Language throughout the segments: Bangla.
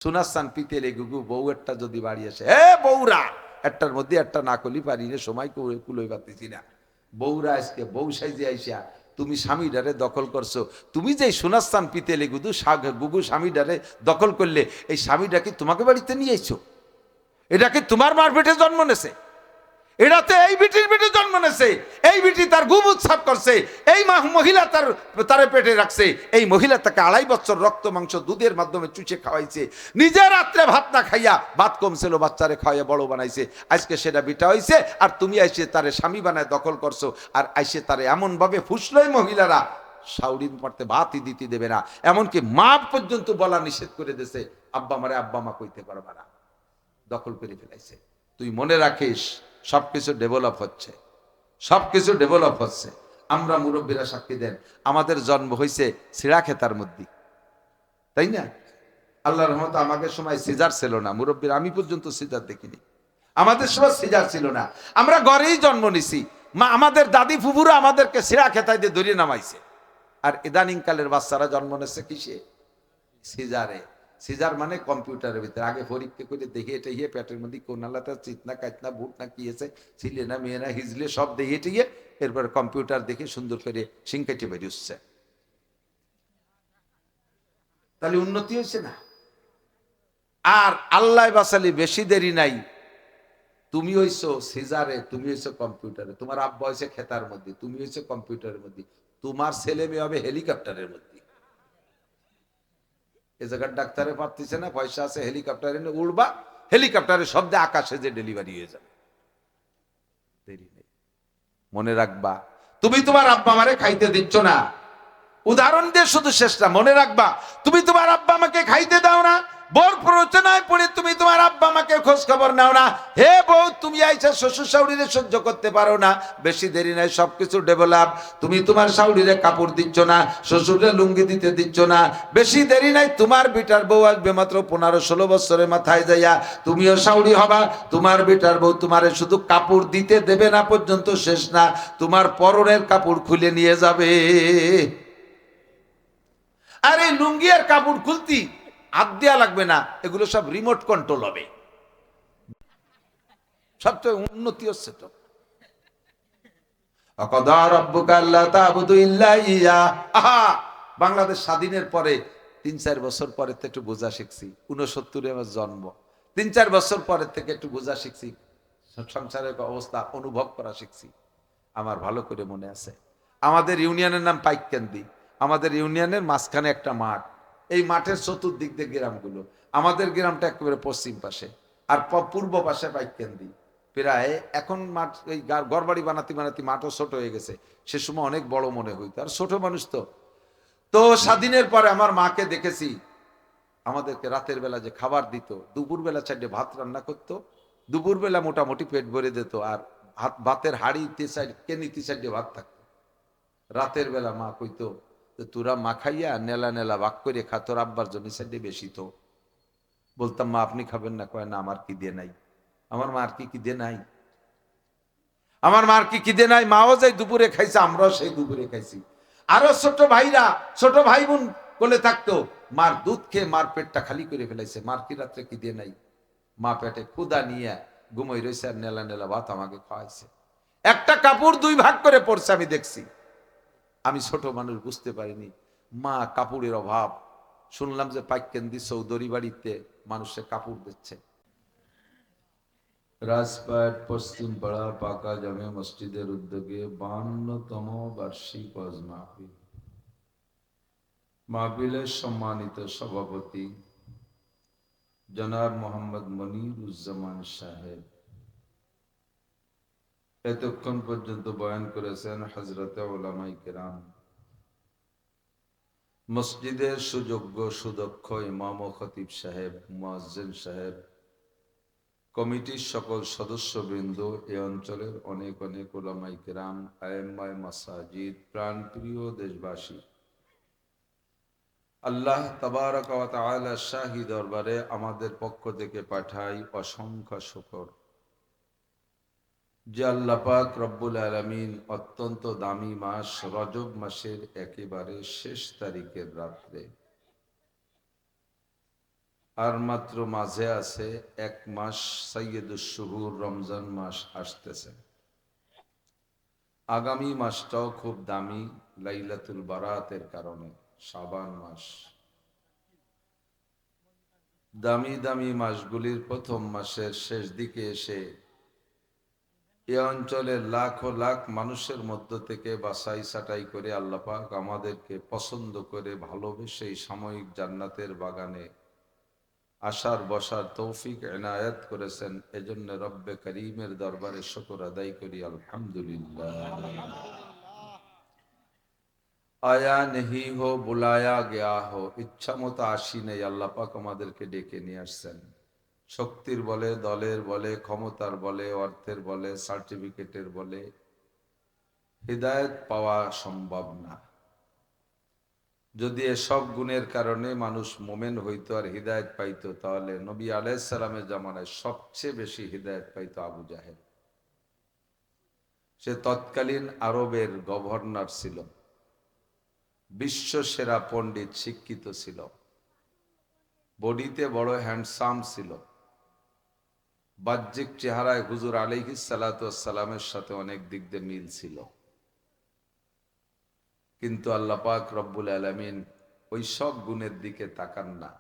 সুনাসান পিতেলে গুগু বউ একটা যদি বাড়ি আসে, এ বউরা একটার মধ্যে একটা না করলি পারি রে, সময় কুলোই পাচ্ছি না। বউরা আজকে বউ সাইজে আইসা তুমি স্বামীডারে দখল করছো। তুমি যে সুনাস্তান পিতেলে গুগু স্বামীডারে দখল করলে, এই স্বামীটা কি তোমাকে বাড়িতে নিয়ে আইছো? এটা কি তোমার মার পেটে জন্ম নেছে? এটাতে এই বিটির পেটে জন্ম নেছে, এই বিটি তার গুম উৎসব করছে, এই মহিলা তার পেটে রাখছে, এই মহিলা তাকে 2.5 বছর রক্ত মাংস দুধের মাধ্যমে চুষে খাওয়াইছে, নিজে রাত্রে ভাত না খাইয়া, ভাত কমছিল বাচ্চারে খাওয়াইয়া বড় বানাইছে, আজকে সেটা বিটা হইছে, আর তুমি আইসে তারে স্বামী বানায় দখল করছো, আর আইসে তারে এমন ভাবে ফুসলই মহিলারা শাউরিন পড়তে ভাতই দিতে দেবে না, এমনকি মা পর্যন্ত বলা নিষেধ করে দিয়েছে, আব্বা মারে আব্বা মা কইতে পারবা না, দখল করে ফেলাইছে। তুই মনে রাখিস, সবকিছু ডেভেলপ হচ্ছে, সবকিছু ডেভেলপ হচ্ছে। আমরা মুরব্বীরা সাক্ষী দেন, আমাদের জন্ম হয়েছে ছিড়া খেতার মধ্যে, তাই না? আল্লাহর রহমতে আমাদের সময় সিজার ছিল না, মুরব্বীরা আমি পর্যন্ত সিজার দেখিনি, আমাদের সময় সিজার ছিল না, আমরা ঘরেই জন্ম নিছি। মা আমাদের দাদি ফুফুরা আমাদেরকে ছিড়া খেতায় দিয়ে ধরে নামাইছে। আর ইদানিং কালের বাচ্চারা জন্ম নিচ্ছে কিসে? সিজারে। সিজার মানে কম্পিউটারের ভিতরে আগে পরীক্ষা করে দেখে এটা ইয়ে পেটের মধ্যে কোনালাটা চিতনা কাতনা বুট না কি আছে, ছিলে না মেয়ে না হিজলে সব দেখে টিয়ে এরপর কম্পিউটার দেখে সুন্দর করে সিংকেটে বেরিয়ে। তাহলে উন্নতি হয়েছে না? আর আল্লাহ বাসালি বেশি দেরি নাই, তুমি হইছো সিজারে, তুমি হইছো কম্পিউটারে, তোমার আব্বা হয়েছে খেতার মধ্যে, তুমি হইছো কম্পিউটারের মধ্যে, তোমার ছেলে মেয়ে হবে হেলিকপ্টারের মধ্যে। এ জায়গার ডাক্তারে পারতেছে না, পয়সা আছে, হেলিকপ্টারে উড়বা, হেলিকপ্টারের শব্দে আকাশে যে ডেলিভারি হয়ে যাবে, দেরি নেই। মনে রাখবা, তুমি তোমার আব্বা আমারে খাইতে দিচ্ছ না, উদাহরণ দিয়ে শুধু শেষটা মনে রাখবা, তুমি তোমার আব্বা আমাকে খাইতে দাও না, বর প্ররোচনায় পড়ে তুমি তোমার আব্বা আমাকে খোঁজ খবর নাও না, হে বউ তুমি আইসা শ্বশুর শাশুড়িরে সহ্য করতে পারো না, বেশি দেরি নাই সবকিছু ডেভেলপ। তুমি তোমার শাশুড়িরে কাপড় দিচ্ছ না, শ্বশুরে লুঙ্গি দিতে দিচ্ছ না, বেশি দেরি নাই তোমার বিটার বউ আসবে মাত্র 15-16 বছরের মাথায় যাইয়া, তুমিও শাশুড়ি হবা, তোমার বিটার বউ তোমারে শুধু কাপড় দিতে দেবে না পর্যন্ত শেষ না, তোমার পরনের কাপড় খুলে নিয়ে যাবে। আর এই লুঙ্গি আর কাপড় খুলতি হাত দেওয়া লাগবে না, এগুলো সব রিমোট কন্ট্রোল হবে, সবচেয়ে উন্নতি হচ্ছে তো। বাংলাদেশ স্বাধীনের পরে 3-4 বছর পরে তো একটু বোঝা শিখছি, 69 আমার জন্ম, 3-4 বছর পরের থেকে একটু বোঝা শিখছি, সংসারের অবস্থা অনুভব করা শিখছি। আমার ভালো করে মনে আছে, আমাদের ইউনিয়নের নাম পাইককান্দি, আমাদের ইউনিয়নের মাঝখানে একটা মাঠ, এই মাঠের চতুর্দিক দিয়ে গ্রামগুলো, আমাদের গ্রামটা একেবারে পশ্চিম পাশে, আর পূর্ব পাশে পাইককান্দি। প্রায় এখন মাঠ এই ঘরবাড়ি বানাতে বানাতে মাঠও ছোট হয়ে গেছে, সে সময় অনেক বড় মনে হইতো, আর ছোট মানুষ তো। তো স্বাধীনের পরে আমার মাকে দেখেছি, আমাদেরকে রাতের বেলা যে খাবার দিত, দুপুর বেলা 4টে ভাত রান্না করতো, দুপুর বেলা মোটামুটি পেট ভরে দিত, আর ভাতের হাড়ি 3-4 ভাত থাকতো। রাতের বেলা মা কইতো তোরা মা খাইয়া নেলা নেলা ভাগ করে খা, তোর আব্বার জন্য সাইডে বেশি তো। বলতাম মা আপনি খাবেন না, কয় না আমার কি দিয়ে নাই, আমার মার কি দিয়ে নাই, আমার মার কি দিয়ে নাই, মাও যাই দুপুরে খাইছে, আমরাও সেই দুপুরে খাইছি। আরো ছোট ভাইরা, ছোট ভাই বোন কোলে থাকতো, মার দুধ খেয়ে মার পেটটা খালি করে ফেলাইছে, মার কি রাত্রে কি দিয়ে নাই, মা পেটে ক্ষুদা নিয়ে ঘুমোই রয়েছে, আর নেলা নেলা ভাত আমাকে খাওয়াইছে, একটা কাপড় 2 ভাগ করে পড়ছে, আমি দেখছি। আমি ছোট মানুষ বুঝতে পারিনি মা কাপড়ের অভাব। শুনলাম যে পাইককান্দি চৌধুরী বাড়িতে মানুষে কাপড় দিচ্ছে। রাজপাট পশ্চিম পাড়া পাকা জামে মসজিদের উদ্যোগে 52তম বার্ষিক ওয়াজ মাহফিল। মাহফিলের সম্মানিত সভাপতি জনাব মোহাম্মদ মনিরুজ্জামান সাহেব, এতক্ষণ পর্যন্ত বয়ান করেছেন হযরতে উলামায়ে কেরাম, মসজিদের সুযোগ্য সুদক্ষ ইমাম ও খতিব সাহেব, মুয়াজ্জিন সাহেব, কমিটির সকল সদস্যবৃন্দ, এ অঞ্চলের অনেক অনেক উলামায়ে কেরাম, আইম্মায়ে মাসাজিদ, প্রাণপ্রিয় দেশবাসী, আল্লাহ তাবারক ওয়া তাআলা শাহী দরবারে আমাদের পক্ষ থেকে পাঠাই অসংখ্য শুকর যে আল্লাহ পাক রব্বুল আলামিন অত্যন্ত দামি মাস রজব মাসের একেবারে শেষ তারিখের রাত্রে আর মাত্র মাঝে আছে এক মাস, সাইয়্যিদুশ শুহুর রমজান মাস আসতেছে। আগামী মাসটাও খুব দামি লাইলাতুল বারাতের কারণে। শাবান মাস দামি দামি মাসগুলির প্রথম মাসের শেষ দিকে এসে এ অঞ্চলের লাখ ও লাখ মানুষের মধ্য থেকে বাছাই ছাঁটাই করে আল্লাহ পাক আমাদেরকে পছন্দ করে ভালোবেসে এই সাময়িক জান্নাতের বাগানে আসার বসার তৌফিক এনায়েত করেছেন। এজন্য রব্বে করিমের দরবারে শুকর আদায় করি, আলহামদুলিল্লাহ। আয়া নেহি হো বুলায়া গয়া হো, ইচ্ছা মতো আসি নেই, আল্লাহ পাক আমাদেরকে ডেকে নিয়ে আসছেন। শক্তির বলে, দলের বলে, ক্ষমতার বলে, অর্থের বলে, সার্টিফিকেটের বলে হিদায়াত পাওয়া সম্ভব না। যদি এসব গুণের কারণে মানুষ মোমেন হইতো আর হিদায়ত পাইতো, তাহলে নবী আলাইহিস সালামের জামানায় সবচেয়ে বেশি হিদায়ত পাইতো আবু জাহেল। সে তৎকালীন আরবের গভর্নর ছিল, বিশ্ব সেরা পণ্ডিত, শিক্ষিত ছিল, বডিতে বড় হ্যান্ডসাম ছিল, বাহ্যিক চেহারায় হুজুর আলাইহিস সালাতু ওয়াস সালামের সাথে অনেক দিক দিয়ে মিল ছিল। কিন্তু আল্লাহ পাক রব্বুল আলামিন ওই সব গুণের দিকে তাকান না।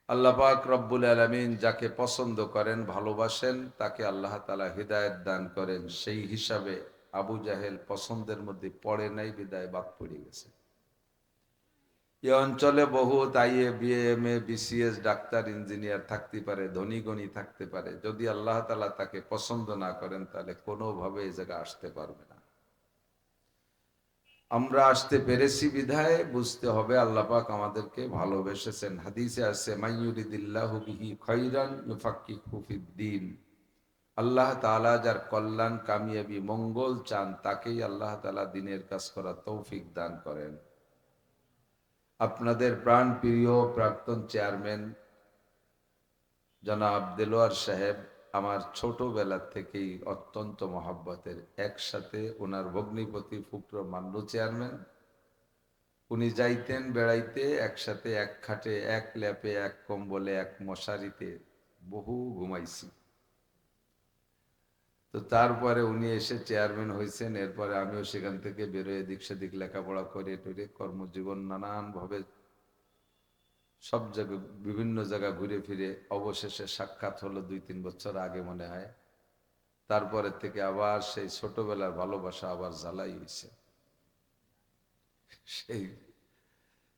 আল্লাহ পাক রব্বুল আলামিন যাকে পছন্দ করেন, ভালোবাসেন, তাকে আল্লাহ তাআলা হিদায়াত দান করেন। সেই হিসাবে আবু জাহেল পছন্দের মধ্যে পড়ে নাই, বিদায় বাদ পড়ে গেছে। এ অঞ্চলে বহুত IA, BA, MA, BCS, doctor, engineer থাকতে পারে, ধনী গণী থাকতে পারে, যদি আল্লাহ তাআলা তাকে পছন্দ না করেন তাহলে কোনোভাবে এই জায়গায় আসতে পারবে না। আমরা আসতে পেরেছি বিধায় বুঝতে হবে আল্লাহ পাক আমাদেরকে ভালোবেসেছেন। হাদিসে আছে, মাইয়ুরিদিল্লাহু বিহি খাইরান ইউফাক্কিহু ফিদ্দীন। আল্লাহ তাআলা যার কল্যাণ, কামিয়াবি, মঙ্গল চান, তাকেই আল্লাহ তাআলা দ্বীনের কাজ করার তৌফিক দান করেন। আপনাদের প্রাণ প্রিয় প্রাক্তন চেয়ারম্যান জনাব দেলোয়ার সাহেব আমার ছোটবেলা থেকেই অত্যন্ত মহাব্বতের, একসাথে ওনার ভগ্নিপতি ফুকর মান্নু চেয়ারম্যান, উনি যাইতেন বেড়াইতে, একসাথে এক খাটে, এক ল্যাপে, এক কম্বলে, এক মশারিতে বহু ঘুমাইছি। তো তারপরে উনি এসে চেয়ারম্যান হয়েছেন, এরপরে আমিও সেখান থেকে বেরোয় এদিক সেদিক লেখাপড়া করে টরে কর্মজীবন নানান ভাবে সব জায়গায় বিভিন্ন জায়গা ঘুরে ফিরে অবশেষে সাক্ষাৎ হলো 2-3 বছর আগে মনে হয়। তারপরে থেকে আবার সেই ছোটবেলার ভালোবাসা আবার জ্বালাই হয়েছে। সেই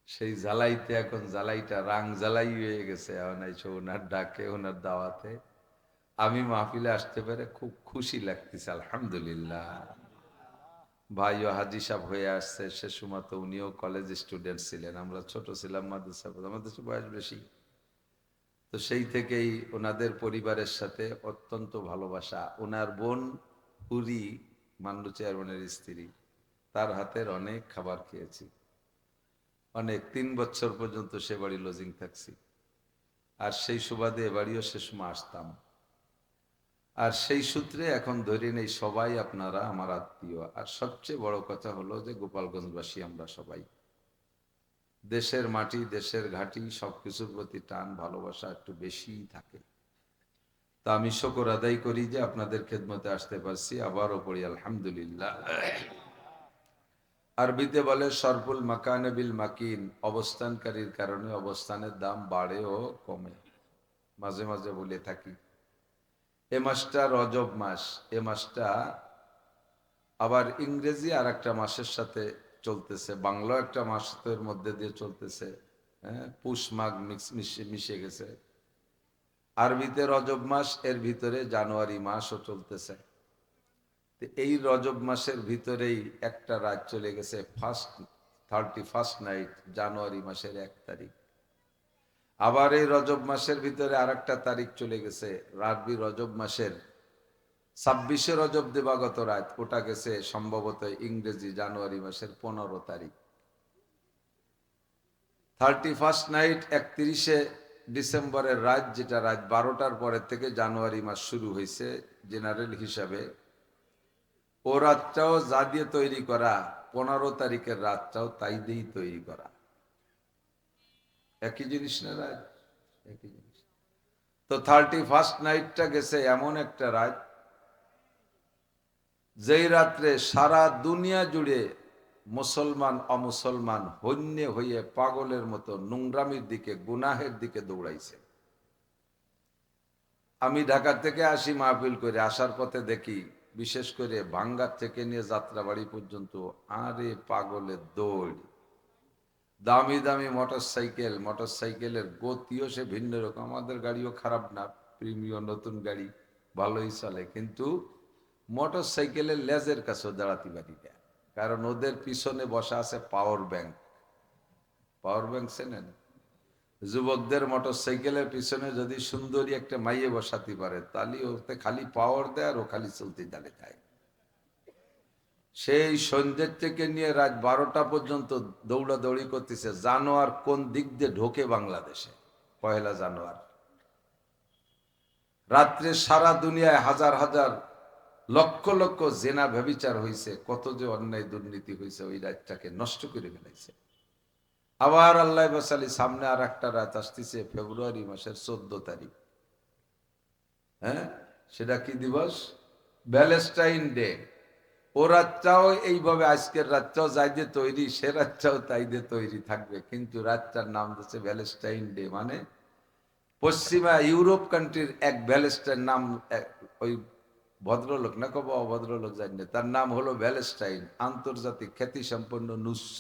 সেই জ্বালাইতে এখন জ্বালাইটা রাং জ্বালাই হয়ে গেছে। এখন এসে ওনার ডাকে, ওনার দাওয়াতে আমি মাহফিলে আসতে পেরে খুব খুশি লাগতেছে, আলহামদুলিল্লাহ। ভাইও হাজি সাহেব হয়ে আসছে, সে সময় তো উনিও কলেজ স্টুডেন্ট ছিলেন, আমরা ছোট ছিলাম, মাদ্রাসা, আমাদের বয়স বেশি। তো সেই থেকেই ওনাদের পরিবারের সাথে অত্যন্ত ভালোবাসা। ওনার বোন পুরি, মান্নু চেয়ারম্যানের স্ত্রী, তার হাতের অনেক খাবার খেয়েছি, অনেক। 3 বছর পর্যন্ত সে বাড়ি লজিং থাকছি, আর সেই সুবাদে এ বাড়িও সে সময় আসতাম। আর সেই সূত্রে এখন ধরে নেই সবাই আপনারা আমার আত্মীয়। আর সবচেয়ে বড় কথা হলো যে গোপালগঞ্জবাসী আমরা সবাই, দেশের মাটি, দেশের ঘাটি, সবকিছুর প্রতি টান ভালোবাসা একটু বেশিই থাকে। তা আমি শুকর আদায় করি যে আপনাদের খেদমতে আসতে পারছি। আবারও পড়ি আলহামদুলিল্লাহ। আরবিতে বলে সরফুল মাকানে বিল মাকিন, অবস্থানকারীর কারণে অবস্থানের দাম বাড়ে ও কমে। মাঝে মাঝে বলে থাকি এ মাসটা রজব মাস, এ মাসটা আবার ইংরেজি আর একটা মাসের সাথে চলতেছে, বাংলা একটা মাসের মধ্যে দিয়ে চলতেছে। হ্যাঁ, পুষ মাঘ মিশে গেছে। আরবিতে রজব মাস, এর ভিতরে জানুয়ারি মাসও চলতেছে। এই রজব মাসের ভিতরেই একটা রাত চলে গেছে, 31st নাইট, জানুয়ারি মাসের 1 তারিখ। আবার এই রজব মাসের ভিতরে আর একটা তারিখ চলে গেছে, আরবি রজব মাসের 26শে রজব দিবাগত রাত, ওটা গেছে সম্ভবত ইংরেজি জানুয়ারি মাসের 15 তারিখ। 31st নাইট, 31শে ডিসেম্বরের রাত, যেটা রাত 12টার পরের থেকে জানুয়ারি মাস শুরু হয়েছে জেনারেল হিসাবে, ও রাতটাও যা দিয়ে তৈরি করা, 15 তারিখের রাতটাও তাই দিয়েই তৈরি করা। একই জিনিস না রাত, একই জিনিস। তো 31st নাইটটা গেছে এমন একটা রাত, যেই রাত্রে সারা দুনিয়া জুড়ে মুসলমান অমুসলমান হন্যে হয়ে পাগলের মতো নোংরামির দিকে, গুনাহের দিকে দৌড়াইছে। আমি ঢাকা থেকে আসি মাহফিল করে, আসার পথে দেখি বিশেষ করে ভাঙ্গার থেকে নিয়ে যাত্রাবাড়ি পর্যন্ত আরে পাগলের দৌড়। দামি দামি মোটর সাইকেলের গতিও সে ভিন্ন রকম। আমাদের গাড়িও খারাপ না, প্রিমিয়াম নতুন গাড়ি, ভালোই চলে, কিন্তু মোটর সাইকেলের লেজের কাছেও দাঁড়াতে পারি না, কারণ ওদের পিছনে বসা আছে পাওয়ার ব্যাংক। পাওয়ার ব্যাংক চেনেন? যুবকদের মোটর সাইকেলের পিছনে যদি সুন্দরী একটা মাইয়ে বসাতে পারে, তাহলে ওতে খালি পাওয়ার দেয় আর ও খালি চলতে চালে যায়। সেই সন্ধ্যের থেকে নিয়ে রাত 12টা পর্যন্ত দৌড়াদৌড়ি করতেছে। জানোয়ার কোন দিক দিয়ে ঢোকে বাংলাদেশে, 1 জানুয়ারি রাত্রে সারা দুনিয়ায় হাজার হাজার লক্ষ লক্ষ জেনা ব্যভিচার হয়েছে, কত যে অন্যায় দুর্নীতি হয়েছে, ওই রাতটাকে নষ্ট করে ফেলাইছে। আবার আল্লাহ বাসালি সামনে আর একটা রাত আসতেছে, ফেব্রুয়ারি মাসের 14 তারিখ। হ্যাঁ, সেটা কি দিবস? Valentine day. ও রাতটাও এইভাবে, আজকের রাতটাও যাই দিয়ে তৈরি, সে রাতটাও তাই দিয়ে তৈরি থাকবে, কিন্তু রাতটার নাম হচ্ছে ভ্যালেন্টাইন ডে। মানে পশ্চিমা ইউরোপ কান্ট্রির এক ভ্যালেন্টাইন নাম, ওই ভদ্রলোক না কব অভদ্রলোক জানি না, তার নাম হলো ভ্যালেন্টাইন, আন্তর্জাতিক খ্যাতি সম্পন্ন নুস্য।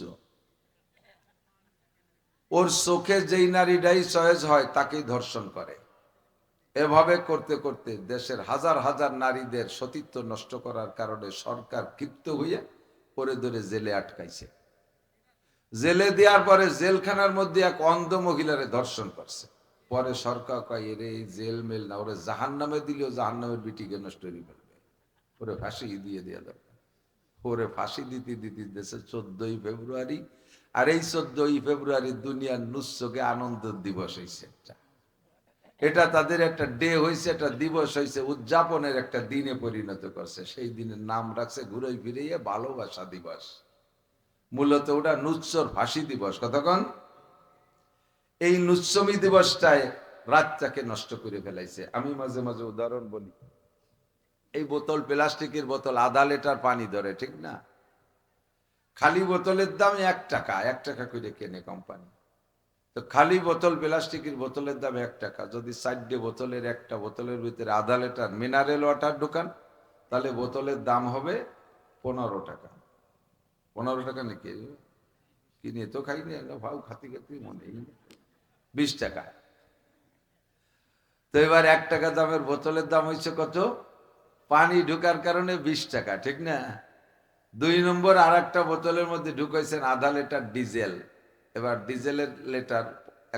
ওর চোখে যেই নারীটাই চয়েস হয় তাকেই ধর্ষণ করে। এভাবে করতে করতে দেশের হাজার হাজার নারীদের সতীত্ব নষ্ট করার কারণে সরকার ক্ষিপ্ত হইয়া পরে ধরে জেলে আটকাইছে। জেলে দেওয়ার পরে জেলখানার মধ্যে এক অন্ধ মহিলারে ধর্ষণ করছে। পরে সরকার কয়, এরে জেল মেল না, ওরে জাহান নামে দিলেও জাহান নামের বিটিকে নষ্ট করে ফেলবে, ওরে ফাঁসি দিয়ে দেওয়া দরকার। ওরে ফাঁসি দিতে দিতে দেশে 14ই ফেব্রুয়ারি, আর এই 14ই ফেব্রুয়ারি দুনিয়ার নুস্যকে আনন্দ দিবস হয়েছে। এটা তাদের একটা ডে হয়েছে, একটা দিবস হয়েছে, উদযাপনের একটা দিনে পরিণত করছে। সেই দিনের নাম রাখছে ঘুরে ফিরিয়ে ভালোবাসা দিবস। মূলত ওটা নুচ্ছর ফাঁসি দিবস। কতক্ষণ এই নুচ্ছমি দিবসটায় রাতটাকে নষ্ট করে ফেলাইছে। আমি মাঝে মাঝে উদাহরণ বলি, এই বোতল, প্লাস্টিকের বোতল, আধা লিটার পানি ধরে, ঠিক না? খালি বোতলের দাম 1 টাকা, 1 টাকা করে কেনে কোম্পানি। তো খালি বোতল, প্লাস্টিকের বোতলের দাম 1 টাকা। যদি 4টে বোতলের একটা বোতলের ভিতরে আধা লিটার মিনারেল ওয়াটার ঢোকান, তাহলে বোতলের দাম হবে 15 টাকা। 15 টাকা নাকি? কিনে তো খাইনি, ভাও খাতি খাতি মনে 20 টাকা। তো এবার 1 টাকা দামের বোতলের দাম হয়েছে কত? পানি ঢুকার কারণে 20 টাকা, ঠিক না? 2 নম্বর আর একটা বোতলের মধ্যে ঢুকাইছেন আধা লিটার ডিজেল। এবার ডিজেলের লিটার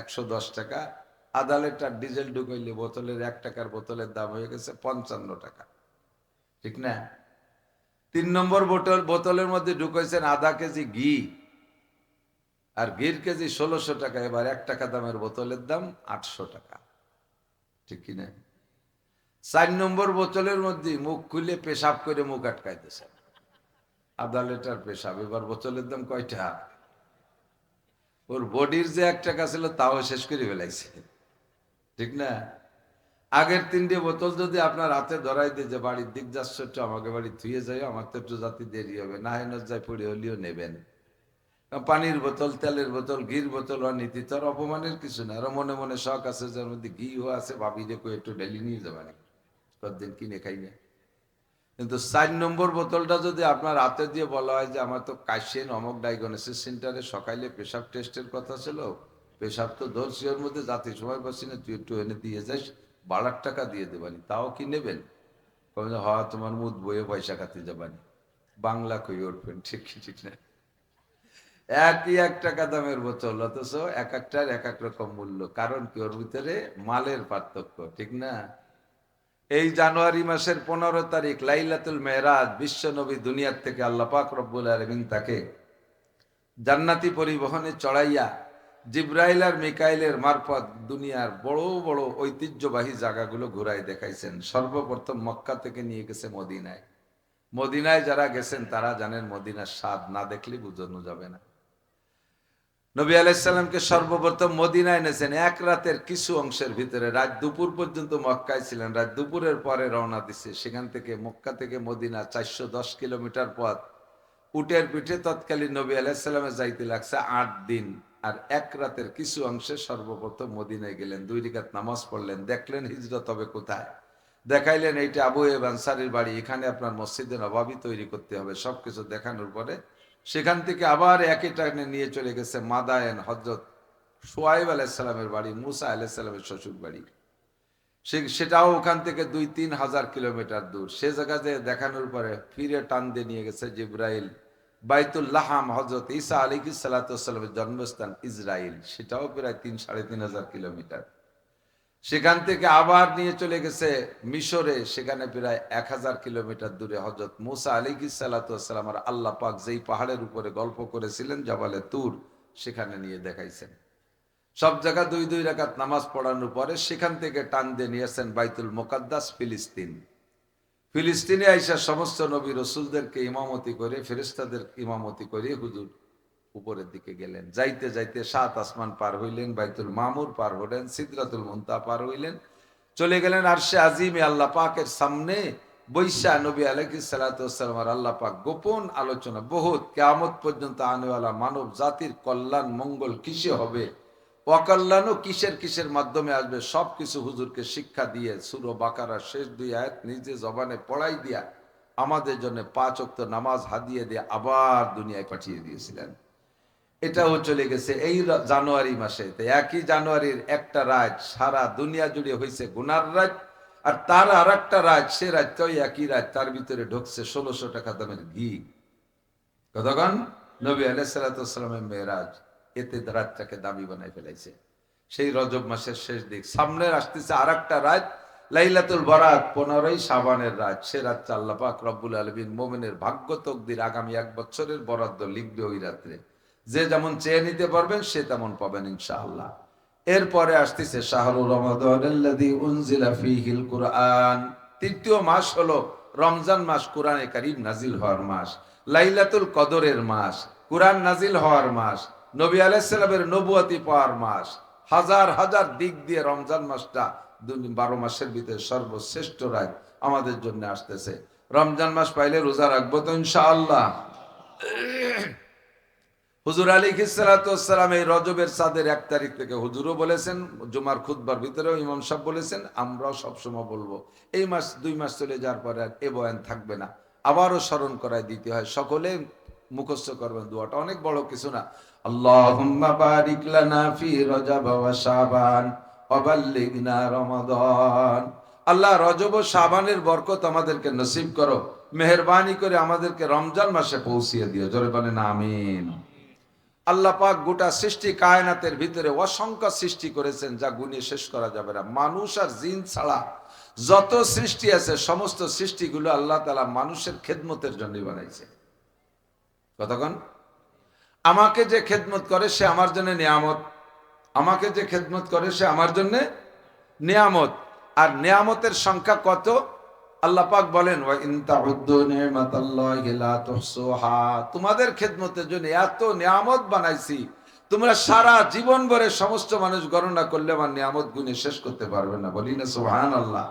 110 টাকা, আধা লিটার ডিজেল ঢুকাইলে বোতলের 1 টাকার বোতলের দাম হয়ে গেছে 55 টাকা, ঠিক না? 3 নম্বর বোতলের মধ্যে ঢুকাইছেন আধা কেজি ঘি, আর ঘির কেজি 1600 টাকা। এবার 1 টাকা দামের বোতলের দাম 800 টাকা, ঠিক কিনা? 4 নম্বর বোতলের মধ্যে মুখ খুলে পেশাব করে মুখ আটকাইতেছে, আধা লিটার পেশাব। এবার বোতলের দাম কয়টা? ওর বডির যে 1 টাকা ছিল তাও শেষ করে ফেলাইছে, ঠিক না? আগের 3টে বোতল যদি আপনার হাতে ধরাই দিয়ে যে বাড়ির দিক যাচ্ছ, একটু আমাকে বাড়ি ধুয়ে যাই, আমার তো একটু জাতি দেরি হবে, না হয় যায় পড়ে হলেও নেবেন। পানির বোতল, তেলের বোতল, ঘির বোতল আর নীতি, তার অপমানের কিছু না। আরো মনে মনে শখ আছে, যার মধ্যে ঘিও আছে, ভাবি দেখো একটু ডেলি নিয়ে যাবেন, কতদিন কিনে খাই না। কিন্তু 4 নম্বর বোতলটা যদি আপনার হাতে দিয়ে বলা হয় যে আমার তো কাশিয়ান অমক ডায়াগনোসিস সেন্টারে সকালে পেশাব টেস্টের কথা ছিল, পেশাব তো ধরছি, ওর মধ্যে যাতে সময় পাচ্ছি না, তুই একটু এনে দিয়ে যাস, 12 টাকা দিয়ে দেবানি, তাও কি নেবেন? হয় তোমার মুদ বইয়ে পয়সা খাতে যাবানি। বাংলা কই উঠবেন, ঠিক কি ঠিক না? একই 1 টাকা দামের বোতল, অথচ এক একটার এক এক রকম মূল্য। কারণ কি? ওর ভিতরে মালের পার্থক্য, ঠিক না? এই জানুয়ারি মাসের 15 তারিখ লাইলাতুল মেরাজ, বিশ্ব নবী দুনিয়ার থেকে আল্লাহ পাক রব্বুল আলামিন তাকে জান্নাতি পরিবহনে চড়াইয়া জিব্রাইল আর মিকাইলের মারফত দুনিয়ার বড় বড় ঐতিহ্যবাহী জায়গাগুলো ঘুরাই দেখাইছেন। সর্বপ্রথম মক্কা থেকে নিয়ে গেছে মদিনায়। মদিনায় যারা গেছেন তারা জানেন মদিনার স্বাদ না দেখলে বোঝানো যাবে না। নবী আলাইহিসসালামকে সর্বপ্রথম মদিনায় এনেছেন এক রাতের কিছু অংশের ভিতরে। রাত দুপুর পর্যন্ত মক্কায় ছিলেন, রাত দুপুরের পরে রওনা দিছে। সেখান থেকে মক্কা থেকে মদিনা 410 কিলোমিটার পথ। উটের পিঠে তৎকালীন নবী আলাইহিসসালামের যাইতে লাগছে 8 দিন। আর এক রাতের কিছু অংশে সর্বপ্রথম মদিনায় গেলেন, 2 রাকাত নামাজ পড়লেন, দেখলেন হিজরত হবে কোথায়, দেখাইলেন এইটা আবু আইয়ুব আনসারীর বাড়ি, এখানে আপনার মসজিদে নববী তৈরি করতে হবে। সবকিছু দেখানোর পরে সেখান থেকে আবার একই টানে নিয়ে চলে গেছে মাদায়েন, হযরত শুআয়ব আলাইহিস সালামের বাড়ি, মুসা আলাইহিস সালামের শ্বশুর বাড়ি। সেটাও ওখান থেকে 2-3 হাজার কিলোমিটার দূর। সে জায়গা যে দেখানোর পরে ফিরে টান দিয়ে নিয়ে গেছে জিব্রাইল বাইতুল লাহাম, হযরত ঈসা আলাইহিস সালাতু ওয়াস সালামের জন্মস্থান ইসরাইল, সেটাও প্রায় 3-3.5 হাজার কিলোমিটার। সেখান থেকে আবার নিয়ে চলে গেছে মিশরে, সেখানে প্রায় 1000 কিলোমিটার দূরে হযরত মুসা আলাইহিস সালাতু ওয়াস সালাম আর আল্লাহ পাক যেই পাহাড়ের উপরে গল্প করেছিলেন জাবালে তুর, সেখানে নিয়ে দেখাইছেন। সব জায়গা 2-2 রাকাত নামাজ পড়ানোর পরে সেখান থেকে টান দিয়ে নিয়েছেন বাইতুল মুকাদ্দাস, ফিলিস্তিন। ফিলিস্তিনে আইসা সমস্ত নবী রসুলদেরকে ইমামতি করে, ফেরেশতাদের ইমামতি করে হুজুর উপরের দিকে গেলেন। যাইতে যাইতে 7 আসমান পার হইলেন, বাইতুল মামুর পার হলেন, সিদরাতুল মুনতাহা পার হইলেন, চলে গেলেন আরশে আজিমে আল্লাহ পাকের সামনে। বৈশা নবী আলাইহিস সালাতু ওয়াস সালাম আর আল্লাহ পাক গোপন আলোচনা, বহুত কিয়ামত পর্যন্ত আনেওয়ালা মানব জাতির কল্যাণ মঙ্গল কিসে হবে, অকল্যাণও কিসের কিসের মাধ্যমে আসবে, সবকিছু হুজুরকে শিক্ষা দিয়ে সূরা বাকারার শেষ 2 আয়াত নিজে জবানে পড়াই দিয়া আমাদের জন্য 5 ওয়াক্ত নামাজ হাদিয়ে দিয়ে আবার দুনিয়ায় পাঠিয়ে দিয়েছিলেন। এটাও চলে গেছে এই জানুয়ারি মাসে। একই জানুয়ারির একটা রাত সারা দুনিয়া জুড়ে হয়েছে গুনার রাত, আর তার আর একটা রাত, সে রাতটাই একই রাত, তার ভিতরে ঢুকছে 1600 টাকা দামের ঘি। কতক্ষণ? নবী আলাইহিস সালাতু ওয়াস সালামের মেরাজ, এতে রাতটাকে দামি বানাই ফেলাইছে। সেই রজব মাসের শেষ দিক, সামনে আসতেছে আর একটা রাত লাইলাতুল বরাত, 15ই শাবানের রাত। সে রাতটা আল্লাহ পাক রব্বুল আলামিন মুমিনের ভাগ্য তকদির আগামী 1 বছরের বরাদ্দ লিখবে ওই রাত্রে। যে যেমন চেয়ে নিতে পারবেন সে তেমন পাবেন ইনশাআল্লাহ। এরপরে আসতেছে শাহরুর রমাদানাল্লাযী উনজিলা ফীহিল কুরআন। তৃতীয় মাস হলো রমজান মাস, কোরআনে কারীম নাজিল হওয়ার মাস, লাইলাতুল কদরের মাস, কোরআন নাজিল হওয়ার মাস, নবী আলাইহিস সালামের নবুয়তি পাওয়ার মাস। হাজার হাজার দিক দিয়ে রমজান মাসটা 12 মাসের ভিতরে সর্বশ্রেষ্ঠ রাত আমাদের জন্য আসতেছে। রমজান মাস পাইলে রোজা রাখবো তো ইনশাআল্লাহ। হুজুর আলাইহিস সালাতু ওয়াস সালাম এই রজবের চাঁদের 1 তারিখ থেকে হুজুরও বলেছেন, জুমার খুতবার ভিতরেও ইমাম সাহেব বলেছেন, আমরাও সবসময় বলবো। এই মাস 2 মাস চলে যাওয়ার পরে আর এ বয়ান থাকবে না, আবারও স্মরণ করায় দিতে হয়। সকলে মুখস্থ করবেন দোয়াটা, অনেক বড় কিছু না। আল্লাহুম্মা বারিক লানা ফি রজব ওয়া শাবান ওয়া বাল্লিগনা রমাদান। আল্লাহ রজব ও শাবানের বরকত আমাদেরকে নসিব করো, মেহেরবানি করে আমাদেরকে রমজান মাসে পৌঁছিয়ে দিও। জোরে বলেন আমিন। আল্লাহ পাক গোটা সৃষ্টি কায়নাতের ভিতরে অসংখ্য সৃষ্টি করেছেন, যা গুণে শেষ করা যাবে না। মানুষ আর জিন ছাড়া যত সৃষ্টি আছে সমস্ত সৃষ্টিগুলো আল্লাহ তাআলা মানুষের খেদমতের জন্য বানাইছে। কতক্ষণ? আমাকে যে খেদমত করে সে আমার জন্য নিয়ামত, আমাকে যে খেদমত করে সে আমার জন্য নিয়ামত। আর নিয়ামতের সংখ্যা কত? আল্লাহ পাক বলেন, ওয়া ইন তাউদ্দু নি'মাতাল্লাহি লা তুহসুহা। তোমাদের খেদমতের জন্য এত নিয়ামত বানাইছি, তোমরা সারা জীবন ভরে সমস্ত মানুষ গণনা করলে আমার নিয়ামত গুণে শেষ করতে পারবে না। বলি না সুবহানাল্লাহ।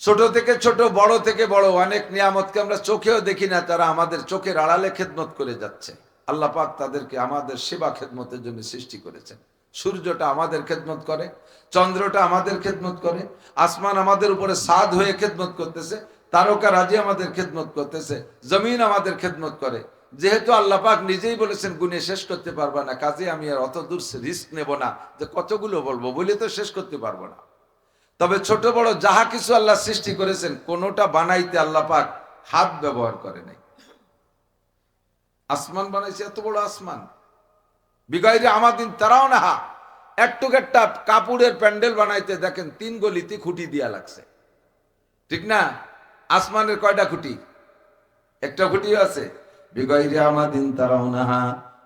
ছোট থেকে ছোট, বড় থেকে বড় অনেক নিয়ামতকে আমরা চোখেও দেখি না, তারা আমাদের চোখের আড়ালে খেদমত করে যাচ্ছে। আল্লাহ পাক তাদেরকে আমাদের সেবা খেদমতের জন্য সৃষ্টি করেছেন। সূর্যটা আমাদের খেদমত করে, চন্দ্রটা আমাদের খেদমত করে, আসমান আমাদের উপরে সাদ হয়ে খেদমত করতেছে, তারকা রাজি আমাদের খেদমত করতেছে, জমিন আমাদের খেদমত করে। যেহেতু আল্লাহ পাক নিজেই বলেছেন গুণে শেষ করতে পারবা না, কাজে আমি আর অত দূর রিস্ক নেব না যে কতগুলো বলবো, বলে তো শেষ করতে পারবো না। তবে ছোট বড় যাহা কিছু আল্লাহ সৃষ্টি করেছেন, কোনোটা বানাইতে আল্লাহ পাক হাত ব্যবহার করে নাই। আসমান বানাইছে, এত বড় আসমান, বিগাইরে আমাদিন তারাও না। একটু একটা কাপড়ের প্যান্ডেল বানাইতে দেখেন 3 গলিতে খুঁটি দিয়া লাগছে, ঠিক না? আসমানের কয়টা খুঁটি? একটা খুঁটি আছে। বিগাইরে আমাদিন তারাও না।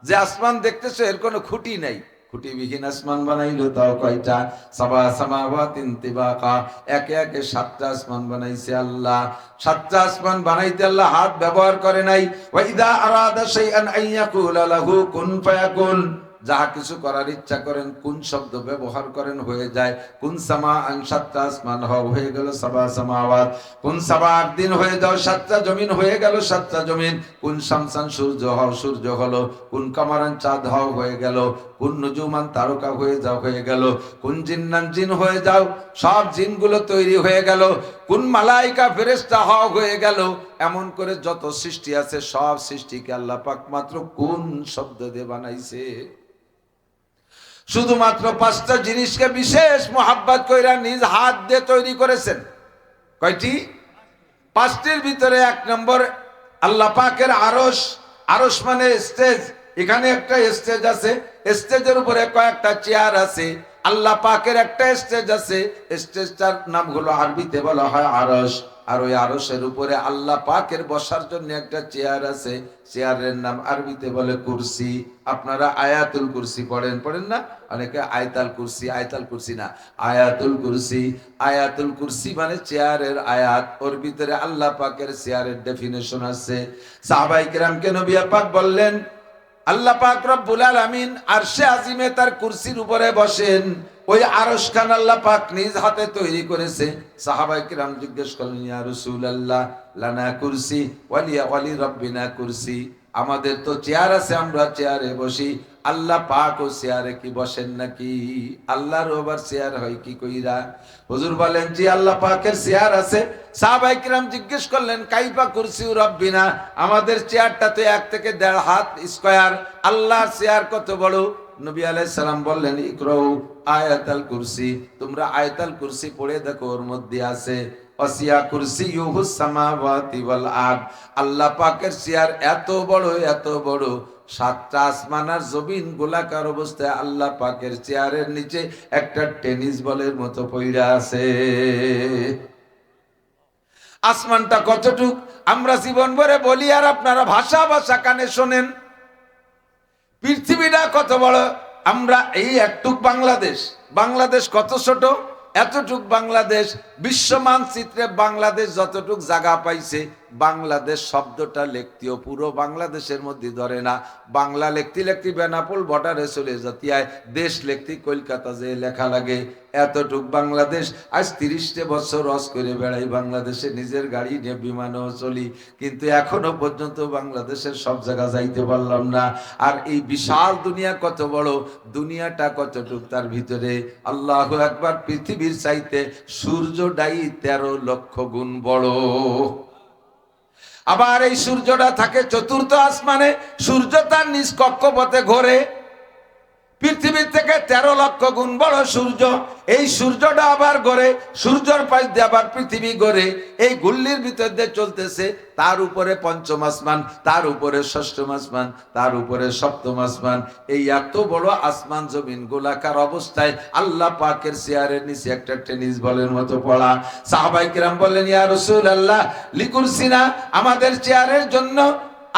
যে আসমান দেখতেছো এর কোনো খুঁটি নাই, খুঁটিবিহীন আসমান বানাইলো তাও কয়টা? সাবা সামাওয়াতিন তিবাকা, একে একে 7টা আসমান বানাইছে আল্লাহ। 7টা আসমান বানাইতে আল্লাহ হাত ব্যবহার করে নাই। ওয়া ইযা আরাদা শাইআন আইয়াকুলা লাহু কুন ফায়াকুন, যাহা কিছু করার ইচ্ছা করেন কোন শব্দ ব্যবহার করেন হয়ে যায়। কোন সামা আন 7টা আসমান হয়ে গেল সাবা সামাওয়াত, কোন সাবা দিন হয়ে যাও 7টা জমিন হয়ে গেল 7টা জমিন, কোন শামসান সূর্য হও সূর্য হলো, কোন কামারান চাঁদ হও হয়ে গেল, কোন নুজুমান তারকা হয়ে যাও হয়ে গেল, কোন জিন্নান জিন হয়ে যাও সব জিনগুলো তৈরি হয়ে গেল, কোন মালাইকা ফেরেশতা হও হয়ে গেল। এমন করে যত সৃষ্টি আছে সব সৃষ্টিকে আল্লাহ পাক মাত্র কোন শব্দ দিয়ে বানাইছে? শুধুমাত্র 5টা জিনিসকে বিশেষ মোহাব্বত কইরা নিজ হাত দিয়ে তৈরি করেছেন। কয়টি? 5টির ভিতরে 1 নম্বর আল্লাহ পাকের আরশ। আরশ মানে স্টেজ। এখানে একটা স্টেজ আছে, স্টেজের উপরে কয়েকটা চেয়ার আছে। আল্লাহ পাকের একটা স্টেজ আছে, স্টেজটার নাম হলো আরবিতে বলা হয় আরশ। আর ওই আরশের উপরে আল্লাহ পাকের বসার জন্য একটা চেয়ার আছে, চেয়ারের নাম আরবিতে বলে কুরসি। আপনারা আয়াতুল কুরসি পড়েন না? অনেকে আয়াতাল কুরসি, আয়াতাল কুরসি না, আয়াতুল কুরসি। আয়াতুল কুরসি মানে চেয়ারের আয়াত। ওর ভিতরে আল্লাহ পাকের চেয়ারের ডেফিনেশন আছে। সাহাবায়ে কেরামকে নবী পাক বললেন, আল্লাহ পাক রব্বুল আলামিন আরশে আজিমে তার কুরসির উপরে বসেন। ওই আরশ খান আল্লাহ পাক নিজ হাতে তৈরি করেছে। সাহাবায়ে কিরাম জিজ্ঞেস করলেন, ইয়া রাসূলুল্লাহ লানা কুরসি ওয়ালি রাব্বিনা কুরসি, আমাদের তো চেয়ার আছে, আমরা চেয়ারে বসি, আল্লাহ পাক ও চেয়ারে কি বসেন নাকি? আল্লাহর আবার চেয়ার হয় কি কইরা? হুজুর বলেন, জি আল্লাহ পাকের চেয়ার আছে। সাহাবায়ে কিরাম জিজ্ঞেস করলেন, কাইফা কুরসি রাব্বিনা, আমাদের চেয়ারটা তো 1 থেকে 1.5 হাত স্কয়ার, আল্লাহর চেয়ার কত বড়? নবী আলাইহিস সালাম বললেন, ইকরাউ আয়াতাল কুরসি, তোমরা আয়াতাল কুরসি পড়ে দেখো, ওর মধ্যে আছে ওয়াসিয়া কুরসিয়ুহুস সামাওয়াতি ওয়াল আরদ, আল্লাহ পাকের চেয়ার এত বড় এত বড়, 7টা আসমান আর জমিন গোলাকার অবস্থায় আল্লাহ পাকের চেয়ারের নিচে একটা টেনিস বলের মতো পইড়া আছে। আসমানটা কতটুক আমরা জীবন ভরে বলি আর আপনারা ভাষা ভাষা কানে শোনেন। পৃথিবীটা কত বড়, আমরা এই একটুক বাংলাদেশ, বাংলাদেশ কত ছোট, এতটুক বাংলাদেশ। বিশ্ব মানচিত্রে বাংলাদেশ যতটুক জায়গা পাইছে, বাংলাদেশ শব্দটা লিখতেও পুরো বাংলাদেশের মধ্যে ধরে না। বাংলা লিখতে লিখতে বেনাপোল বর্ডারে চলে যেতে হয়, দেশ লিখতে কলকাতা যে লেখা লাগে। এতটুক বাংলাদেশ। আজ 30 বছর রস করে বেড়াই বাংলাদেশে, নিজের গাড়ি নিয়ে বিমানেও চলি, কিন্তু এখনো পর্যন্ত বাংলাদেশের সব জায়গা যাইতে পারলাম না। আর এই বিশাল দুনিয়া কত বড়, দুনিয়াটা কতটুক তার ভিতরে আল্লাহু আকবার, পৃথিবীর চাইতে সূর্যটাই 13 লক্ষ গুণ বড়। আবার এই সূর্যটা থাকে 4র্থ আসমানে, সূর্য তার নিজ কক্ষপথে ঘোরে। পৃথিবীর থেকে 13 লক্ষ গুণ বড় সূর্য। এই সূর্যটা আবার ঘোরে, সূর্যের পাশ দিয়ে আবার পৃথিবী ঘোরে। এই গুল্লির ভিতর দিয়ে চলতেছে। তার উপরে 5ম আসমান, তার উপরে 6ম আসমান, তার উপরে 7ম আসমান। এই এত বড় আসমান জমিন গোলাকার অবস্থায় আল্লাহ পাকের চেয়ারের নিচে একটা টেনিস বলের মতো পড়া। সাহাবায়ে কিরাম বললেন, ইয়া রাসূলুল্লাহ লিকুরসিনা, আমাদের চেয়ারের জন্য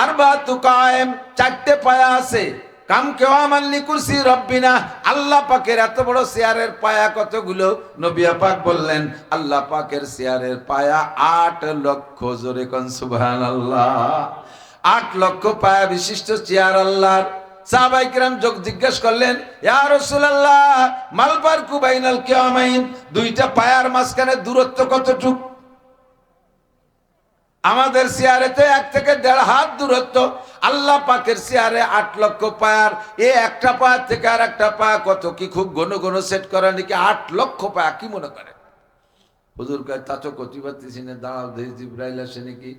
আরবাতু কায়েম, 4টে পায়া আছে। কাম কেউ আমার লিকুরসি রব্বিনা, আল্লাহ পাকের এত বড় চেয়ারের পায়া কতগুলো? নবী পাক বললেন, আল্লাহ পাকের চেয়ারের পায়া 8 লক্ষ। জোরে কোন সুবহানাল্লাহ। 8 লক্ষ পায়া বিশিষ্ট চেয়ার আল্লাহর। সাহাবায়ে কিরাম জিজ্ঞেস করলেন, ইয়া রাসূলুল্লাহ মাল ফারকু বাইনাল কিয়ামাইন, 2টা পায়ার মাঝখানে দূরত্ব কতটুক? আমাদের চেয়ারে তো 1 থেকে 1.5 হাত দূরত্ব, আল্লাহ পাকের চেয়ারে 8 লক্ষ পায়ার। এই একটা পায়া থেকে আর একটা পায়া কত? কি খুব ঘন ঘন সেট করা নাকি? 8 লক্ষ পায়া। কি মনে করেন? হুজুর কয় তা তো করতে পারতেছি না, দাঁড়াও দেখি জিব্রাইল আসে নাকি।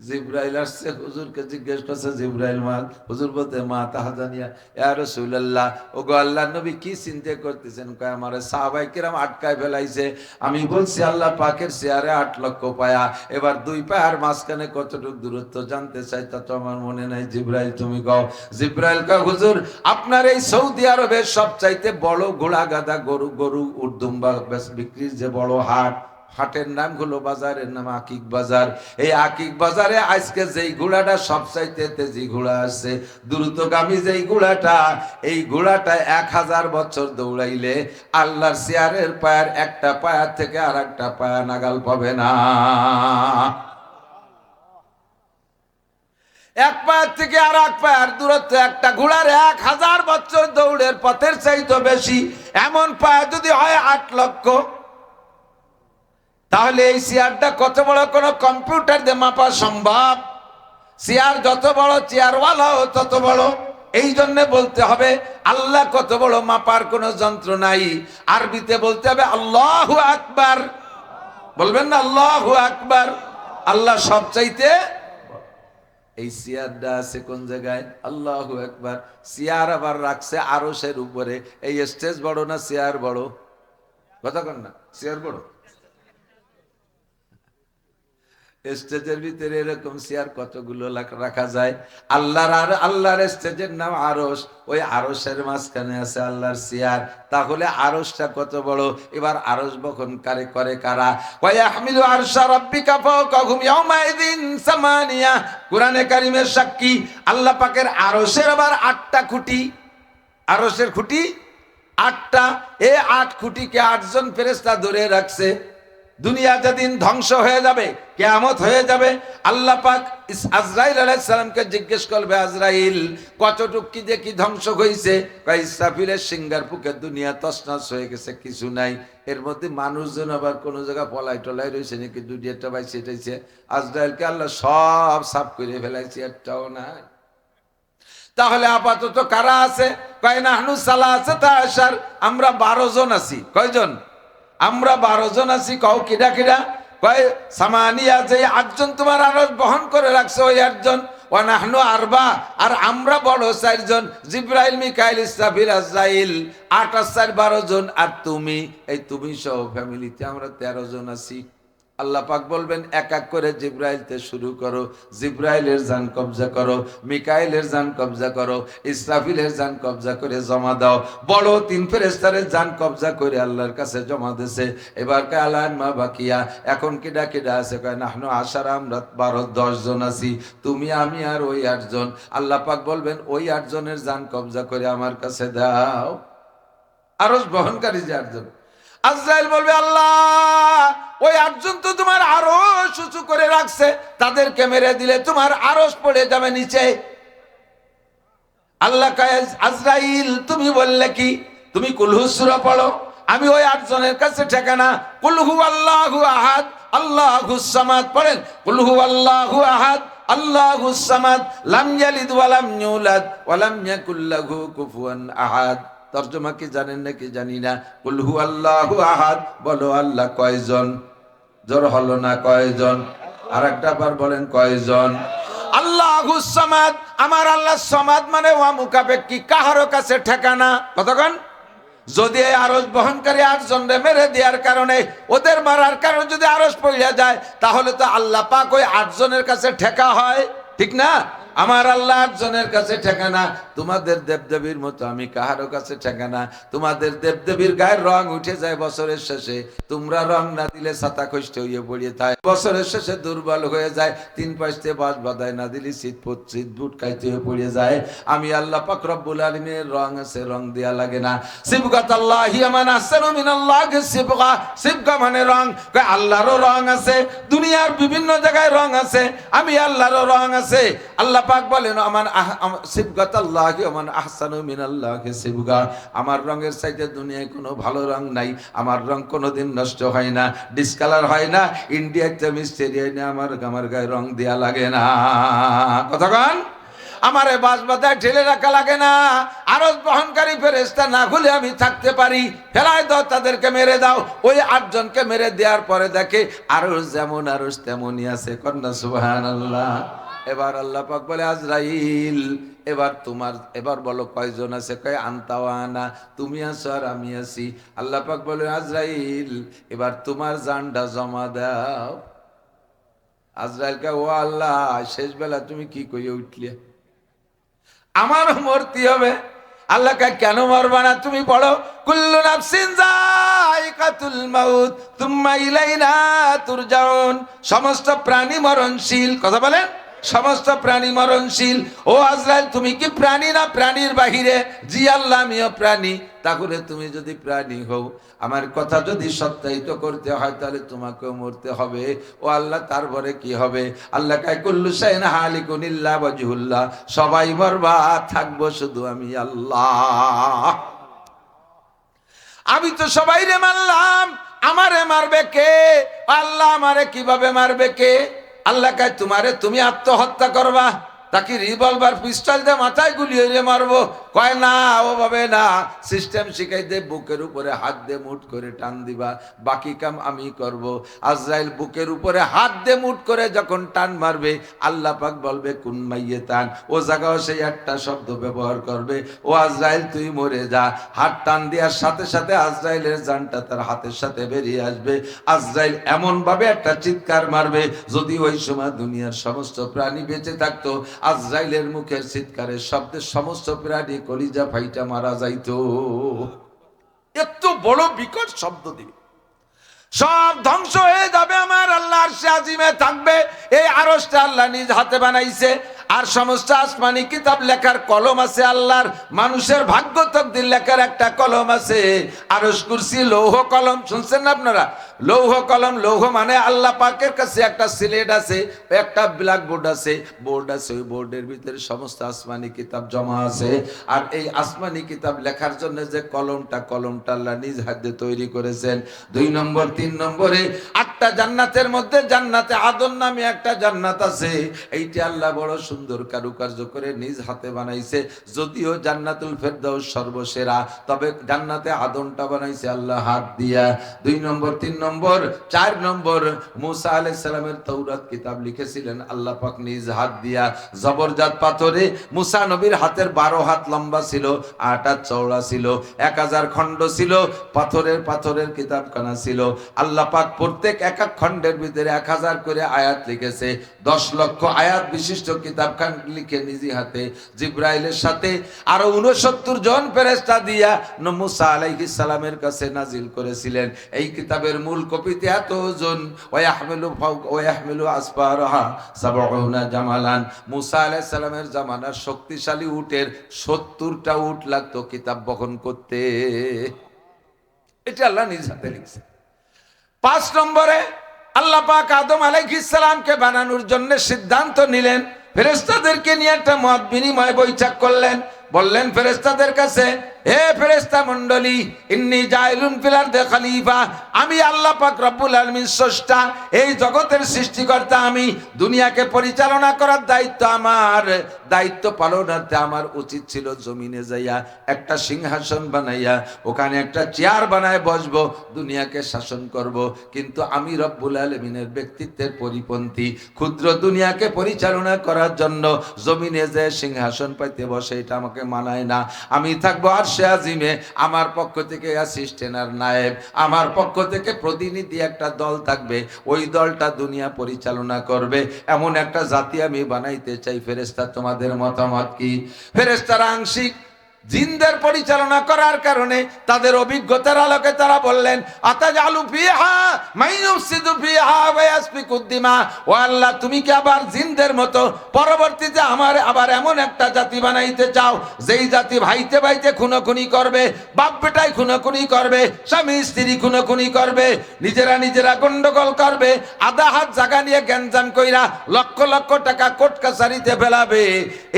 জিব্রাইল আসছে, হুজুরকে জিজ্ঞেস করছে, জিব্রাইল মা, হুজুর বলতে মা তাহাজানিয়া, ইয়া রাসূলুল্লাহ, ওগো আল্লাহর নবী কি চিন্তা করতেছেন? কয় আমারে সাহাবায়ে কিরাম আটকায় ফেলাইছে। আমি বলছি আল্লাহ পাকের চেয়ারে 8 লক্ষ পায়া, এবার 2 পায়ার মাঝখানে কতটুকু দূরত্ব জানতে চাই, তা তো আমার মনে নাই। জিব্রাইল তুমি কও। জিব্রাইল কয়, হুজুর আপনার এই সৌদি আরবের সবচাইতে বড় ঘোড়া গাদা গরু উট দুম্বা বিক্রির যে বড় হাট, হাটের নাম হলো, বাজারের নাম আকিক বাজার। এই আকিক বাজারে আজকে যেই ঘোড়াটা সবচাইতে তেজি ঘোড়া আছে, দ্রুতগামী যেই ঘোড়াটা, এই ঘোড়াটা 1000 বছর দৌড়াইলে আল্লাহর চেয়ারের পায়ের একটা পায়ের থেকে আর একটা পায়া নাগাল পাবে না। এক পায়ের থেকে আর এক পায়ের দূরত্ব একটা ঘোড়ার 1000 বছর দৌড়ের পথের চাইতে বেশি। এমন পায়া যদি হয় 8 লক্ষ, তাহলে এই চেয়ারটা কত বড় কোন কম্পিউটার দিয়ে মাপা সম্ভব? চেয়ার যত বড়, চেয়ারওয়ালাও তত বড়। এই জন্য বলতে হবে আল্লাহ কত বড়, মাপার কোন যন্ত্র নাই। আরবিতে বলতে হবে আল্লাহু আকবার। বলবেন না আল্লাহু আকবার? আল্লাহ সবচাইতে। এই চেয়ারটা আছে কোন জায়গায়? আল্লাহু আকবার। চেয়ার আবার রাখছে আরশের উপরে। এই স্টেজ বড় না চেয়ার বড়? কথা কন না, চেয়ার বড়। স্টেজের ভিতরে এরকম চেয়ার কতগুলো রাখা যায়। আল্লাহর স্টেজের নাম আরশ, ওই আরশের মাঝখানে আছে আল্লাহর চেয়ার। তাহলে আরশটা কত বড়? এবার আরশ বহন করে কারা? ওয়াহমিলু আরশা রাব্বিকা ফাওকাহুম ইয়াওমাইযিন সামানিয়া। কোরআনে কারীমের সাক্ষী, আল্লাহ পাকের আরশের আবার 8টা খুঁটি। আরশের খুঁটি 8টা। এই 8 খুঁটিকে 8 জন ফেরেশতা ধরে রাখছে। দুনিয়া যেদিন ধ্বংস হয়ে যাবে, কিয়ামত হয়ে যাবে, আল্লাহ পাক আজরাইল আলাইহিস সালামকে জিজ্ঞেস করবে, আজরাইল কতটুক কি যে কি ধ্বংস হয়েছে? কয় ইসরাফিলের সিংহার পুকে দুনিয়া তছনছ হয়ে গেছে, কিছু নাই। এর মধ্যে মানুষজন আবার কোন জায়গা পলাই টলাই রয়েছে নাকি, দুনিয়াটা ভাই সেটাইছে। আজরাইলকে আল্লাহ সব সাফ করে ফেলাইছে, একটাও নাই। তাহলে আপাতত কারা আছে? কয় নাহনু সালাসাতা আশার, আমরা 12 জন আছি। কয়জন? আমরা 12 জন আছি। কও কিডা কিডা? কয় সামানিয়া, যে 8 জন তোমার আরশ বহন করে রাখছে ওই 8 জন। ওয়া নাহনু আরবা, আর আমরা বড় 4 জন, জিবরাইল মিকাইল ইসরাফিল আজরাইল। 8 আর 4 12 জন। আর তুমি, এই তুমি সহ ফ্যামিলিতে আমরা 13 জন আছি। আল্লাহ পাক বলবেন এক এক করে জিবরাইলতে শুরু করো। জিবরাইলের জান কবজা করো, মিকাইলের জান কবজা করো, ইসরাফিলের জান কবজা করে জমা দাও। বড় 3 ফেরেশতারের জান কবজা করে আল্লাহর কাছে জমা দিয়েছে। এবার কে আলান মা বাকিয়া, এখন কিডা কিডা আছে? কয় নাহনু আশারা, আমরা 10 জন আছি, তুমি আমি আর ওই 8 জন। আল্লাহ পাক বলবেন ওই 8 জনের জান কবজা করে আমার কাছে দাও। আরশ বহনকারী যে 8 জন। আজরাইল বলবে আল্লাহ ওই 8 জন তো তোমার আরশ উঁচু করে রাখছে, তাদেরকে মেরে দিলে তোমার আরশ পড়ে যাবে নিচে। আল্লাহ কয় আজরাইল তুমি বললে কি? তুমি কুলহু সূরা পড়ো, আমি ওই 8 জনের কাছে ঠিকানা। কুল হুয়াল্লাহু আহাদ আল্লাহুস সামাদ পড়েন। কুল হুয়াল্লাহু আহাদ আল্লাহুস সামাদ লাম ইয়ালিদ ওয়া লাম ইউলাদ ওয়া লাম ইয়াকুল লাহু কুফুয়ান আহাদ। তর্জমা কি জানেন নাকি জানি না। কুল হুয়াল্লাহু আহাদ, বলো আল্লাহ কয়জন? জোর হলো না, কয়জন? আরেকটা বার বলেন, কয়জন? আল্লাহুস সামাদ, আমার আল্লাহ সামাদ মানে ওয়া মুকাফেক্কি, কাহারো কাছে ঠিকানা। কতক্ষণ? যদি এই আরশ বহনকারী 8 জনরে মেরে দেওয়ার কারণে, ওদের মারার কারণে যদি আরশ পড়ে যায়, তাহলে তো আল্লাহ পাক ওই 8 জনের কাছে ঠেকা হয়, ঠিক না? আমার আল্লাহ 8 জনের কাছে ঠিকানা। তোমাদের দেবদেবীর মতো আমি কাহারো কাছে ঠিকানা। তোমাদের দেবদেবীর গায়ের রং উঠে যায় বছরের শেষে, তোমরা রং না দিলে ছাতা খষ্ট হয়ে পড়িয়ে থাকে। বছরের শেষে দুর্বল হয়ে যায়, 3 পাঁচতে বাস বাদায় না দিলে শীত বুট খাইতে হয়ে পড়ে যায়। আমি আল্লাহ পাক রব্বুল আলামিনের রং আছে, রং দেয়া লাগে না। সিবগাতাল্লাহি মান আহসানু মিনাল্লাহি সিবগা, সিবগা মানে রং। কয় আল্লাহরও রং আছে, দুনিয়ার বিভিন্ন জায়গায় রং আছে, আমি আল্লাহরও রং আছে। আল্লাহ পাক বলেন আমান সিবগাতাল্লাহি ওয়া মান আহসানু মিনাল্লাহি সিবগা, আমার রঙের চাইতে দুনিয়ায় কোনো ভালো রং নাই। আমার রং কোনোদিন নষ্ট হয় না, ডিসকালার হয় না। ইন্ডিয়াতে মিস্ত্রি না, আমার গায়ে রং দেয়া লাগে না। কতক্ষণ? আমারে বাস বাদায় ঠেলে রাখা লাগে না। আরশ বহনকারী ফেরেশতা না হলে আমি থাকতে পারি। ফেলাই দাও, তাদেরকে মেরে দাও। ওই 8 জনকে মেরে দেওয়ার পরে দেখে আরশ যেমন আরশ তেমনই আছে। কন্যা সুবহানাল্লাহ। এবার আল্লাহ পাক বলে আজরাইল এবার বলো কয়জন আছে? কয় আনতাওয়ানা, তুমি আছো আর আমি আছি। আল্লাহ পাক বলে আজরাইল এবার তোমার জানটা জমা দাও। আজরাইলকে ও আল্লাহ শেষ বেলা তুমি কি কইয়ে উঠলে? আমারও মরতে হবে। আল্লাহকে কেন মরবা না? তুমি পড়ো কুল্লু নাফসিন যায়িকা সাকরাতুল মাউত তুম্মা ইলাইনা তুরজাউন। সমস্ত প্রাণী মরণশীল, কথা বলেন, সমস্ত প্রাণী মরণশীল। ও আজরাইল, তুমি কি প্রাণী না প্রাণীর বাহিরে? জি আল্লাহ, আমিও প্রাণী। তাহলে তুমি যদি প্রাণী হও, আমার কথা যদি সত্যায়িত করতে হয়, তাহলে তোমাকেও মরতে হবে। ও আল্লাহ, তারপরে কি হবে? আল্লাহ কায় কুল্লু শাইইন হালিকুন ইল্লা ওয়াজহুল্লাহ, সবাই মরবা, থাকবো শুধু আমি আল্লাহ। আমি তো সবাইরে মারলাম, আমারে মারবে কে? আল্লাহ, আমারে কিভাবে মারবে কে? আল্লাহ কায় তোমারে তুমি আত্মহত্যা করবা, তাকে রিভলভার পিস্তল দিয়ে মাথায় গুলি হইলে মারবো? কয় না, ওভাবে না, সিস্টেম শিখাই দে, বুকের উপরে হাত দিয়ে মুঠ করে টান দিবা, বাকি কাম আমি করব। আজরাইল বুকের উপরে হাত দিয়ে মুঠ করে যখন টান মারবে, আল্লাহ পাক বলবে কুন মাইয়াতান, ও জায়গাও সেই একটা শব্দ ব্যবহার করবে, ও আজরাইল তুই মরে যা। হাত টান দেওয়ার সাথে সাথে আজরাইলের জানটা তার হাতের সাথে বেরিয়ে আসবে। আজরাইল এমন ভাবে একটা চিৎকার মারবে, যদি ওই সময় দুনিয়ার সমস্ত প্রাণী বেঁচে থাকতো, আজরাইলের মুখের চিৎকারের শব্দে সমস্ত প্রাণী কলিজা ফাইটা মারা যাইতো। এত বড় বিকট শব্দ দিবে, সব ধ্বংস হয়ে যাবে। আমার আল্লাহ আরশে আজিমে থাকবে, এই আরশটা আল্লাহ নিজ হাতে বানাইছে। আর সমস্ত আসমানি কিতাব লেখার কলম আছে আল্লাহর, মানুষের ভাগ্য তকদির লেখার একটা কলম আছে। আরশ কুরসি লৌহ কলম, শুনছেন না আপনারা? লৌহ কলম, লৌহ মানে আল্লাহ পাকের কাছে একটা সিলেট আছে, একটা ব্ল্যাক বোর্ড আছে, বোর্ড আছে, ওই বোর্ডের ভিতরে সমস্ত আসমানি কিতাব জমা আছে। আর এই আসমানি কিতাব লেখার জন্য যে কলমটা আল্লাহ নিজ হাতে তৈরি করেছেন। 2 নম্বর 3 নম্বরে 8টা জান্নাতের মধ্যে জান্নাতে আদন নামে একটা জান্নাত আছে। এইটা আল্লাহ বড় সুন্দর কারুকার্য করে নিজ হাতে বানাইছে। যদিও জান্নাতুল ফেরদাউস সর্বসেরা, তবে জান্নাতে আদনটা বানাইছে আল্লাহ হাত দিয়া। 2 নম্বর 3 নম্বর 4 নম্বর, মুসা আলাইহিস সালামের তাওরাত কিতাব লিখেছিলেন আল্লাহ পাক নিজ হাত দিয়া। জবরজাত পাথরে মুসা নবীর হাতের 12 হাত লম্বা ছিল, 8 হাত চওড়া ছিল, 1000 খণ্ড ছিল, পাথরের কিতাবখানা ছিল। আল্লাহ পাক প্রত্যেক এক এক খণ্ডের ভিতরে 1000 করে আয়াত লিখেছে। 10 লক্ষ আয়াত বিশিষ্ট কিতাবখান লিখে নিজ হাতে জিবরাইলের সাথে আরো 69 জন ফেরেশতা দিয়া মুসা আলাইহিস সালামের কাছে নাজিল করেছিলেন। এই কিতাবের মূল কপিতে এত ওজন, ওয়াহমিলু আসফারাহা 70 জামালান। মুসা আলাইহিস সালামের জামানার শক্তিশালী উটের 70টা উট লাগতো কিতাব বহন করতে। এটা আল্লাহ নিজ হাতে লিখছে। 5 নম্বরে আল্লাহ পাক আদম আলাইহিস সালামকে বানানোর জন্য সিদ্ধান্ত নিলেন, ফেরেশতাদেরকে নিয়ে একটা মত বিনিময় বৈঠক করলেন। বললেন ফেরেশতাদের কাছে, হে ফেরেশতা মণ্ডলী, ইন্নী জাইলুন ফিল আরদি খলিফা, আমি আল্লাহ পাক রব্বুল আলামিন স্রষ্টা, এই জগতের সৃষ্টিকর্তা আমি। দুনিয়াকে পরিচালনা করার দায়িত্ব আমার, দায়িত্ব পালনার্থে আমার উচিত ছিল জমিনে যাইয়া একটা সিংহাসন বানাইয়া ওখানে একটা চেয়ার বানায় বসবো, দুনিয়াকে শাসন করব। কিন্তু আমি রব্বুল আলামিনের ব্যক্তিত্বের পরিপন্থী, ক্ষুদ্র দুনিয়াকে পরিচালনা করার জন্য জমিনে যে সিংহাসন পাইতে বসে, এটা আমাকে মানায় না। আমি থাকবো আরশে আজিমে, আমার পক্ষ থেকে অ্যাসিস্ট্যান্ট আর নায়েব, আমার পক্ষ থেকে প্রতিনিধি একটা দল থাকবে, ওই দলটা দুনিয়া পরিচালনা করবে। এমন একটা জাতি আমি বানাইতে চাই। ফেরেশতা তোমাদের মতামত কি? ফেরেশতারা আংশিক জিনদের পরিচালনা করার কারণে তাদের অভিজ্ঞতার আলোকে তারা বললেন, আতাজালু ফিহা মাইয়ুফসিদু ফিহা ওয়া ইয়াসফিকুদ দিমা, ও আল্লাহ, তুমি কি আবার জিনদের মতো পরবর্তীতে আবার এমন একটা জাতি বানাইতে চাও যেই জাতি ভাইতে ভাইতে খুনোখুনি করবে, বাপ বেটায় খুনোখুনি করবে, স্বামী স্ত্রী খুনোখুনি করবে, নিজেরা গন্ডগোল করবে, আধা হাত জায়গা নিয়ে গ্যাঞ্জাম কইরা লক্ষ লক্ষ টাকা কোর্ট কাছারিতে ফেলাবে।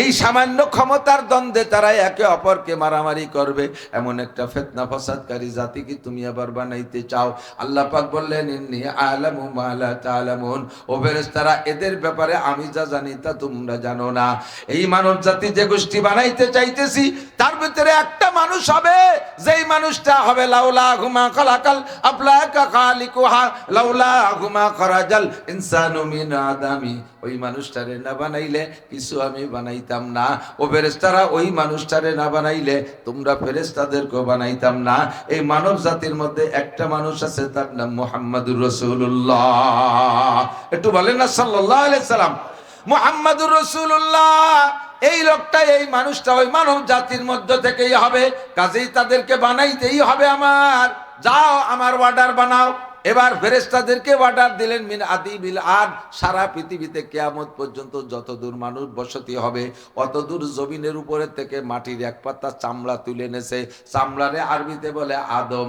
এই সামান্য ক্ষমতার দ্বন্দ্বে তারা একে অপরকে মারামারি করবে, এমন একটা ফিতনা ফাসাদকারী জাতি কি তুমি আবার বানাইতে চাও? আল্লাহ পাক বললেন, ইন্নী আ'লামু মা লা তা'লামুন, ও ফেরেশতারা, এদের ব্যাপারে আমি যা জানি তা তোমরা জানো না। এই মানব জাতি যে গোষ্ঠী বানাইতে চাইতেছি, তার ভিতরে একটা মানুষ হবে, যেই মানুষটা হবে লাউলা হুমা খালাকাল আফলাকা খালিকুহা লাউলা হুমা খরাজাল ইনসানু মিন আদামি। ওই মানুষটারে না বানাইলে কিছু আমি বানাইতাম না। ও ফেরেশতারা, ওই মানুষটারে না বানাইলে তোমরা ফেরেশতাদেরকেও বানাইতাম না। এই মানব জাতির মধ্যে একটা মানুষ আছে, তার নাম মুহাম্মাদুর রাসূলুল্লাহ। একটু বলেন না সাল্লাল্লাহু আলাইহি সাল্লাম। মুহাম্মাদুর রাসূলুল্লাহ, এই লোকটা, এই মানুষটা ওই মানব জাতির মধ্য থেকেই হবে, কাজেই তাদেরকে বানাইতেই হবে আমার। যাও আমার অর্ডার বানাও। এবার ফেরেশতাদেরকে অর্ডার দিলেন মিন আদি বিল আদ, সারা পৃথিবীতে কিয়ামত পর্যন্ত যতদূর মানুষ বসতি হবে অতদূর জমিনের উপরে থেকে মাটির এক পাতা চামড়া তুলে এনেছে। চামড়ারে আরবিতে বলে আদম,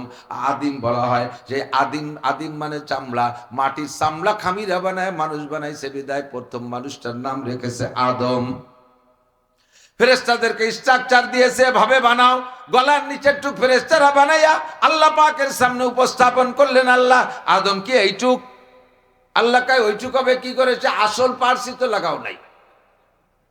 আদিম বলা হয়। যে আদিম, আদিম মানে চামড়া, মাটির চামড়া খামিরা বানায় মানুষ বানাইছে বিদায় প্রথম মানুষটার নাম রেখেছে আদম। ফেরেশতাদেরকে স্ট্রাকচার দিয়েছে, ভাবে বানাও। গলার নিচে একটু ফেরেশতারা বানাইয়া আল্লাহ পাকের সামনে উপস্থাপন করলেন। আল্লাহ আদম কি এইটুক? আল্লাহ কয় ওইটুক হবে কি করেছে? আসল পার্সি তো লাগাও নাই,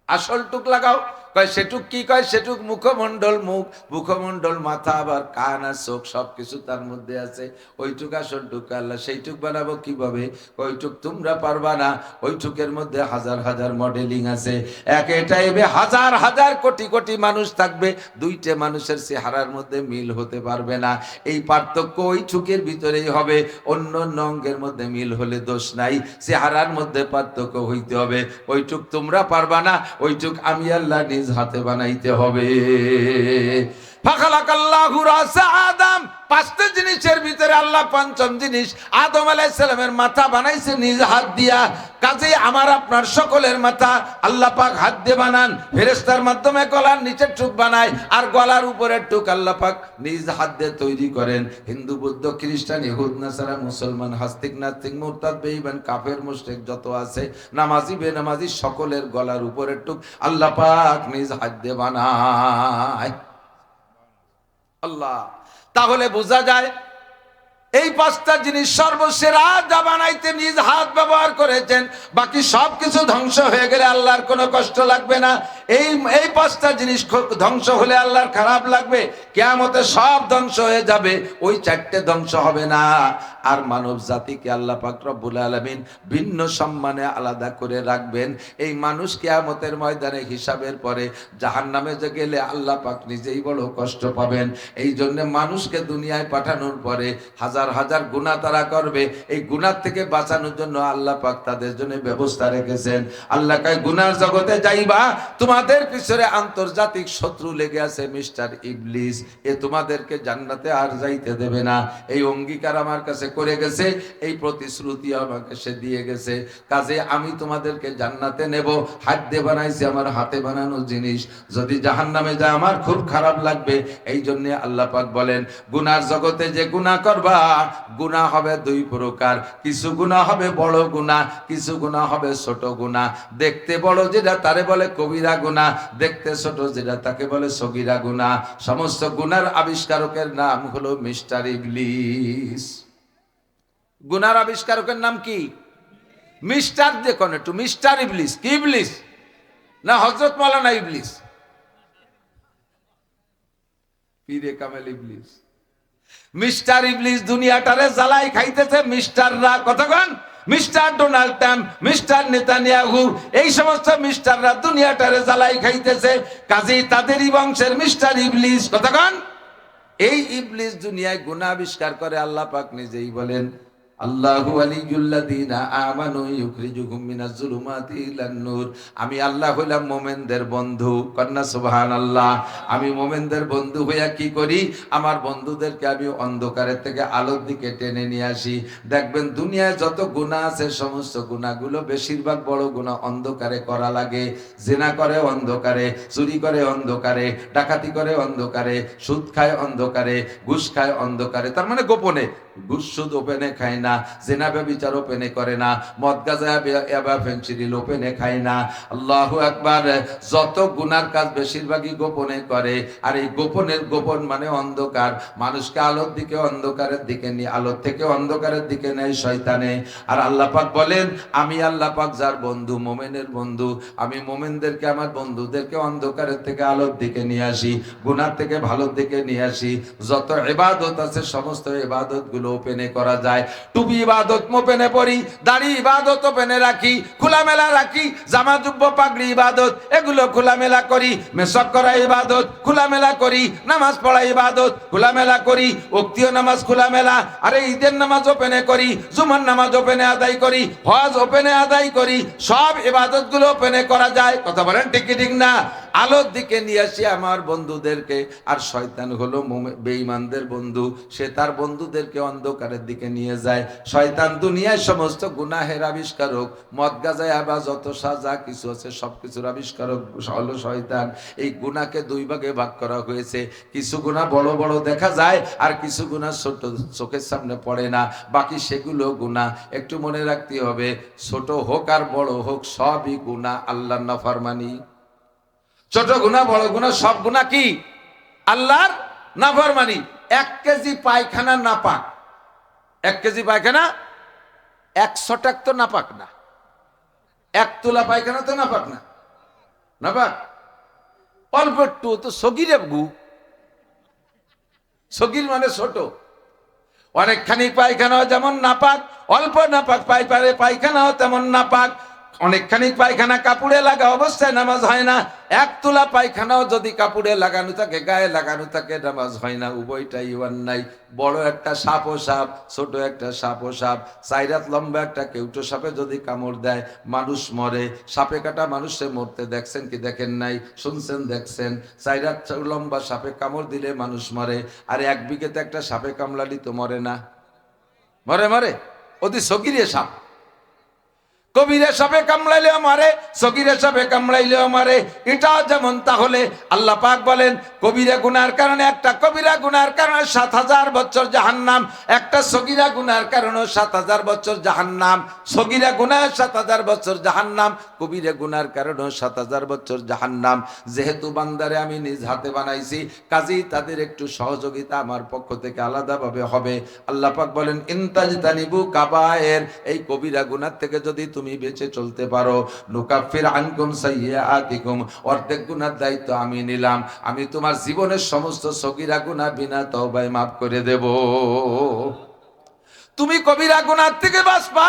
আসল টুক লাগাও। কয় সেটুক কি? কয় সেটুক মুখমণ্ডল, মুখ, মুখমণ্ডল, মাথা, আবার কান আর চোখ সবকিছু তার মধ্যে আছে। ওইটুক আসল টুক। আল্লাহ সেইটুক বানাবো কিভাবে? ওইটুক তোমরা পারবা না, ওইটুকের মধ্যে হাজার হাজার মডেলিং আছে। একে টাইমে হাজার হাজার কোটি কোটি মানুষ থাকবে, দুইটা মানুষের চেহারার মধ্যে মিল হতে পারবে না। এই পার্থক্য ওইটুকের ভিতরেই হবে, অন্য অন্য অঙ্গের মধ্যে মিল হলে দোষ নাই, চেহারার মধ্যে পার্থক্য হইতে হবে। ওইটুক তোমরা পারবা না, ওইটুক আমি আল্লাহ নিজ হাতে বানাইতে হবে। ফাখালাকাল্লাহু রাসা আদম, পাঁচটা জিনিসের ভিতরে আল্লাহ পঞ্চম জিনিস আদম আলাইহিস সালামের মাথা বানাইছে নিজ হাত দিয়া। কাজেই আমার আপনার সকলের মাথা আল্লাহ পাক হাত দিয়ে বানান। ফেরেশতার মাধ্যমে গলার নিচের টুক বানায়, আর গলার উপরের টুক আল্লাহ পাক নিজ হাত দিয়ে তৈরি করেন। হিন্দু, বৌদ্ধ, খ্রিস্টান, ইহুদ, নাসারা, মুসলমান, হাস্তিক, নাস্তিক, মুরতাদ, বেঈমান, কাফের, মুশরিক যত আছে, নামাজি, বেনামাজি, সকলের গলার উপরের টুক আল্লাহ পাক নিজ হাত দিয়ে বানায়। আল্লাহ, তাহলে বোঝা যায় এই পাঁচটা জিনিস সর্বসেরা, যা বানাইতে নিজ হাত ব্যবহার করেছেন। বাকি সবকিছু ধ্বংস হয়ে গেলে আল্লাহর কোনো কষ্ট লাগবে না। এই পাঁচটা জিনিস ধ্বংস হলে আল্লাহর খারাপ লাগবে। কিয়ামতে সব ধ্বংস হয়ে যাবে, ওই চারটে ধ্বংস হবে না। আর মানব জাতিকে আল্লাহ পাক রব্বুল আলামিন ভিন্ন সম্মানে আলাদা করে রাখবেন। এই মানুষ কিয়ামতের ময়দানে হিসাবের পরে জাহান্নামে যে গেলে আল্লাহ পাক নিজেই বড় কষ্ট পাবেন। এই জন্য মানুষকে দুনিয়ায় পাঠানোর পরে হাজার হাজার গুনাহ তারা করবে। এই গুনাহ থেকে বাঁচানোর জন্য আল্লাহ পাক তাদের জন্য ব্যবস্থা রেখেছেন। আল্লাহ কয় গুনার জগতে যাইবা, তোমাদের পিছনে আন্তর্জাতিক শত্রু লেগে আছে মিস্টার ইবলিস, এ তোমাদেরকে জান্নাতে আর যাইতে দেবে না। এই অঙ্গীকার আমার কাছে করে গেছে, এই প্রতিশ্রুতি আমাকে সে দিয়ে গেছে। কাজে আমি তোমাদেরকে জান্নাতে নেব। হাত দিয়ে বানাইছি, আমার হাতে বানানো জিনিস, যদি জাহান্নামে যায় আমার খুব খারাপ লাগবে। এই জন্য আল্লাহ পাক বলেন গুনার জগতে যে গুনাহ করবা, গুনাহ হবে দুই প্রকার। কিছু গুনাহ হবে বড় গুনাহ, কিছু গুনাহ হবে ছোট গুনাহ। দেখতে বড় যেটা তারে বলে কবিরা গুনাহ, দেখতে ছোট যেটা তাকে বলে সগীরা গুনাহ। সমস্ত গুনার আবিষ্কারকের নাম হলো মিস্টার ইবলিস। গুনার আবিষ্কারকের নাম কি? মিস্টার। দেখুন একটু, মিস্টার ইবলিস। কি ইবলিস? না হযরত মাওলানা ইবলিস, পীরে কামেল ইবলিস। মিস্টার ইবলিস দুনিয়াটারে জ্বালাই খাইতেছে। মিস্টাররা কতক্ষণ? Mister Donald Trump, mister Netanyahu, এই সমস্ত মিস্টাররা দুনিয়াটারে জ্বালাই খাইতেছে। কাজেই তাদেরই বংশের মিস্টার ইবলিস কতক্ষণ? এই ইবলিস দুনিয়ায় গুনাহ আবিষ্কার করে। আল্লাহ পাক নিজেই বলেন আল্লাহু ওয়ালিয়ুল্লাযীনা আমানু ইউখরিজুহুম মিনাজ যুলুমাতি ইলান নূর। আমি আল্লাহ হইলাম মোমেনদের বন্ধু। কন্যা সুবহানাল্লাহ। আমি মোমেনদের বন্ধু হইয়া কি করি? আমার বন্ধুদেরকে আমি অন্ধকারের থেকে আলোর দিকে টেনে নিয়ে আসি। দেখবেন দুনিয়ায় যত গুনাহ আছে সমস্ত গুনাহগুলো বেশিরভাগ বড় গুনাহ অন্ধকারে করা লাগে। জিনা করে অন্ধকারে, চুরি করে অন্ধকারে, ডাকাতি করে অন্ধকারে, সুদ খায় অন্ধকারে, ঘুষ খায় অন্ধকারে। তার মানে গোপনে। ঘুষ সুদ ওপেনে খায় না, জিনা ব্যভিচার ওপেনে করে না, মদ গাঁজা ইয়াবা ফেনসিডিল ওপেনে খায় না। আল্লাহু আকবার। যত গুনার কাজ বেশিরভাগই গোপনে করে। আর এই গোপনের গোপন মানে অন্ধকার। মানুষকে আলোর দিকে অন্ধকারের দিকে নিয়ে, আলোর থেকে অন্ধকারের দিকে নেয় শয়তানে। আর আল্লাহ পাক বলেন আমি আল্লাহ পাক যার বন্ধু, মোমেনের বন্ধু, আমি মোমেনদেরকে, আমার বন্ধুদেরকে অন্ধকারের থেকে আলোর দিকে নিয়ে আসি, গুনার থেকে ভালোর দিকে নিয়ে আসি। যত ইবাদত আছে সমস্ত ইবাদত গুলো ওপেনে করা যায়। টুপি ইবাদত ওপেনে পড়ি, দাড়ি ইবাদত ওপেনে রাখি, খোলামেলা রাখি, জামা জুব্বা পাগড়ি ইবাদত এগুলো খোলামেলা করি, মেসক করা ইবাদত খোলামেলা করি, নামাজ পড়া ইবাদত খোলামেলা করি, ওক্তীয় নামাজ খোলামেলা, আরে ঈদের নামাজ ওপেনে করি, জুমার নামাজ ওপেনে আদায় করি, হজ ওপেনে আদায় করি। সব ইবাদত গুলো ওপেনে করা যায়। কথা বলেন ঠিক কি ঠিক না? আলোর দিকে নিয়ে আসি আমার বন্ধুদেরকে। আর শয়তান হলো বেঈমানদের বন্ধু, সে তার বন্ধুদেরকে অন্ধকারের দিকে নিয়ে যায়। শয়তান দুনিয়ায় সমস্ত গুনাহের আবিষ্কারক, মদ গাঁজায় আবার যত সাজা কিছু আছে সবকিছুর আবিষ্কারক হলো শয়তান। এই গুনাহকে দুই ভাগে ভাগ করা হয়েছে, কিছু গুনাহ বড় বড় দেখা যায় আর কিছু গুনাহ ছোট, চোখের সামনে পড়ে না, বাকি সেগুলো গুনাহ। একটু মনে রাখতে হবে, ছোট হোক আর বড় হোক সবই গুনাহ, আল্লাহর নাফরমানি। ছোট গুনাহ বড় গুনাহ সব গুনাহ কি? আল্লাহর নাফরমানি। 1 কেজি পায়খানা নাপাক, 1 কেজি পায়খানা 100 টাক তো নাপাক না, 1 তোলা পায়খানা তো নাপাক না, নাপাক। অল্প একটু তো সগিরে গু, সগির মানে ছোট। অনেকখানি পায়খানাও যেমন নাপাক, অল্প নাপাক পায়খানাও তেমন নাপাক। অনেকখানি পায়খানা কাপড়ে লাগা অবস্থায় নামাজ হয় না, 1 তোলা পায়খানাও যদি কাপড়ে লাগানো থাকে, গায়ে লাগানো থাকে, নামাজ হয় না। উভয়টাই অন্যায়। বড় একটা সাপও সাপ, ছোট একটা সাপও সাপ। 4 হাত লম্বা একটা কেউটো সাপে যদি কামড় দেয় মানুষ মরে। সাপে কাটা মানুষে মরতে দেখছেন কি দেখেন নাই? শুনছেন, দেখছেন? 4 হাত লম্বা সাপে কামড় দিলে মানুষ মরে। আর 1 বিঘেতে একটা সাপে কামড়ালি তো মরে না? মরে, মরে। অতি সগিরে সাপ। কবিরে সাপে কামড়াইলেও মারে, সগিরে সাপে কামড়াইলেও মারে। এটা যেমন, তাহলে আল্লাহ পাক বলেন কবিরা গুনার কারণে, একটা কবিরা গুনার কারণে 7000 বছর জাহান্নাম, একটা সগিরা গুনার কারণে 7000 বছর জাহান্নাম। সগিরা গুনাহ 7000 বছর জাহান্নাম, কবিরা গুনার কারণে 7000 বছর জাহান্নাম। যেহেতু বান্দারে আমি নিজ হাতে বানাইছি, কাজেই তাদের একটু সহযোগিতা আমার পক্ষ থেকে আলাদাভাবে হবে। আল্লাহ পাক বলেন ইনতাজতানিবু কাবায়ের, এই কবিরা গুনাহ থেকে যদি তুমি বেঁচে চলতে পারো, নুকাফির আনকুম সাইয়্যাতিকুম, অর্ধেক গুনার দায়িত্ব আমি নিলাম। আমি তোমার জীবনের সমস্ত সগীরা গুনাহ বিনা তওবায় মাফ করে দেব। তুমি কবিরা গুনার থেকে বাঁচবা।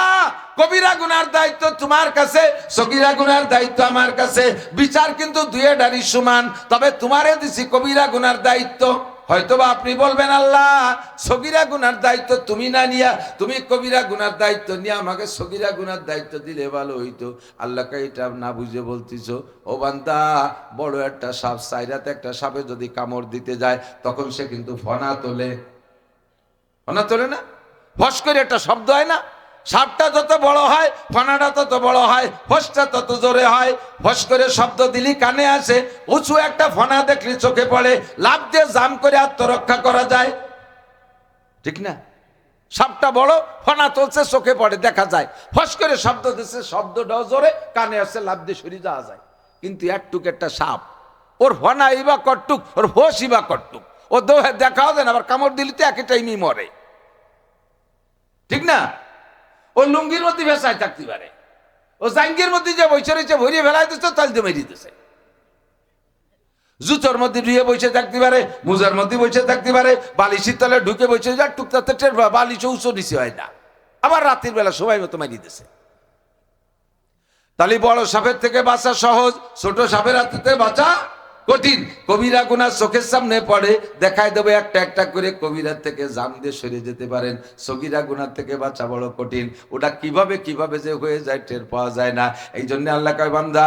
কবিরা গুনার দায়িত্ব তোমার কাছে, সগীরা গুনার দায়িত্ব আমার কাছে। বিচার কিন্তু দুইয়েরই সমান, তবে তোমারে দিছি কবিরা গুনার দায়িত্ব। হয়তোবা আপনি বলবেন আল্লাহ সগীরা গুনার দায়িত্ব তুমি না নিয়া, তুমি কবিরা গুনার দায়িত্ব নিয়ে আমাকে সগীরা গুনার দায়িত্ব দিলে ভালো হইতো। আল্লাহকে এটা না বুঝে বলতিছো, ও বান্দা, বড় একটা সাপ, 4 হাতে একটা সাপে যদি কামড় দিতে যায় তখন সে কিন্তু ফনা তোলে, ফনা তোলে না? ফস করে একটা শব্দ হয় না? সাপটা যত বড় হয় ফনাটা তত বড় হয়, ফসটা তত জোরে হয়। ফস করে শব্দ দিলি কানে আসে, উঁচু একটা ফনা দেখলি চোখে পড়ে, লাফ দিয়ে জাম করে আত্মরক্ষা করা যায়, ঠিক না? সাপটা বড়, ফনা তুলছে, চোখে পড়ে, দেখা যায়। ফস করে শব্দ দিচ্ছে, শব্দটাও জোরে, কানে আসে, লাফ দিয়ে সরে যাওয়া যায়। কিন্তু একটুক একটা সাপ, ওর ফনা ইবা কটুক, ওর ফস ইবা কটুক, ও দেখাও দেন, আবার কামড় দিলি তো একই টাইমই মরে, ঠিক না? ও লুঙ্গির মধ্যে ভেসায় থাকতে পারে, ও জাঙ্গির মধ্যে যে বসে রয়েছে ভরিয়ে ফেলাই দিচ্ছে, তাল দিয়ে মেরিয়ে দিচ্ছে। জুতোর মধ্যে ধুয়ে বসে থাকতে পারে, মোজার মধ্যে বসে থাকতে পারে, বালিশের তলে ঢুকে বসে যায়, টুকটাতে বালিশ উঁচু নিচে হয় না, আবার রাতের বেলা সময় মতো মারিয়ে দিচ্ছে। তাহলে বড় সাপের থেকে বাঁচা সহজ, ছোট সাপের হাত থেকে বাঁচা কঠিন। কবিরা গুনাহ চোখের সামনে পড়ে, দেখায় দেবে একটা একটা করে, কবিরার থেকে জাম দিয়ে সরে যেতে পারেন। সগীরা গুনাহ থেকে বাঁচা বড় কঠিন, ওটা কিভাবে কিভাবে যে হয়ে যায় টের পাওয়া যায় না। এই জন্য আল্লাহ কয় বান্দা,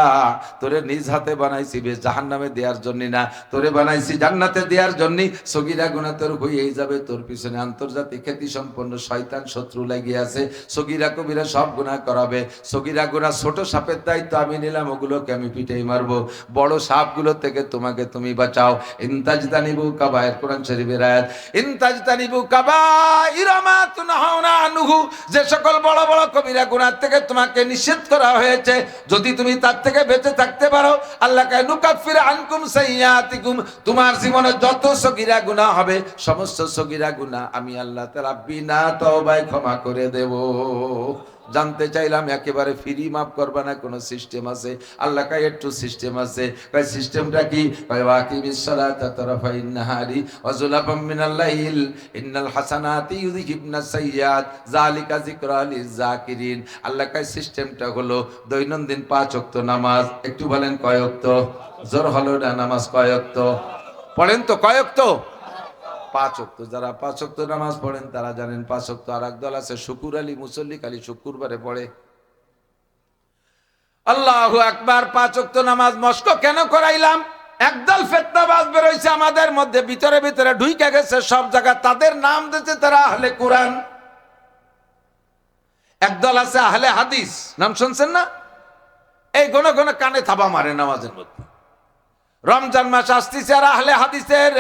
তোরে নিজ হাতে বানাইছি বেশ জাহান্নামে দেওয়ার জন্য না, তোরে বানাইছি জান্নাতে দেওয়ার জন্য। সগীরা গুনাহ তোর হয়েই যাবে, তোর পিছনে আন্তর্জাতিক খ্যাতি সম্পন্ন শয়তান শত্রু লাগিয়ে আছে, সগীরা কবিরা সব গুনাহ করাবে। সগীরা গুনাহ ছোট সাপের দায়িত্ব আমি নিলাম, ওগুলোকে আমি পিটাই মারবো। বড় সাপগুলো থেকে তোমাকে তুমি বাঁচাও। ইনতাজতানিবু কাবায়ের, কোরআন শরীফের আয়াত, ইনতাজতানিবু কাবাইরা মা তুনহাউনা আনহু, যে সকল বড় বড় কবিরা গুনাহ থেকে তোমাকে নিষেধ করা হয়েছে, যদি তুমি তার থেকে বেঁচে থাকতে পারো, আল্লাহ কয় নুকাফির আনকুম সাইয়্যাতিকুম, তোমার জীবনে যত সগীরা গুনাহ হবে সমস্ত সগীরা গুনাহ আমি আল্লাহ তাআলা বিনা তওবায় ক্ষমা করে দেব। জানতে চাইলাম একেবারে ফ্রি মাফ করবা না, কোনো সিস্টেম আছে? আল্লাহ কয় একটু সিস্টেম আছে। কয় সিস্টেমটা কি? কয় ওয়াকিমিস সালাতা তারাফাইন নাহারি ওয়া যুলাফাম মিনাল লাইল ইন্নাল হাসানাতি ইউযহিবনাস সাইয়্যাত যালিকা যিকরা লিয-যাকিরিন। আল্লাহ কয় সিস্টেমটা হলো দৈনন্দিন 5 ওয়াক্ত নামাজ। একটু বলেন কয় ওয়াক্ত? জোর হলো না, নামাজ কয় ওয়াক্ত পড়েন তো? কয় ওয়াক্ত? 5 ওয়াক্ত। যারা 5 ওয়াক্ত নামাজ পড়েন তারা জানেন 5 ওয়াক্ত। আর একদল আছে শুকুর আলী মুসল্লি, খালি শুক্রবারে পড়ে। আল্লাহু আকবার। 5 ওয়াক্ত নামাজ মস্ক কেন করাইলাম? একদল ফিতনাবাজ বের হইছে আমাদের মধ্যে, ভিতরে ভিতরে ঢুইকা গেছে সব জায়গা, তাদের নাম দিতে তারা আহলে কোরআন। একদল আছে আহলে হাদিস, নাম শুনছেন না? এই ঘন ঘন কানে থাবা মারে নামাজের মধ্যে। রমজান মাস আসতেছে আর আহলে হাদিসের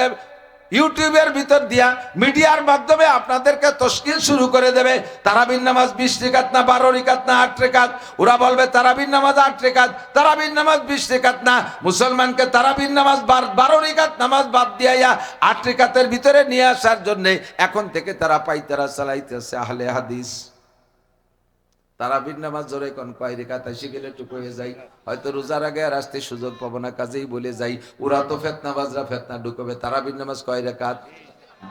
ইউটিউবের ভিতর দিয়া মিডিয়ার মাধ্যমে আপনাদেরকে তশকিল শুরু করে দেবে। তারাবির নামাজ 20 রাকাত না 12 রাকাত না 8 রাকাত। ওরা বলবে তারাবির নামাজ 8 রাকাত, তারাবির নামাজ 20 রাকাত না। মুসলমানকে তারাবির নামাজ 12 রাকাত নামাজ বাদ দিয়া 8 রাকাতের ভিতরে নিয়ে আসার জন্য এখন থেকে তারা পাইতারা চালাইতেছে আহলে হাদিস। তারাবির নামাজ জোরে কোন কয় রেখাত এসে গেলে টুকু হয়ে যায়, হয়তো রোজার আগে আর আসতে সুযোগ পাবো না, কাজেই বলে যাই। ওরা তো ফেতনাবাজরা ফেতনা ঢুকবে। তারাবির নামাজ কয় রেখাত?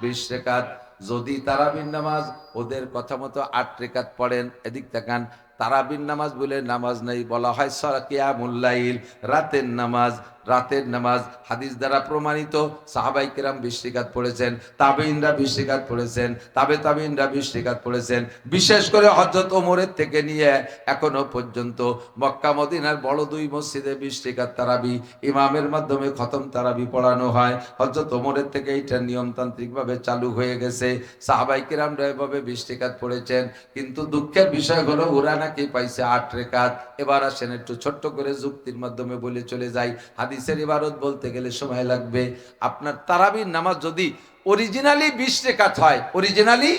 20 রেখাত। যদি তারাবির নামাজ ওদের কথা মতো 8 রেখাত পড়েন, এদিক তাকান, তারাবির নামাজ বলে নামাজ নেই, বলা হয় কিয়ামুল লাইল, রাতের নামাজ। রাতের নামাজ হাদিস দ্বারা প্রমাণিত। সাহাবাই কেরাম 20 রাকাত পড়েছেন, তাবেঈনরা 20 রাকাত পড়েছেন, তাবেঈনরা 20 রাকাত পড়েছেন। বিশেষ করে হযরত ওমরের থেকে নিয়ে এখনো পর্যন্ত মক্কা মদিনার বড় 2 মসজিদে 20 রাকাত তারাবি ইমামের মাধ্যমে খতম তারাবি পড়ানো হয়। হযরত ওমরের থেকে এটা নিয়মতান্ত্রিকভাবে চালু হয়ে গেছে। সাহাবাই কেরামরা এভাবে 20 রাকাত পড়েছেন। কিন্তু দুঃখের বিষয় হলো ওরা নাকি পাইছে 8 রাকাত। এবার আসেন একটু ছোট্ট করে যুক্তির মাধ্যমে বলে চলে যাই। হাদিসের ইবারত বলতে গেলে সময় লাগবে। আপনার তারাবির নামাজ যদি অরিজিনালি 20 রাকাত হয়, অরিজিনালি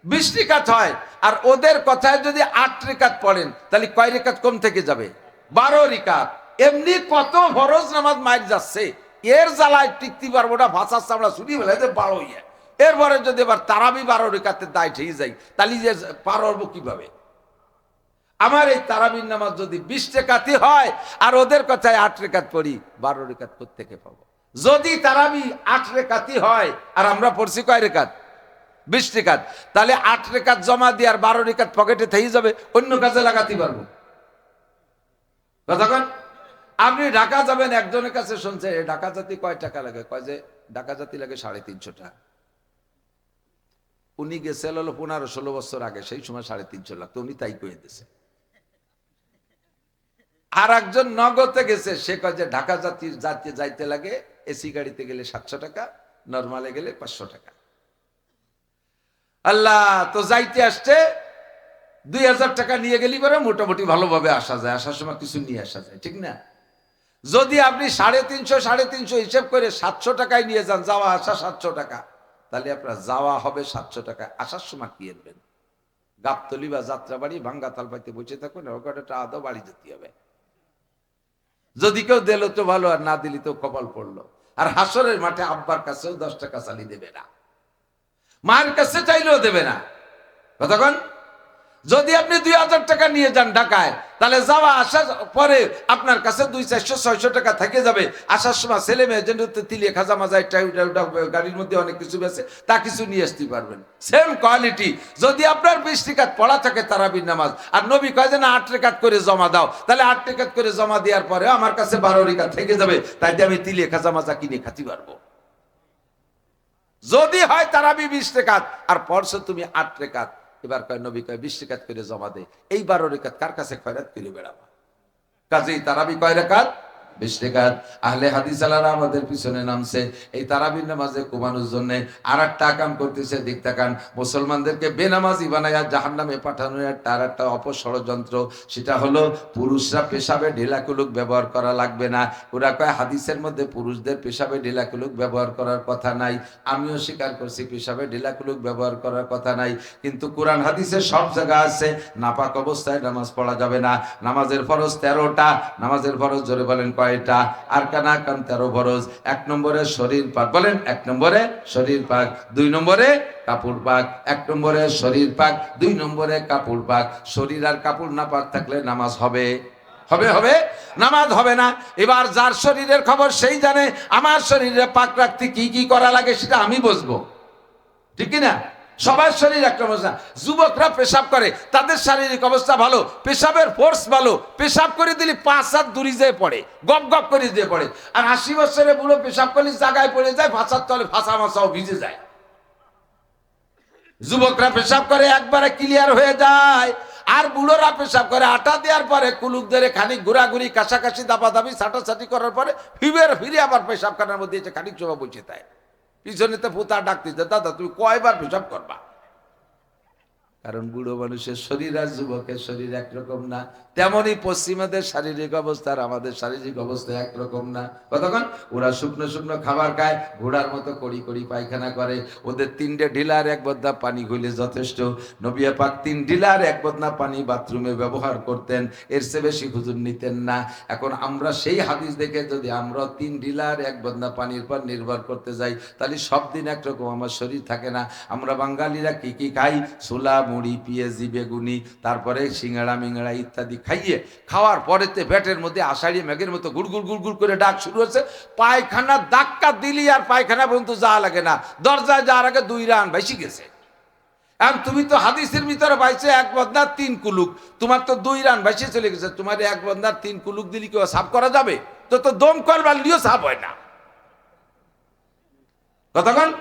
20 রাকাত হয়, আর ওদের কথায় যদি 8 রাকাত পড়েন, তাহলে কয় রাকাত কম থেকে যাবে? 12 রাকাত। এমনি কত ফরজ নামাজ মাইর যাচ্ছে, এর জ্বালায় টিকতে পারবো না, ভাষার চামড়া ছুটি ফেলাইতে 12 ইয়ে। এরপরে যদি এবার তারাবি 12 রাকাতের দায় ঠিক যায়, তাহলে যে পার হবো কিভাবে? আমার এই তারাবির নামাজ যদি 20 রাকাতই হয় আর ওদের কথায় 8 রাকাত পড়ি, 12 রাকাত কোত্থেকে পাবো? যদি তারাবি 8 রাকাতই হয় আর আমরা পড়ছি কয় রাকাত? 20 রাকাত, তাহলে 8 রাকাত জমা দিয়ে আর 12 রাকাত পকেটে থেকে যাবে, অন্য কাজে লাগাতে পারবো। কতক্ষণ? আপনি ঢাকা যাবেন, একজনের কাছে শুনছে ঢাকা জাতি কয় টাকা লাগে, কয় যে ঢাকা জাতি লাগে 350 টাকা। উনি গেছিল হলো 15-16 বছর আগে, সেই সময় 350 লাগতো, উনি তাই কয়ে দিয়েছে। আর একজন নগদে গেছে, সে কয় যে ঢাকা জাতির যাইতে লাগে এসি গাড়িতে গেলে 700 টাকা, নরমালে গেলে 500 টাকা। আল্লাহ, তো যাইতে আসছে 2000 টাকা নিয়ে গেলি পরে মোটামুটি ভালোভাবে আসা যায়, আসার সময় কিছু নিয়ে আসা যায়, ঠিক না? যদি আপনি 350 হিসেব করে 700 টাকায় নিয়ে যান, যাওয়া আসা 700 টাকা, তাহলে আপনার যাওয়া হবে 700 টাকা, আসার সময় কি এনবেন? গাবতলি বা যাত্রাবাড়ি ভাঙ্গা তাল পাইতে বসে থাকুন, ওটা আদৌ বাড়ি যেতে হবে। যদি কেউ দিল তো ভালো, আর না দিলি তো কপাল পড়লো। আর হাসরের মাঠে আব্বার কাছেও 10 টাকা চালি দেবে না, মায়ের কাছে চাইলেও দেবে না। কতক্ষণ? যদি আপনি 2000 টাকা নিয়ে যান ঢাকায়, তাহলে যাওয়া আসার পরে আপনার কাছে 200-400-600 টাকা থেকে যাবে। আসার সময় ছেলে মেয়ে যেন তিলিয়ে খাজা মাজা গাড়ির মধ্যে অনেক কিছু বেছে, তা কিছু নিয়ে আসতে পারবেন। সেম কোয়ালিটি যদি আপনার 20 রাকাত পড়া থাকে তারাবির নামাজ, আর নবী কয় যে না 8 রাকাত করে জমা দাও, তাহলে 8 রাকাত করে জমা দেওয়ার পরে আমার কাছে 12 রাকাত থেকে যাবে, তাই আমি তিলিয়ে খাজা মাজা কিনে খাতে পারবো। যদি হয় তারাবি 20 রাকাত আর পড়ছো তুমি 8 রাকাত, এবার কয় নবী কয় 20 রাকাত করে জমা দে, এই 12 রাকাত কার কাছে খয়রাত করে বেড়াবা? কাজেই তারাবি কয় রাকাত? 20 রাকাত। আহলে হাদিস আলারা আমাদের পিছনে নামছে এই তারাবির নামাজে কমানোর জন্য। আর একটা কাম করতেছে, দিক তাকান, মুসলমানদেরকে বেনামাজি বানায়া জাহান্নামে পাঠানোর একটা অপষড়যন্ত্র। সেটা হলো পুরুষরা পেশাবে ঢিলাকুলুক ব্যবহার করা লাগবে না। ওরা কয় হাদিসের মধ্যে পুরুষদের পেশাবে ঢিলাকুলুক ব্যবহার করার কথা নাই। আমিও স্বীকার করছি পেশাবে ঢিলাকুলুক ব্যবহার করার কথা নাই, কিন্তু কোরআন হাদিসে সব জায়গা আছে নাপাক অবস্থায় নামাজ পড়া যাবে না। নামাজের ফরজ 13টা। নামাজের ফরজ জোরে বলেন কয়টা? আর কানা কান 13 ফরজ। 1 নম্বরে শরীর পাক, বলেন 1 নম্বরে শরীর পাক, 2 নম্বরে কাপড় পাক। 1 নম্বরে শরীর পাক, 2 নম্বরে কাপড় পাক। শরীর আর কাপড় না পাক থাকলে নামাজ হবে? হবে নামাজ হবে না। এবার যার শরীরের খবর সেই জানে আমার শরীরে পাক রাখতে কি কি করা লাগে সেটা আমি বুঝবো, ঠিক কিনা? সবার শরীর একটা অবস্থা। যুবকরা পেশাব করে, তাদের শারীরিক অবস্থা ভালো, পেশাবের ফোর্স ভালো, পেশাব করে দিলে 5 হাত দূরে যেয়ে পড়ে, গপ গপ করে দিয়ে পড়ে। আর 80 বছরে বুড়ো পেশাব করলে জায়গায় পড়ে যায়, ফাঁসার তলে ফাঁসা মাছাও ভিজে যায়। যুবকরা পেশাব করে একবারে ক্লিয়ার হয়ে যায়, আর বুড়োরা পেশাব করে আটা দেওয়ার পরে কুলুক ধরে খানিক ঘোরাঘুরি কাছাকাছি দাপাদাপি ছাটাছাটি করার পরে ফিরে আবার পেশাবখানার মধ্যে এসে খানিক সময় বসে দেয়। পিছনেতে পুতা ডাকতেছে, দাদা তুমি কয়বার পেশাব করবা? কারণ বুড়ো মানুষের শরীর আর যুবকের শরীর একরকম না। তেমনই পশ্চিমাদের শারীরিক অবস্থা আর আমাদের শারীরিক অবস্থা একরকম না। কতক্ষণ ওরা শুকনো শুকনো খাবার খায়, ঘোড়ার মতো কড়ি কড়ি পায়খানা করে। ওদের 3টে ঢিলার 1 বদনা পানি হইলে যথেষ্ট। নবী পাক 3 ঢিলার 1 বদনা পানি বাথরুমে ব্যবহার করতেন, এর চেয়ে বেশি হুজুর নিতেন না। এখন আমরা সেই হাদিস দেখে যদি আমরা 3 ঢিলার 1 বদনা পানির পর নির্ভর করতে যাই, তাহলে সব দিন একরকম আমার শরীর থাকে না। আমরা বাঙালিরা কি কি খাই? ছোলা, মুড়ি, পেঁয়াজি, বেগুনি, তারপরে সিঙ্গাড়া মিঙ্গাড়া ইত্যাদি খাইয়ে খাওয়ার পরেতে পেটের মধ্যে আষাঢ়ি মেঘের মতো গুড়গুড় গুড়গুড় করে ডাক শুরু হচ্ছে। পায়খানা ধাক্কা দিলি আর পায়খানা পর্যন্ত যাওয়া লাগে না, দরজায় যাওয়ার আগে 2 রান বেশি গেছে। এখন তুমি তো হাদিসের ভিতরে পাইছে 1 বদনার 3 কুলুক, তোমার তো 2 রান বেশি চলে গেছে। তোমার 1 বদনার 3 কুলুক দিলি কেউ সাফ করা যাবে? তো দম কল বালিও সাফ হয় না। কতক্ষণ?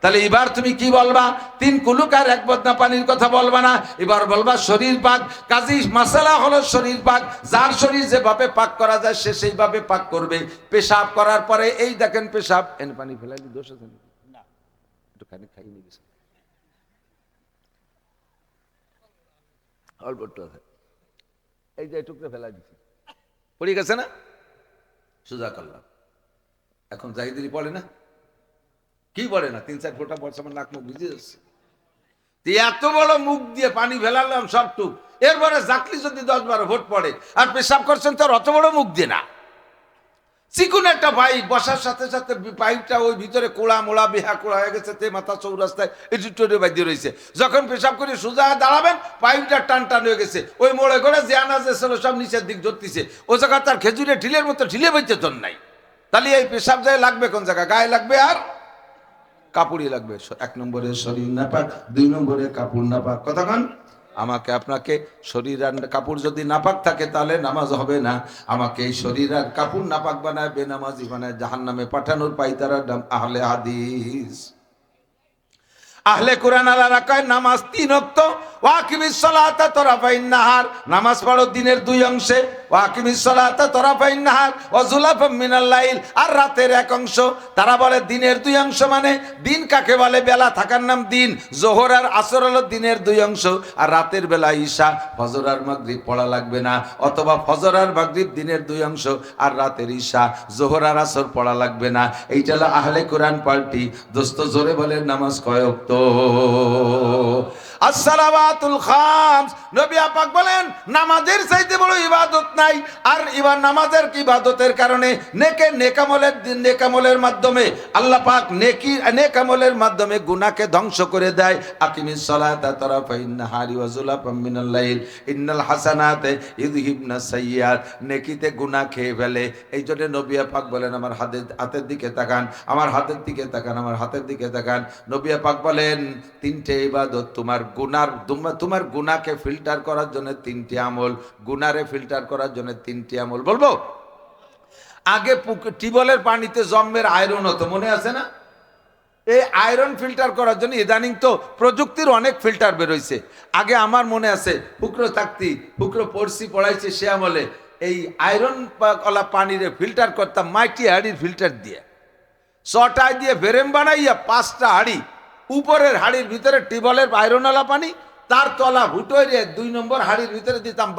তাহলে এবার তুমি কি বলবা? 3 কুলুক আর 1 বদনা পানির কথা বলবা না, এবার বলবা শরীর পাক। কাজী মাসালা হলো শরীর পাক। যার শরীর যেভাবে পাক করা যায় সে সেইভাবে পাক করবে। পেশাব করার পরে এই দেখেন পেশাব এনে পানি ফেলাইলে দোষ আছে না? একটু খানি খাই নিয়ে গেছে, অল্প একটু আছে, এই যে টুকরে ফেলাই দিচ্ছি, পড়ে গেছে না? সোজা করলাম। এখন জাহিদি পড়ে না, কি বলে না, 3-4 ফোঁটা পড়ছে, আমার নাক মুখ ভিজে যাচ্ছে। এত বড় মুখ দিয়ে পানি ফেলালাম সবটুক, এরপরে জাকলি যদি 10-12 ভোট পড়ে আর পেশাব করছেন তো অত বড় মুখ দিয়ে না, চিকুন একটা পাইপ, বসার সাথে সাথে পাইপটা ওই ভিতরে কোড়া মোড়া বেহা কোড়া হয়ে গেছে, তে মাথা চৌরাস্তায় এটুটে বাঁধিয়ে রয়েছে। যখন পেশাব করে সোজা দাঁড়াবেন পাইপটা টান টান হয়ে গেছে, ওই মোড়ে করে যে আনাজ ছিল সব নিচের দিক ধরতেছে। ও জায়গা তার খেজুরে ঢিলের মতো ঢিলে বইতে তোর নাই। তাহলে এই পেশাব যায় লাগবে কোন জায়গা? গায়ে লাগবে আর কাপড়ই লাগবে। 1 নম্বরে শরীর নাপাক, 2 নম্বরে কাপড় নাপাক। কতক্ষণ? আমাকে আপনাকে শরীর আর কাপড় যদি নাপাক থাকে তাহলে নামাজ হবে না। আমাকে এই শরীর আর কাপড় নাপাক বানায়, বেনামাজি বানায়, জাহান্নামে পাঠানোর পাইতারা নাম আহলে হাদিস। আহলে কোরআন আলারা কয় নামাজ 3 ওয়াক্ত, ওয়াকিমিস সালাতা তরাফাইন নাহার, নামাজ পড়ো দিনের 2 অংশে, ওয়াকিমিস সালাতা তরাফাইন নাহার ওয়া যুলাফাম মিনাল লাইল, আর রাতের 1 অংশ। তারা বলে দিনের 2 অংশ মানে দিন কাকে বলে? বেলা থাকার নাম দিন। যোহর আর আসর হলো দিনের 2 অংশ, আর রাতের বেলা ঈশা, ফজর আর মাগরিব পড়া লাগবে না, অথবা ফজর আর মাগরিব দিনের 2 অংশ, আর রাতের ঈশা, যোহর আর আসর পড়া লাগবে না। এইটা হলো আহলে কোরআন পার্টি। দোস্ত জোরে বলেন নামাজ কয় ওয়াক্ত? আসসালাওয়াতুল খামস। নবী পাক বলেন নামাজের চাইতে বড় ইবাদত নাই। আর এবার নামাজের ইবাদতের কারণে নেকামলের মাধ্যমে আল্লাহ পাক নেকামলের মাধ্যমে গুনাহকে ধ্বংস করে দেয়। আকিমিস সালাতা তারাফাইন নাহারি ওয়া যুলাফাম মিনাল লাইল ইন্নাল হাসানাতে ইযহিবনা সাইয়্যাত। নেকিতে গুনাহ খেয়ে ফেলে। এই জন্য নবী পাক বলেন আমার হাতের দিকে তাকান, আমার হাতের দিকে তাকান, আমার হাতের দিকে তাকান। নবী পাক বলেন 3টে ইবাদত তোমার গুনাহকে ফিল্টার করার জন্য 3টি আমল, গুনারে ফিল্টার করার জন্য 3টি আমল। বলবো? আগে টিউবওয়েলের পানিতে জম্মের আয়রন হতো, মনে আছে না? এই আয়রন ফিল্টার করার জন্য ইদানিং তো প্রযুক্তির অনেক ফিল্টার বেরোইছে। আগে আমার মনে আছে ফুকরো পড়াইছে সে আমলে এই আয়রন কলা পানিরে ফিল্টার করতাম মাইটি হাড়ির ফিল্টার দিয়ে, 6টায় দিয়ে ফেরেম বানাইয়া 5টা হাড়ি, উপরের হাড়ির ভিতরে টিউবওয়েলের আয়রনওয়ালা পানি, তার তলা ভুটো 2 নম্বর হাড়ির ভিতরে দিতাম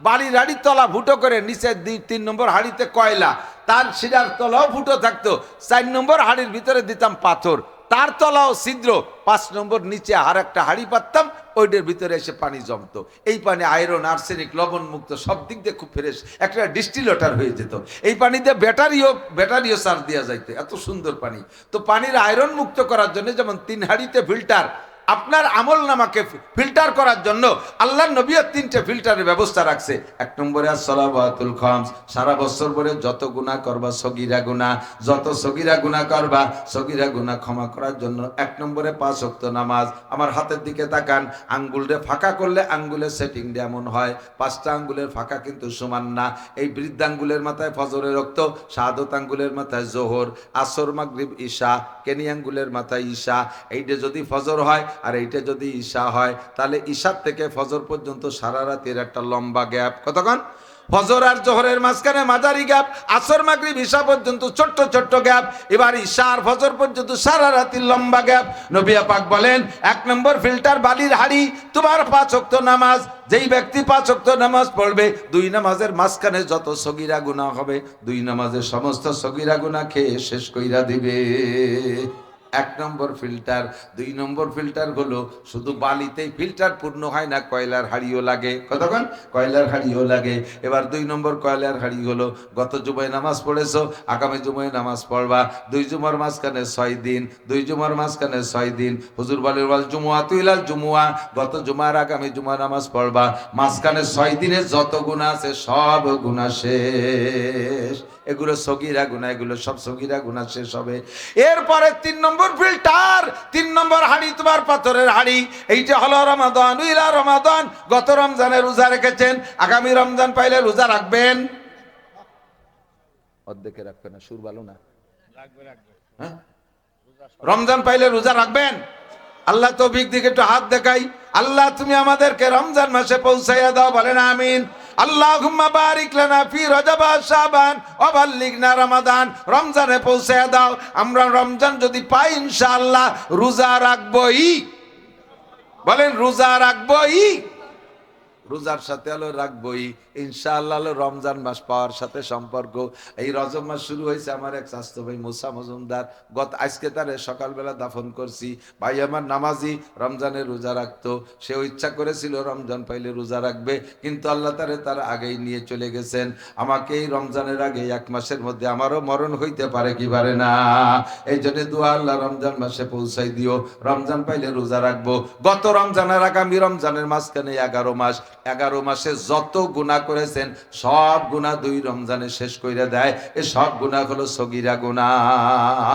বালির হাড়ির তলা ভুটো করে, নিচে 3 নম্বর হাড়িতে কয়লা, তার শিরার তলাও ফুটো থাকতো। 4 নম্বর হাড়ির ভিতরে দিতাম পাথর, তার তলাও ছিদ্র। 5 নম্বর নিচে আর একটা হাড়ি পাততাম, ওইটার ভিতরে এসে পানি জমতো। এই পানি আয়রন, আর্সেনিক, লবণ মুক্ত, সব দিক দিয়ে খুব ফ্রেশ, একটা ডিস্টিলেটর হয়ে যেত। এই পানিতে ব্যাটারিও চার্জ দেওয়া যাইতো, এত সুন্দর পানি। তো পানির আয়রন মুক্ত করার জন্য যেমন 3 হাড়িতে ফিল্টার, আপনার আমল নামাকে ফিল্টার করার জন্য আল্লাহর নবী 3টে ফিল্টারের ব্যবস্থা রাখছে। 1 নম্বরে আসসালাওয়াতুল খামস, সারা বছর পরে যত গুনাহ করবা সগীরা গুনাহ, যত সগীরা গুনাহ করবা সগীরা গুনাহ ক্ষমা করার জন্য 1 নম্বরে 5 ওয়াক্ত নামাজ। আমার হাতের দিকে তাকান, আঙ্গুলরে ফাঁকা করলে আঙ্গুলের সেটিং এমন হয়, 5টা আঙ্গুলের ফাঁকা কিন্তু সমান না। এই বৃদ্ধাঙ্গুলের মাথায় ফজরের রক্ত, শাহাদত আঙ্গুলের মাথায় জোহর, আসর মাগরিব ঈশা, কেনি আঙ্গুলের মাথায় ঈশা। এইটা যদি ফজর হয় আর এইটা যদি ঈশা হয় তাহলে ঈশার থেকে ফজর পর্যন্ত সারা রাতের একটা লম্বা গ্যাপ। কতক্ষণ? ফজর আর জোহরের মাঝখানে মাঝারি গ্যাপ, আসর মাগরিব ঈশা পর্যন্ত ছোট্ট ছোট্ট গ্যাপ, এবার ঈশা আর ফজর পর্যন্ত সারা রাতের লম্বা গ্যাপ। নবী পাক বলেন, 1 নম্বর ফিল্টার বালির হাড়ি, তোমার 5 ওয়াক্ত নামাজ। যেই ব্যক্তি 5 ওয়াক্ত নামাজ পড়বে, 2 নামাজের মাঝখানে যত সগীরা গুনাহ হবে, 2 নামাজের সমস্ত সগীরা গুনাহ খেয়ে শেষ কইরা দিবে। 1 নম্বর ফিল্টার। 2 নম্বর ফিল্টার হলো শুধু বালিতেই ফিল্টার পূর্ণ হয় না, কয়লার হাড়িও লাগে। কতক্ষণ? কয়লার হাড়িও লাগে। এবার 2 নম্বর কয়লার হাড়ি হলো, গত জুমায় নামাজ পড়েছো, আগামী জুমায় নামাজ পড়বা, 2 জুমার মাঝখানে 6 দিন, 2 জুমার মাঝখানে 6 দিন। হুজুর বলে ওয়াল জুমুয়া তুইলাল জুমুয়া, গত জুমার আগামী জুমা নামাজ পড়বা, মাঝখানে 6 দিনে যত গুনাহ আছে সব গুনাহ শেষ। এগুলো সগীরা গুনাহ, এগুলো সব সগীরা গুনাহ শেষ হবে। এরপরে 3 নম্বর ফিল্টার, 3 নম্বর হাড়ি তোমার পাথরের হাড়ি। এইটা হলো রমাদান, ইলা রমাদান। গত রমজানে রোজা রেখেছেন, আগামী রমজান পাইলে রোজা রাখবেন। অর্ধেকে রাখবেন না, সুর ভালো না, হ্যাঁ? রমজান পাইলে রোজা রাখবেন। আল্লাহ তৌফিক দিকে একটু হাত দেখাই। আল্লাহ তুমি আমাদেরকে রমজান মাসে পৌঁছাইয়া দাও, বলেন আমিন। আল্লাহুম্মা বারিক লানা ফি রজব ওয়া শাবান ওয়া বাল্লিগনা রমাদান। রমজানে পৌঁছাইয়া দাও। আমরা রমজান যদি পাই ইনশাআল্লাহ রোজা রাখবই। বলেন রোজা রাখবই। রোজার সাথে হলো রাখবই ইনশাআল্লাহ। হলো রমজান মাস পাওয়ার সাথে সম্পর্ক। এই রজব মাস শুরু হয়েছে, আমার এক স্বাস্থ্য ভাই মুসা মজুমদার, আজকে তারে সকালবেলা দাফন করছি। ভাই আমার নামাজি, রমজানের রোজা রাখতো, সেও ইচ্ছা করেছিল রমজান পাইলে রোজা রাখবে, কিন্তু আল্লাহ তার আগেই নিয়ে চলে গেছেন। আমাকে এই রমজানের আগে 1 মাসের মধ্যে আমারও মরণ হইতে পারে কি পারে না। এই জন্য দোয়া, আল্লাহ রমজান মাসে পৌঁছাই দিও, রমজান পাইলে রোজা রাখবো। গত রমজানের আগামী রমজানের মাঝখানে 11 মাস, 11 মাসে যত গুনাহ করেছেন সব গুনাহ 2 রমজানে শেষ কইরা দেয়। এই সব গুনাহ হলো সগীরা গুনাহ।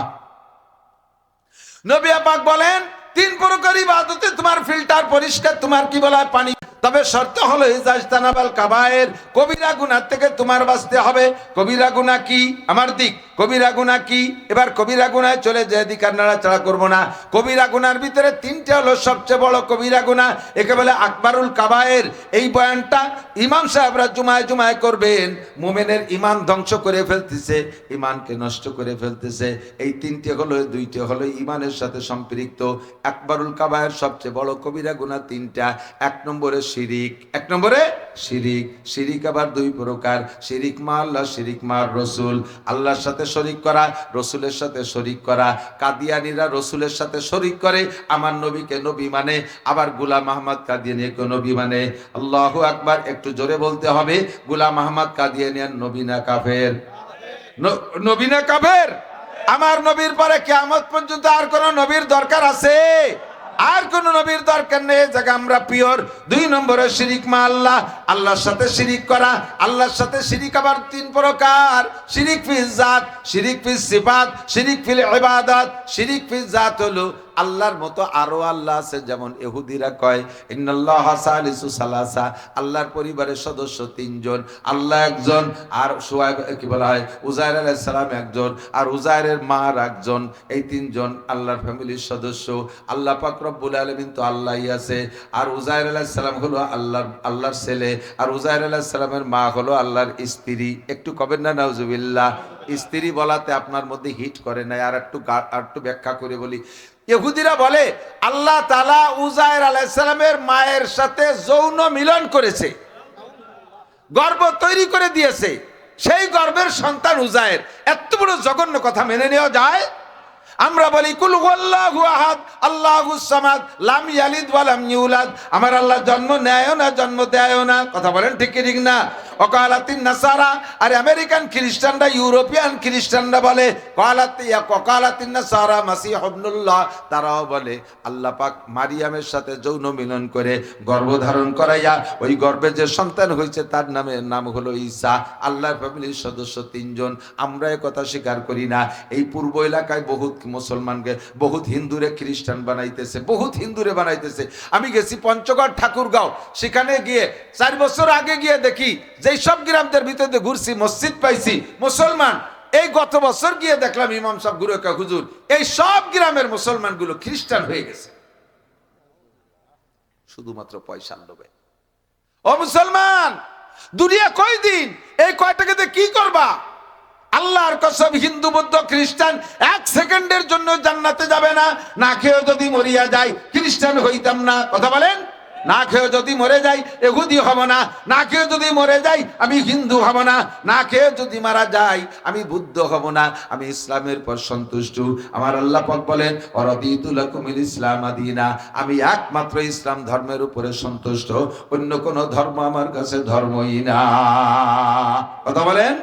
নবী পাক বলেন, 3 প্রকার ইবাদতে তোমার ফিল্টার পরিষ্কার, তোমার কি বলা হয় পানি। তবে শর্ত হলো ইজাজতানাবাল কাবায়ের, কবিরা গুনাহ থেকে তোমার বাঁচতে হবে। কবিরা গুনাহ কি? আমার দিক, কবিরা গুনাহ কি? এবার কবিরা গুনাহে চলে যে দিক আর নাড়াচাড়া করবো না। কবিরা গুনার ভিতরে 3টে হলো সবচেয়ে বড় কবিরা গুনাহ, একে বলে আকবারুল কাবায়ের। এই বয়ানটা ইমাম সাহেবরা জুমায় জুমায় করবেন। মুমিনের ঈমান ধ্বংস করে ফেলতেছে, ঈমানকে নষ্ট করে ফেলতেছে। এই 3টে হলো, 2টে হলো ঈমানের সাথে সম্পৃক্ত। আকবারুল কাবায়ের সবচেয়ে বড় কবিরা গুনাহ 3টা। 1 নম্বরে শিরিক, 1 নম্বরে শিরিক। শিরিক আবার 2 প্রকার, শিরিক মা আল্লাহ, শিরিক মা রসুল। আল্লাহর সাথে শরিক করা, রসুলের সাথে শরিক করা। কাদিয়ানীরা রসুলের সাথে শরিক করে, আমার নবীকে নবী মানে, আবার গোলাম আহমদ কাদিয়ানীকে নবী মানে। আল্লাহু আকবার, একটু জোরে বলতে হবে। গোলাম আহমদ কাদিয়ানী নবী না কাফের? নবী না কাফের? আমার নবীর পরে কিয়ামত পর্যন্ত আর কোন নবীর দরকার আছে? আর কোন নবীর দরকার নেই। জায়গা আমরা পিওর। 2 নম্বরে শিরিক মা আল্লাহ, আল্লাহর সাথে শিরিক করা। আল্লাহর সাথে শিরিক আবার 3 প্রকার, শিরিক ফিল জাত, শিরিক ফিল সিফাত, শিরিক ফিল ইবাদত। শিরিক ফিল জাত হলো আল্লাহর মতো আরো আল্লাহ আছে, যেমন ইহুদিরা কয় ইন্নাল্লাহা সালিসু সালাসা, আল্লাহর পরিবারের সদস্য 3 জন, আল্লাহ একজন, আর শুআয়ব কি বলা হয় উজাইর আলাইহিস সালাম একজন, আর উজাইরের মা একজন। এই 3 জন আল্লাহর ফ্যামিলির সদস্য। আল্লাহ পাক রব্বুল আলামিন তো আল্লাহই আছে, আর উজাইর আলাইহিস সালাম হলো আল্লাহর ছেলে, আর উজাইর আলাইহিস সালামের মা হলো আল্লাহর স্ত্রী। একটু কবেন না নাউজুবিল্লাহ। স্ত্রী বলাতে আপনার মধ্যে হিট করে না, আর একটু ব্যাখ্যা করে বলি। ইহুদিরা বলে আল্লাহ তাআলা উজাইর আলাইহিস সালামের মায়ের সাথে যৌন মিলন করেছে, গর্ভ তৈরি করে দিয়েছে, সেই গর্ভের সন্তান উজাইর। এত বড় জঘন্য কথা মেনে নেওয়া যায়? আমরা বলি কুল হুয়াল্লাহু আহাদ আল্লাহুস সামাদ লাম ইয়ালিদ ওয়া লাম ইউলাদ। আমার আল্লাহ জন্ম নেয়ও না, জন্ম দেয়ও না। কথা বলেন ঠিক কি ঠিক না? ওকালাতিন নাসারা, আর আমেরিকান খ্রিস্টানরা, ইউরোপিয়ান খ্রিস্টানরা বলে ওকালাতিন নাসারা মাসিহ ইবনুল্লাহ। তারাও বলে আল্লাহ পাক মারিয়ামের সাথে যৌন মিলন করে গর্ভধারণ করাইয়া ওই গর্ভে যে সন্তান হয়েছে তার নাম হলো ঈসা। আল্লাহর ফ্যামিলির সদস্য 3 জন। আমরা এ কথা স্বীকার করি না। এই পূর্ব এলাকায় বহুত মুসলমানকে, বহুত হিন্দুরে খ্রিস্টান বানাইতেছে, বহুত হিন্দুরে বানাইতেছে। আমি গেছি পঞ্চগড় ঠাকুরগাঁও, সেখানে গিয়ে 4 বছর আগে গিয়ে দেখি যেই সব গ্রামদের ভিতরে ঘুরছি মসজিদ পাইছি মুসলমান। এই গত বছর গিয়ে দেখলাম ইমাম সাহেব গুরুকা হুজুর এই সব গ্রামের মুসলমানগুলো খ্রিস্টান হয়ে গেছে। শুধুমাত্র পয়সার লোভে। ও মুসলমান, দুনিয়া কয়দিন, এই কয়টাকে কি করবা? আল্লাহর কসম, হিন্দু বৌদ্ধ খ্রিস্টান 1 সেকেন্ডের জন্য জান্নাতে যাবে না। না খেয়েও যদি মরিয়া যায় খ্রিস্টান হইতাম না। কথা বলেন। না খেয়েও যদি মরে যাই ইহুদি হব না। না খেয়েও যদি মরে যাই আমি হিন্দু হব না। না খেয়েও যদি মারা যাই আমি বুদ্ধ হব না। আমি ইসলামের পর সন্তুষ্ট। আমার আল্লাহ পাক বলেন ওয়ারাদিতু লাকুমুল ইসলাম দীনা, আমি একমাত্র ইসলাম ধর্মের উপরে সন্তুষ্ট, অন্য কোন ধর্ম আমার কাছে ধর্মই না। কথা বলেন।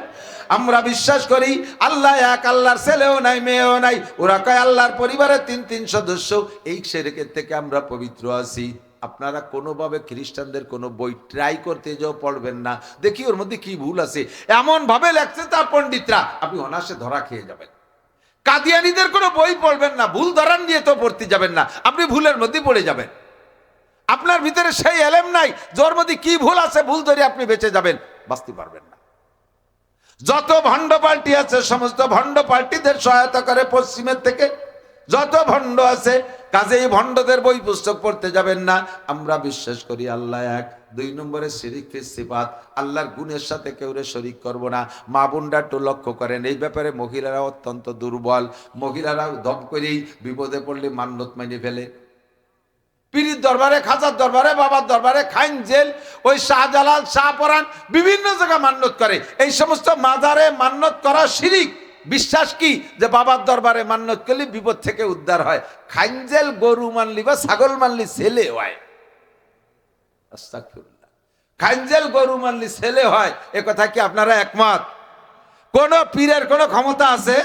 আমরা বিশ্বাস করি আল্লাহ এক, আল্লাহর ছেলেও নাই মেয়েও নাই। ওরা কয় আল্লাহর পরিবারের 3 সদস্য। এই শিরকের থেকে আমরা পবিত্র আছি। আপনারা কোনোভাবে খ্রিস্টানদের কোনো বই ট্রাই করতে যাও পড়বেন না, দেখি ওর মধ্যে কি ভুল আছে। এমন ভাবে লেখছে তার পণ্ডিতরা, আপনি অনায়াসে ধরা খেয়ে যাবেন। কাদিয়ানীদের কোনো বই পড়বেন না, ভুল ধরান নিয়ে তো পড়তে যাবেন না, আপনি ভুলের মধ্যে পড়ে যাবেন। আপনার ভিতরে সেই এলেম নাই যার মধ্যে কি ভুল আছে, ভুল ধরে আপনি বেঁচে যাবেন, বাঁচতে পারবেন না। যত ভণ্ড পার্টি আছে সমস্ত ভণ্ড পার্টিদের সহায়তা করে পশ্চিমের থেকে যত ভণ্ড আছে, কাজেই ভণ্ডদের বই পুস্তক পড়তে যাবেন না। আমরা বিশ্বাস করি আল্লাহ এক। 2 নম্বরে শিরিক ফিস সিফাত, আল্লাহর গুণের সাথে কেউরে শরীক করব না। মা বোনরা একটু লক্ষ্য করেন, এই ব্যাপারে মহিলারা অত্যন্ত দুর্বল। মহিলারা দম করেই বিপদে পড়লে মান্যত মেনে ফেলে। পীরের দরবারে, খাজার দরবারে, বাবার দরবারে, খাইন জেল, ওই শাহজালাল, শাহপরান বিভিন্ন জায়গায় মান্যত করে। এই সমস্ত মাজারে মান্যত করা শিরিক। বিশ্বাস কি যে বাবার দরবারে মান্যত করলে বিপদ থেকে উদ্ধার হয়। খাইন জেল গরু মানলি বা ছাগল মানলি ছেলে হয়। আস্তাগফিরুল্লাহ। খাইন জেল গরু মানলি ছেলে হয়, এ কথা কি আপনারা একমত? কোন পীরের কোনো ক্ষমতা আছে?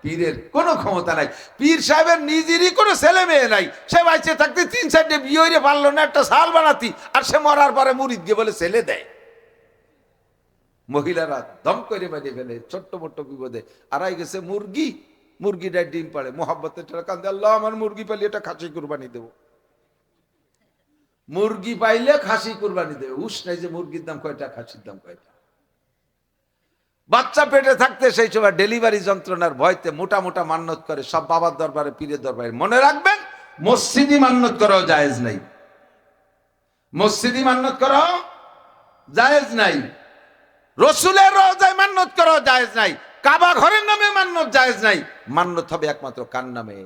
পীরের কোনো ক্ষমতা নাই। পীর সাহেবের নিজেরই কোনো ছেলে মেয়ে নাই। সে বাইচে থাকতে 3-4টে বিয়ে হইরে পারলো না একটা শাল বানাতি, আর সে মরার পরে মুরিদ গিয়ে বলে ছেলে দেয়। মহিলারা দম করে বানিয়ে ফেলে ছোট্ট মোট্ট বিপদে। আড়াই গেছে মুরগি, মুরগিটা ডিম পাড়ে, মোহাব্বতের কান্দে, আল্লাহ আমার মুরগি পাইলে এটা খাসি কুরবানি দেবো। মুরগি পাইলে খাসি কুরবানি দেবে, উস নাই যে মুরগির দাম কয়টা, খাসির দাম কয়টা। বাচ্চা পেটে থাকতে সেই সময় ডেলিভারি যন্ত্রণার ভয়তে মোটা মোটা মান্যত করে সব বাবার দরবারে, পীরের দরবারে। মনে রাখবেন, মসজিদি মান্যত করাও জায়েজ নাই। মসজিদি মান্যত করাও জায়েজ নাই। রসুলের রওজায় মান্যত করাও জায়েজ নাই। কাবা ঘরের নামে মান্যত জায়েজ নাই। মান্যত হবে একমাত্র কার নামে?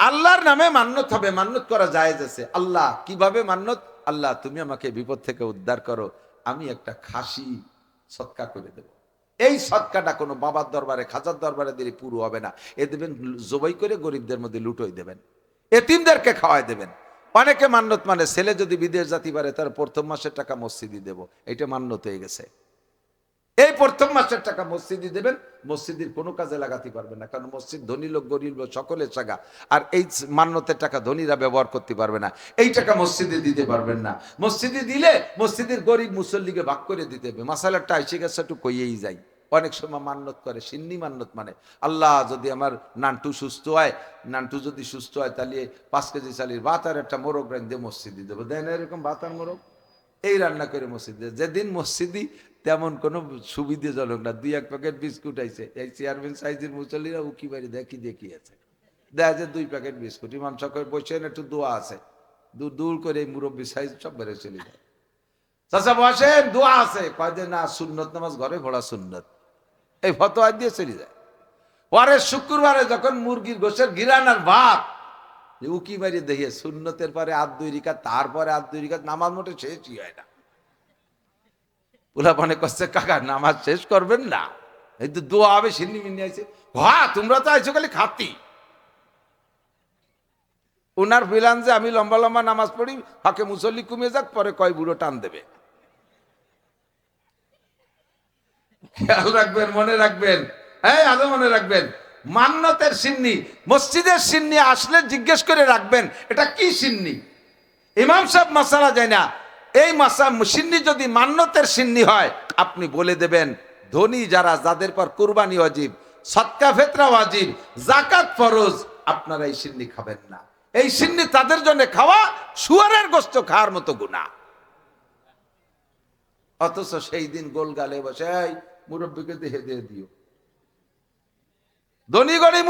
আল্লাহর নামে মান্যত হবে। মান্যত করা জায়েজ আছে। আল্লাহ কিভাবে মান্যত? আল্লাহ তুমি আমাকে বিপদ থেকে উদ্ধার করো, আমি একটা খাসি সৎকা করে দেব। এই সৎকাটা কোনো বাবার দরবারে, খাজার দরবারে দিলে পুরো হবে না। এ দেবেন জবাই করে গরিবদের মধ্যে লুটোই দেবেন, এতিমদেরকে খাওয়াই দেবেন। অনেকে মান্যত মানে ছেলে যদি বিদেশ জাতি পারে তার প্রথম মাসের টাকা মসজিদে দেব, এটা মান্যত হয়ে গেছে। এই প্রথম মাসের টাকা মসজিদে দেবেন, মসজিদের কোনো কাজে লাগাতে পারবেন না, কারণ মসজিদ ধনী লোক গরিব লোক সকলের জায়গা। আর এই মান্যতের টাকা ধনীরা ব্যবহার করতে পারবে না, এই টাকা মসজিদে দিতে পারবেন না। মসজিদে দিলে মসজিদের গরিব মুসল্লিকে ভাগ করে দিতে হবে। মাসালাটা এসে গেছে একটু কইয়েই যাই। অনেক সময় মান্যত করে, সিন্নি মান্যত মানে আল্লাহ যদি আমার নান্টু সুস্থ হয়, নান্টু যদি সুস্থ হয় তাহলে 5 কেজি চালির ভাত আর একটা মোরগ রান্ধে মসজিদে দেবো। দেন এরকম ভাত আর মোরগ এই রান্না করে মসজিদে। যেদিন মসজিদি তেমন কোনো সুবিধাজনক না, 2-1 প্যাকেট বিস্কুট আইছে, এই চেয়ারম্যান সাইজের মুসল্লিরা উকি বাড়ি দেখি আছে, দেখা যায় 2 প্যাকেট বিস্কুট। ইমাম সাহেব বসে একটু দোয়া আছে, দূর করে এই মুরব্বী সাইজ সব বেড়ে চলে যায়। চাচা বসেন, দোয়া আছে, কয় যে না সুন্নত নামাজ ঘরে পড়া সুন্নত, এই ফতোয়া দিয়ে চলে যায়। পরে শুক্রবারে যখন মুরগির গোশের গিরান আর ভাত উকি মারি দেখে সুন্নতের পরে 8-2 রিকাত, তারপরে 8-2 রিকাত, নামাজ মোটে শেষই হয় না। ওরা মনে করছে কাকা নামাজ শেষ করবেন না, এই তো দোয়া হবে, সিন্নি মিন্নি আইছে। হ্যাঁ তোমরা তো আইছো খালি খাতি। ওনার ফিলান যে আমি লম্বা লম্বা নামাজ পড়ি, ফাঁকে মুসল্লি কমে যাক, পরে কয় বুড়ো টান দেবে। খেয়াল রাখবেন, মনে রাখবেন, হ্যাঁ আদৌ মনে রাখবেন। মান্যতের সিন্নি, মসজিদের সিন্নি আসলে জিজ্ঞেস করে রাখবেন এটা কি সিন্নি। ইমাম সাহেব মাসালা যায় না, এই সিন্নি যদি মান্যতের সিন্নি হয় আপনি বলে দেবেন ধনী যারা, যাদের পর কুরবানি ওয়াজিব, সদকা ফিতরা ওয়াজিব, যাকাত ফরজ, আপনারা এই সিন্নি খাবেন না। এই সিন্নি তাদের জন্য খাওয়া শুয়ারের গোশত খাওয়ার মতো গুনাহ। অথচ সেই দিন গোল গালে বসে এই মুরব্বীকে দেহে দিয়ে দিও, ধনী গড়ি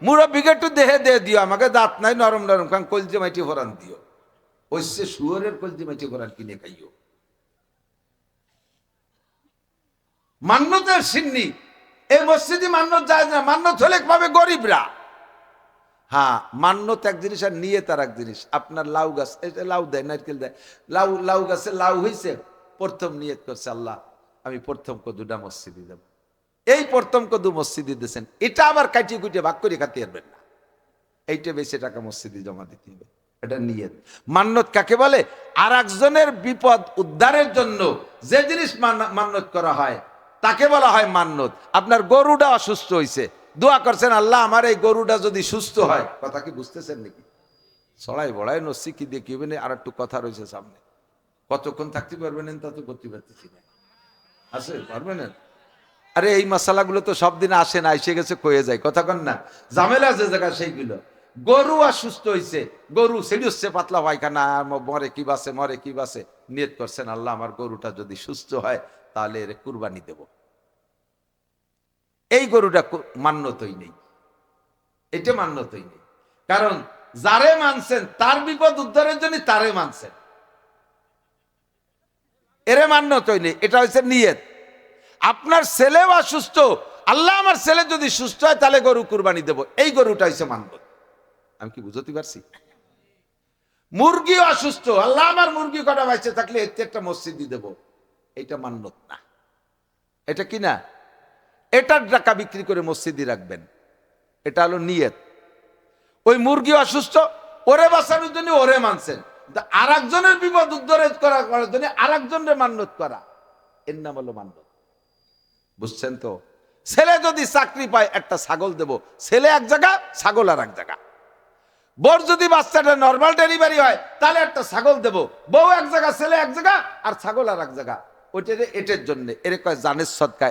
মুরব্বীকে একটু দেহে দিয়ে দিও, আমাকে দাঁত নাই নরম নরম, কারণ কলজে মাইটি ভরান দিও। ওই সে শুয়োরের কলজি মাটি কোরআন কিনে খাইও। মান্যতের সিন্নি এই মসজিদে মান্যত যায় না, মান্যত হলে পাবে গরিবরা। হ্যাঁ, মান্যত এক জিনিস আর নিয়ে তার এক জিনিস। আপনার লাউ গাছ, লাউ দেয়, নারকেল দেয়, লাউ গাছে লাউ হয়েছে, প্রথম নিয়ত করছে আল্লাহ আমি প্রথম কদুটা মসজিদে দেব, এই প্রথম কদু মসজিদে দিয়েছেন, এটা আবার কাটিয়ে কুটিয়ে ভাগ করে খাতে পারবেন না, এইটা বেশি টাকা মসজিদে জমা দিতে হবে, এটা নিয়ত। মান্যত কাকে বলে? আর একজনের বিপদ উদ্ধারের জন্য যে জিনিস মান্যত করা হয় তাকে বলা হয় মান্যত। আপনার গরুটা অসুস্থ হয়েছে, দোয়া করছেন আল্লাহ আমার এই গরুটা যদি সুস্থ হয়, কথা কি বুঝতেছেন নাকি? ছড়াই বড়াই নসি কি দিয়ে কিবেন, আর একটু কথা রয়েছে সামনে, কতক্ষণ থাকতে পারবেন তা তো করতে পারতেছি না, আছে পারবেন? আরে এই মশালাগুলো তো সব দিন আসে না, এসে গেছে কয়ে যায়, কথা কন না, ঝামেলা যে জায়গা সেইগুলো। গরু অসুস্থ হয়েছে, গরু সেটি হচ্ছে পাতলা পায়খানা, মরে কি বাসে, মরে কি বাসে, নিয়ত করছেন আল্লাহ আমার গরুটা যদি সুস্থ হয় তাহলে এর কুরবানি দেব। এই গরুটা মান্যতই নেই, এটা মান্যতই নেই, কারণ যারে মানছেন তার বিপদ উদ্ধারের জন্য তারে মানছেন, এরে মান্যতই নেই, এটা হচ্ছে নিয়ত। আপনার ছেলেও অসুস্থ, আল্লাহ আমার ছেলে যদি সুস্থ হয় তাহলে গরু কুরবানি দেব, এই গরুটা হচ্ছে মান্যত। আমি কি বুঝতে পারছি? মুরগিও অসুস্থ, আল্লাহ আমার মুরগি কটা বাইচে থাকলে এতে একটা মসজিদ দেব, এটা মান্যত না, এটা কি না, এটার টাকা বিক্রি করে মসজিদে রাখবেন, এটা হলো নিয়ত। ওই মুরগি অসুস্থ, ওরে বাঁচানোর জন্য ওরে মানছেন, আর একজনের বিপদ উদ্ধার করার জন্য আর একজনের মান্যত করা, এর নাম হলো মান্যত। বুঝছেন তো? ছেলে যদি চাকরি পায় একটা ছাগল দেব, ছেলে এক জায়গা ছাগল আর এক জায়গা। বউর যদি বাচ্চাটা নর্মাল ডেলিভারি হয় তাহলে একটা ছাগল দেব, বউ এক জায়গা ছেলে এক জায়গা আর ছাগল আর এক জায়গা, ওইটারে এটার জন্য এরে কয় জানের সদকা,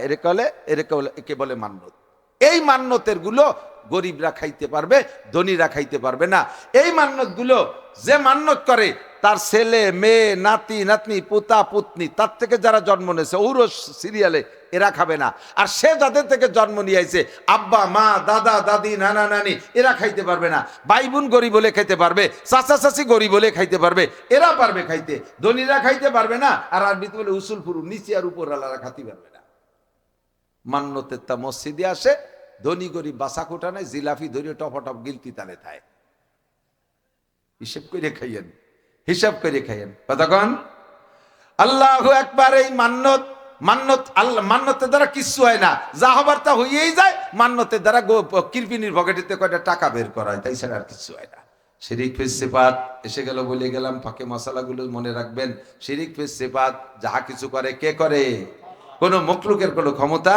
একে বলে মান্যত। এই মান্যতের গুলো গরিবরা খাইতে পারবে, ধনীরা খাইতে পারবে না। এই মান্যত গুলো যে মান্যত করে তার ছেলে মেয়ে নাতি নাতনি পুতা পুতনি তার থেকে যারা জন্ম নিয়েছে ওরও সিরিয়ালে এরা খাবে না, আর সে যাদের থেকে জন্ম নিয়ে আইছে আব্বা মা দাদা দাদি নানা নানি এরা খাইতে পারবে না। ভাই বোন গরিব বলে খাইতে পারবে, চাচা চাচি গরিব বলে খাইতে পারবে, এরা পারবে খাইতে, ধনীরা খাইতে পারবে না। আর আরবিতে বলে উসুল ফুরু, নিচে আর উপর আলারা খাইতে পারবে না। মান্যতের তা মসজিদে আসে, ধনী গরিব বাসা কোটা নাই, জিলাফি ধরে টপটপ গিলতি তালে থায়, হিসেব করে খাইয়েন, হিসাব করে খাইয়েন, কতক্ষণ? আল্লাহু আকবার। এই মান্যত, আল্লাহ মান্যতের দ্বারা কিচ্ছু হয় না, যা হবার তা হইয়েই যায়। মান্যতের দ্বারা কিরপিনির পকেটেতে কয়টা টাকা বের করা হয়, তাই ছাড়া আর কিছু হয় না। শিরিক ফিস সিফাত এসে গেল, বলে গেলাম, ফাঁকে মশালাগুলো মনে রাখবেন। শিরিক ফিস সিফাত যাহা কিছু করে কে করে? কোন মখলুকের কোনো ক্ষমতা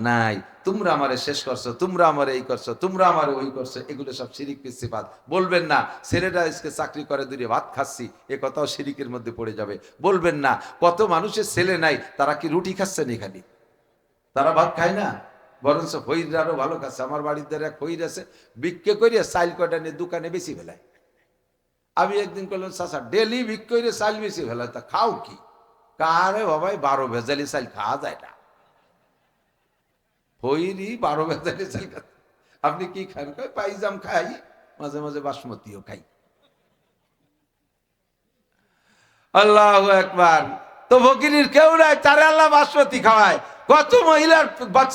নাই। তোমরা আমারে শেষ করছো, তোমরা আমারে এই করছো, তোমরা আমারে ওই করছো, এগুলো সব শিরিক ফিস সিফাত। বলবেন না ছেলেটা আজকে চাকরি করে দূরে ভাত খাচ্ছি, এ কথাও শিরিকের মধ্যে পড়ে যাবে। বলবেন না কত মানুষের ছেলে নাই, তারা কি রুটি খাচ্ছেন এখানে? তারা ভাত খায় না, বরঞ্চ হইর আরো ভালো খাচ্ছে। আমার বাড়িতে এক হইর আছে, বিক্রি করিয়া চাইল কয়টা নিয়ে দোকানে বেশি ফেলায়। আমি একদিন করলাম চাচা ডেলি বিক্রি করে চাইল বেশি ফেলায়, তা খাও কি? কারে বাবাই 12 ভেজালি চাইল খাওয়া যায় না, হইরই 12 ভেজালি চাইল। আপনি কি খান? পাইজাম খাই, মাঝে মাঝে বাসমতিও খাই। আল্লাহু আকবার। তো ফকিরের কেউ নাই, তারে আল্লাহ বাসমতি খাওয়ায়। কত মহিলার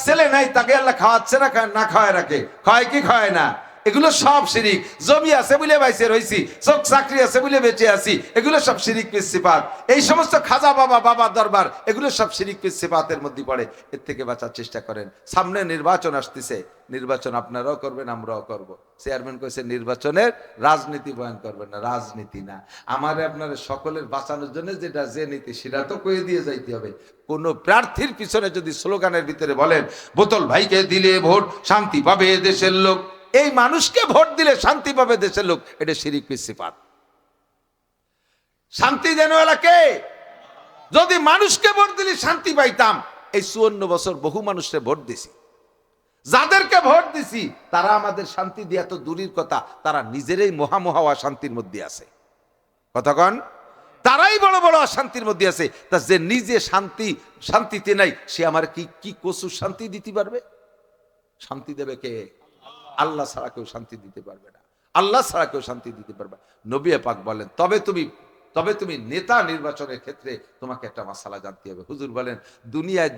ছেলে নাই, তাকে আল্লাহ খাওয়াচ্ছে না, না খাওয়ায় রাখে, খায় কি খায় না? এগুলো সব শিরিক। জমি আছে বলে বাইসে রইছি, চোখ চাকরি আছে বলে বেঁচে আছি, এগুলো সব শিরিক ফিস সিফাত। এই সমস্ত খাজা বাবা বাবা দরবার এগুলো সব শিরিক ফিস সিফাতের মধ্যে পড়ে। এর থেকে বাঁচার চেষ্টা করেন। সামনে নির্বাচন আসতেছে, নির্বাচন আপনারাও করবেন, আমরাও করব। চেয়ারম্যান কইছে নির্বাচনের রাজনীতি বয়ান করবেন না, রাজনীতি না। আমারে আপনাদের সকলের বাঁচানোর জন্য যেটা যে নীতি সেটা তো কয়ে দিয়ে যাইতে হবে। কোন প্রার্থীর পিছনে যদি স্লোগানের ভিতরে বলেন বোতল ভাইকে দিলে ভোট শান্তি পাবে দেশের লোক, এই মানুষকে ভোট দিলে শান্তি পাবে দেশের লোক, এটা শিরিক ফিস সিফাত। শান্তি দেনওয়ালা কে? যদি মানুষকে ভোট দিলে শান্তি পাইতাম, এই 54 বছর বহু মানুষকে ভোট দিছি, যাদেরকে ভোট দিছি তারা আমাদের শান্তি দিয়ে তো দূরের কথা, তারা নিজেরাই মহামহা অশান্তির মধ্যে আছে। কতক্ষণ? তারাই বড় বড় অশান্তির মধ্যে আছে। তা যে নিজে শান্তিতে নাই, সে আমার কি কসুর শান্তি দিতে পারবে? শান্তি দেবে কে? আল্লাহ ছাড়া কেউ শান্তি দিতে পারবে না, আল্লাহ ছাড়া কেউ শান্তি দিতে পারবে। নবী পাক বলেন তবে তুমি তবে তুমি নেতা নির্বাচনের ক্ষেত্রে তোমাকে একটা মাসালা জানতে হবে। হুজুর বলেন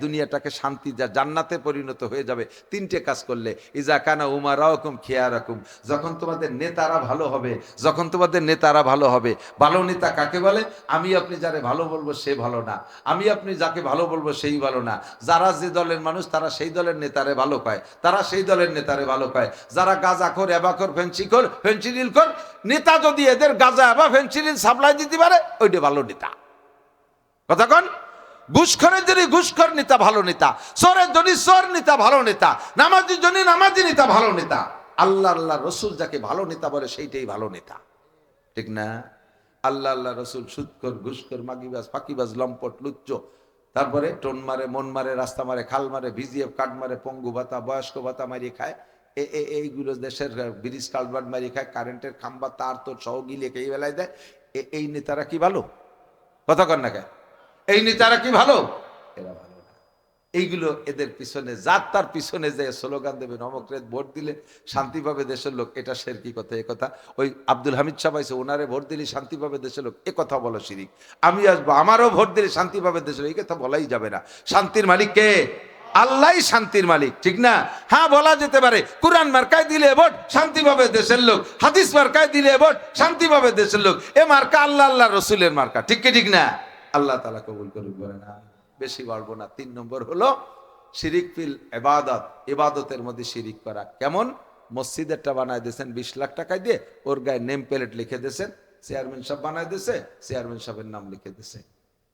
দুনিয়াটাকে শান্তি যা জান্নাতে পরিণত হয়ে যাবে তিনটে কাজ করলে। ইজা কানা উমারাকুম খিয়ারাকুম, যখন তোমাদের নেতারা ভালো হবে, যখন তোমাদের নেতারা ভালো হবে। ভালো নেতা কাকে বলে? আমি আপনি যারে ভালো বলবো সে ভালো না, আমি আপনি যাকে ভালো বলবো সেই ভালো না। যারা যে দলের মানুষ তারা সেই দলের নেতারে ভালো কয়, তারা সেই দলের নেতারে ভালো কয়। যারা গাঁজাখোর, এবাখোর, ফেন্সিডিল নেতা যদি এদের গাঁজা বা ফেন্সিডিল সাপ্লাই দিতে পারে ওইটা ভালো নেতা। কথা কন? ঘুষখোরের যদি ঘুষখোর নেতা ভালো নেতা, চোরের যদি চোর নেতা ভালো নেতা, নামাজির জন্য নামাজি নেতা ভালো নেতা। আল্লাহ রসুল যাকে ভালো নেতা বলে সেইটাই ভালো নেতা, ঠিক না? আল্লাহ রসুল সুদখোর, ঘুষখোর, মাগিবাজ, ফাঁকিবাজ, লম্পট, লুচ্চ, তারপরে টোন মারে, মন মারে, রাস্তা মারে, খাল মারে, ভিজিএফ কাঠ মারে, পঙ্গু ভাতা, বয়স্ক ভাতা মারিয়ে খায়, এইগুলো দেশের ব্রিজ কালভার্ট মারিয়ে খায়, কারেন্টের খাম্বা তার তো সহ গিলে এই বেলায় দেয়। এই নেতারা কি ভালো? কথা কন না কেন? এই নেতারা কি ভালো? এরা ভালো না। এইগুলো এদের পিছনে যার তার পিছনে যে স্লোগান দেবে, নমকরে ভোট দিলে শান্তি পাবে দেশের লোক, এটা শেরকি কথা। এ কথা ওই আব্দুল হামিদ সাহেব আছে, ওনারে ভোট দিলে শান্তি পাবে দেশের লোক, এ কথা বলো শিরিক। আমি আসবো, আমারও ভোট দিলে শান্তি পাবে দেশের লোক, এই কথা বলাই যাবে না। শান্তির মালিক কে? আল্লাহই শান্তির মালিক, ঠিক না? হ্যাঁ, বলা যেতে পারে কুরআন মার্কায় দিলে ভোট শান্তি পাবে দেশের লোক, হাদিস মার্কায় দিলে ভোট শান্তি পাবে দেশের লোক। এ মার্কা আল্লাহ রসুলের মার্কা, ঠিক কি ঠিক না? আল্লাহ তাআলা কবুল করুক, বলে না। বেশি বাড়বো না। 3 নম্বর হলো শিরিক ফিল ইবাদত, ইবাদতের মধ্যে শিরিক করা। কেমন? মসজিদেরটা বানায় দিয়েছেন 20 লাখ টাকায় দিয়ে, ওর গায়ে নেম প্লেট লিখে দিয়েছেন, চেয়ারম্যান সাহেব বানায় দিয়েছে, চেয়ারম্যান সাহেবের নাম লিখে দিয়েছে,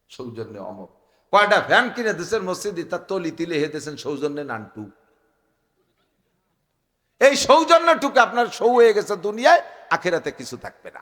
সৌজন্যে অমক। কয়টা ফ্যান কিনে দিয়েছেন মসজিদে, তার তলিতে লিখে দিয়েছেন সৌজন্যে নানটু। এই সৌজন্যটুকু আপনার সৌ হয়ে গেছে দুনিয়ায়, আখিরাতে কিছু থাকবে না।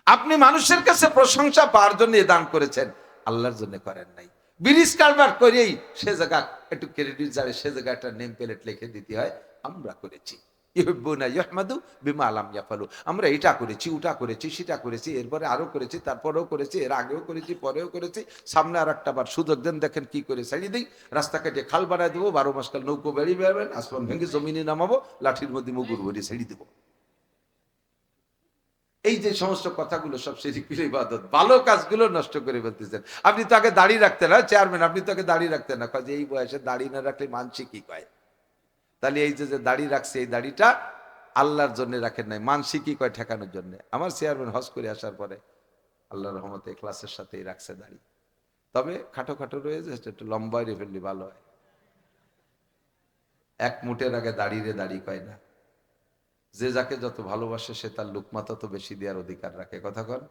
আপনি মানুষের কাছে প্রশংসা পাওয়ার জন্য দান করেছেন, আল্লাহর জন্য করেন নাই। ব্রিজ কালভার্ট করেই সে জায়গা একটু ক্রেডিট যাবে, সে জায়গা একটা নেম প্লেট লিখে দিতে হয়, আমরা করেছি। ইউহিব্বুনা ইউহমাদু বিমা লাম ইয়াফালু, আমরা এটা করেছি, ওটা করেছি, সেটা করেছি, এরপরে আরো করেছি, তারপরেও করেছি, এর আগেও করেছি, পরেও করেছি, সামনে আর একটা বার সুযোগ দেন, দেখেন কি করে ছাড়িয়ে দিই। রাস্তা কেটে খাল বানায় দেবো, 12 মাস কাল নৌকো বেরিয়ে বেরোবেন, আসমান ভেঙে জমিনে নামাবো, লাঠির মধ্যে মুগুর ভরে ছেড়ে দেবো। এই যে সমস্ত কথাগুলো সব শিরক ফিল ইবাদত, ভালো কাজগুলো নষ্ট করে ফেলতেছেন। আপনি তো আগে দাড়ি রাখতেন না চেয়ারম্যান, আপনি তো আগে দাড়ি রাখতেন না, যে এই বয়সে দাড়ি না রাখলে মানসি কি কয়? তাহলে এই যে দাড়ি রাখছে, এই দাড়িটা আল্লাহর জন্য রাখেন নাই, মানসি কি কয় ঠেকানোর জন্য। আমার চেয়ারম্যান হজ করে আসার পরে আল্লাহর রহমতে ক্লাসের সাথেই রাখছে দাড়ি, তবে খাটো খাটো রয়েছে, একটু লম্বাই রে ফেললি ভালো হয়। এক মুঠের আগে দাড়িরে দাড়ি কয় না। যে যাকে যত ভালোবাসে সে তার লুকমা তত বেশি দেওয়ার অধিকার রাখে। কথা কন?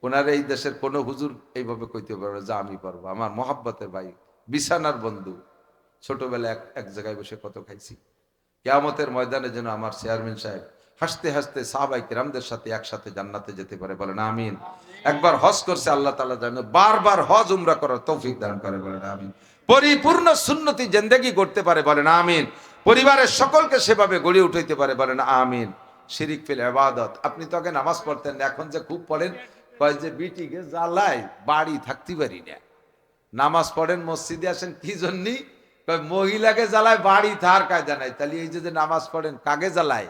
ওনার এই দেশের কোন হুজুর এইভাবে কইতে পারবে যে আমি পারবো। আমার মহাব্বতের ভাই, বিছানার বন্ধু, ছোটবেলায় এক জায়গায় বসে কত খাইছি। কিয়ামতের ময়দানে যেন আমার চেয়ারম্যান সাহেব হাসতে হাসতে সাহাবায়ে কিরামদের সাথে একসাথে জান্নাতে যেতে পারে, বলেন আমিন। একবার হজ করছে, আল্লাহ তাআলা যেন বারবার হজ উমরা করার তৌফিক দান করে, বলেন আমিন। পরিপূর্ণ সুন্নতি জিন্দেগি করতে পারে, বলেন আমিন। পরিবারের সকলকে সেভাবে গড়ে উঠাইতে পারে, বলেন আমিন। শিরিক ফিল ইবাদত। আপনি তো আগে নামাজ পড়তেন না, এখন যে খুব পড়েন, কয় যে বিটিকে জ্বালায় বাড়ি থাকতে পারি না। নামাজ পড়েন, মসজিদে আসেন কি জন্যি? মহিলাকে জ্বালায়, বাড়ি থার কায়দা নাই। তাহলে এই যে নামাজ পড়েন কাকে জ্বালায়?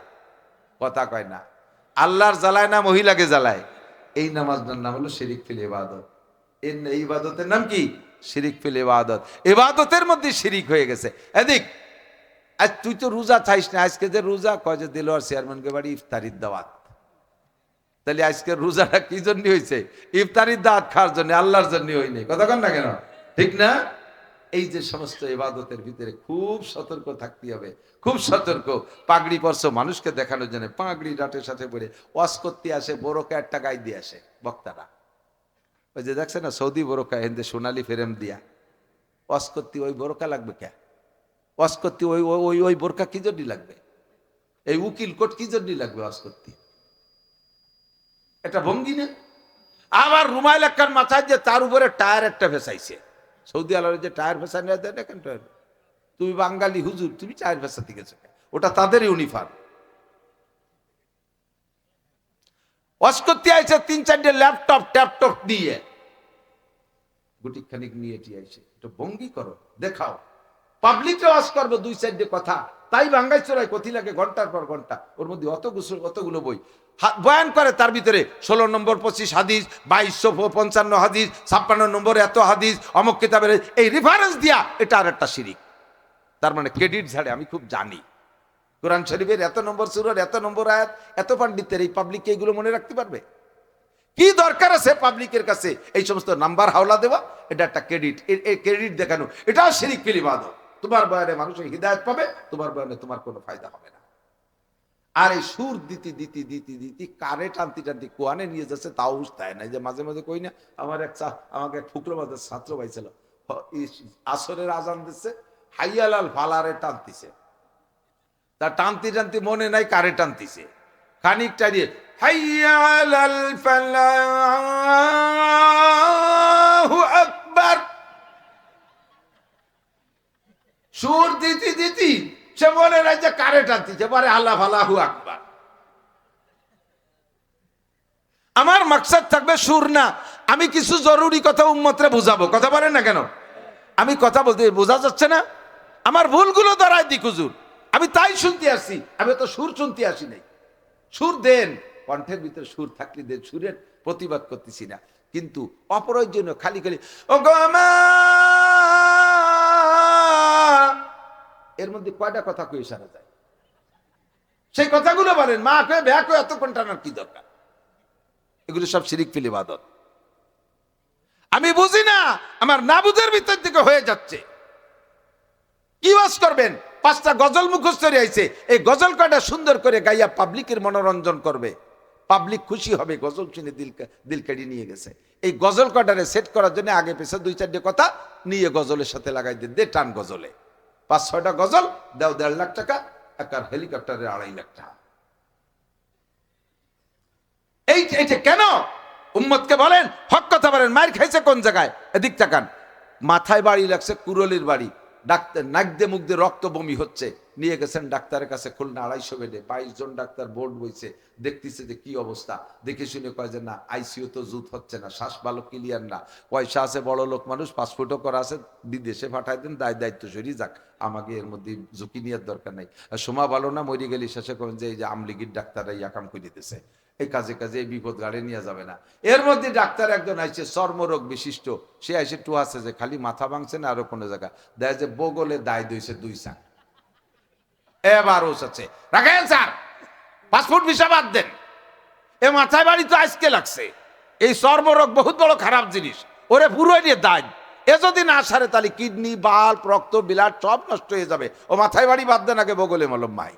কথা কয় না। আল্লাহর জ্বালায় না মহিলাকে জ্বালায়? এই নামাজটার নাম হলো শিরিক ফিল ইবাদত। এই ইবাদতের নাম কি? শিরিক ফিল ইবাদত। ইবাদতের মধ্যে শিরিক হয়ে গেছে। এদিক আজ তুই তো রোজা চাইস না, আজকে যে রোজা, কয় যে দিলওয়ার চেয়ারম্যানকে বাড়ি ইফতারির দাওয়াত। তাহলে আজকে রোজাটা কি জন্য হয়েছে? ইফতারির দাওয়াত খাওয়ার জন্য, আল্লাহর জন্য হয়নি। কথা কন না কেন? ঠিক না? এই যে সমস্ত ইবাদতের ভিতরে খুব সতর্ক থাকতে হবে, খুব সতর্ক। পাগড়ি পরছো মানুষকে দেখানোর জন্য, পাগড়ি রাটের সাথে পরে ওয়াজ করতে আসে, বোরকা একটা গায়ে দিয়ে আসে বক্তারা। ওই যে দেখছে না সৌদি বোরকা, হিন্দে সোনালি ফ্রেম দিয়া ওয়াজ করতে, ওই বোরকা লাগবে কে? ওয়াজ করতে ওই ওই ওই বোরকা কি জন্য লাগবে? এই উকিল কোট কি জন্য লাগবে ওয়াজ করতে? এটা ভঙ্গি না? আবার রুমাইল একখান মাথায় যে তার উপরে টায়ার একটা ভেসাইছে। সৌদি আরবের যে টায়ার ভেসা নেওয়া দেয় দেখেন, তুমি বাঙালি হুজুর, তুমি টায়ার ভেসাতে গেছো, ওটা তাদের ইউনিফর্ম। ওয়াজ করতে আইছে 3-4টে ল্যাপটপ ট্যাপটপ দিয়ে, গুটি খানিক নিয়ে আইছে। এটা ভঙ্গি করো, দেখাও। পাবলিকে ওয়াজ করবো 2-4টে কথা, তাই বাঙ্গাই চোরাই কথি লাগে ঘন্টার পর ঘন্টা, ওর মধ্যে অতগুলো বই। বয়ান করে, তার ভিতরে 16 নম্বর 25 হাদিস, 2255 হাদিস, 56 নম্বর এত হাদিস, অমুক কিতাবের এই রেফারেন্স দিয়া, এটা আর একটা শিরিক। তার মানে ক্রেডিট ঝাড়ে। আমি খুব জানি কোরআন শরীফের এত নম্বর সূরার এত নম্বর আয়াত, এত পণ্ডিতের, এই পাবলিককে এইগুলো মনে রাখতে পারবে? কি দরকার আছে পাবলিকের কাছে এই সমস্ত নাম্বার হাওলা দেওয়া? এটা একটা ক্রেডিট, এই ক্রেডিট দেখানো, এটাও শিরিক ফিল ইবাদত। তোমার বয়ানে মানুষের হিদায়াত পাবে, তোমার বয়ানে তোমার কোনো ফায়দা হবে না। আর এই সুর দিতি দিতি দিতি দিতি কারে টানতি টানতি কোয়ানে নিয়ে যাচ্ছে, তাও দেয় না। যে মাঝে মাঝে কই না, আমার আমাকে এক ফুকরবাদের ছাত্র পাইছিল, আসরের আজান দিচ্ছে, হাইয়ালাল ফালারে টানতিছে, তা টানতি টানতি মনে নাই কারে টানতিছে, খানিকটা দিয়ে হাইয়ালাল ফালাহু আকবার, সুর দিতি দিতি সে মনে নাই যে কারে টানতিছে, পরে আল্লাহ ফালাহু আকবার। আমার মাকসাদ থাকবে সুর না, আমি কিছু জরুরি কথা উম্মতরে বুঝাবো। কথা বলেন না কেন? আমি কথা বলতে বোঝা যাচ্ছে না? আমার ভুলগুলো দাঁড়ায় দিক হুজুর, আমি তাই শুনতে আসি, আমি তো সুর শুনতে আসি নাই। সুর দেন, কণ্ঠের ভিতরে সুর থাকলে দেন, সুরের প্রতিবাদ করতেছি না, কিন্তু অপ্রয়োজনীয় খালি খালি ও গো মা, এর মধ্যে কয়টা কথা কয়ে সারা যায়? সেই কথাগুলো বলেন, মা কয়ে ব্যাক কয়ে এতক্ষণ টানার কি দরকার? এগুলো সব শিরিক ফিল ইবাদত। আমি বুঝি না, আমার না বুঝার ভিতর থেকে হয়ে যাচ্ছে। কি ওয়াজ করবেন? 5টা গজল মুখস্থ হয়েছে, এই গজল কয়টা সুন্দর করে গাইয়া পাবলিকের মনোরঞ্জন করবে, পাবলিক খুশি হবে, গজল শুনে দিল কেড়ে নিয়ে গেছে। এই গজল কয়টারে সেট করার জন্য আগে পেছে 2-4টে কথা নিয়ে গজলের সাথে লাগাই দে টান গজলে 5-6টা গজল দাও, 1.5 লাখ টাকা, একটা হেলিকপ্টারে 2.5 লাখ টাকা। এইটা কেন? উম্মতকে বলেন, হক কথা বলেন। মায়ের খাইছে কোন জায়গায়? এদিক তাকান, মাথায় বাড়ি লাগছে, কুরলির বাড়ি, ডাক্তার নাক দিয়ে মুখ দিয়ে রক্ত বমি হচ্ছে, নিয়ে গেছেন ডাক্তারের কাছে, খুলনা 250 বেডে, 22 জন ডাক্তার বোর্ড বইছে, দেখতেছে যে কি অবস্থা, দেখে শুনে কয় যে না, আইসিইউ তো জুত হচ্ছে না, শ্বাস ভালো ক্লিয়ার না, পয়সা আছে, বড় লোক মানুষ, পাসপোর্টও করা আছে, বিদেশে পাঠায় দেন, দায়িত্ব সরিয়ে যাক, আমাকে এর মধ্যে ঝুঁকি নেওয়ার দরকার নাই। সমা ভালো না, মরি গেলে শেষে করেন যে এই যে আমলিগির ডাক্তাররা ইয়াকাম করে দিতেছে, এই কাজে কাজে এই বিপদ গাড়ি নিয়ে যাবে না। এর মধ্যে ডাক্তার একজন আইছে, চর্মরোগ বিশিষ্ট, সে আইসে টু আছে যে খালি মাথা ভাঙছে না আরো কোনো জায়গা, দেখা যে বগলে দায় দইছে 2 চাক, এবার ওসাচ্ছে, রাখেন স্যার, পাসপোর্ট ভিসা বাদ দেন, এ মাথায় বাড়ি তো আজকে লাগছে, এই চর্মরোগ বহুত বড় খারাপ জিনিস, ওরে পুরোই নিয়ে দায়, এ যদি না সারে তাহলে কিডনি, বাল্ব, রক্ত, বিলাট সব নষ্ট হয়ে যাবে, ও মাথায় বাড়ি বাদ দেন, আগে বগলে মলম মাই।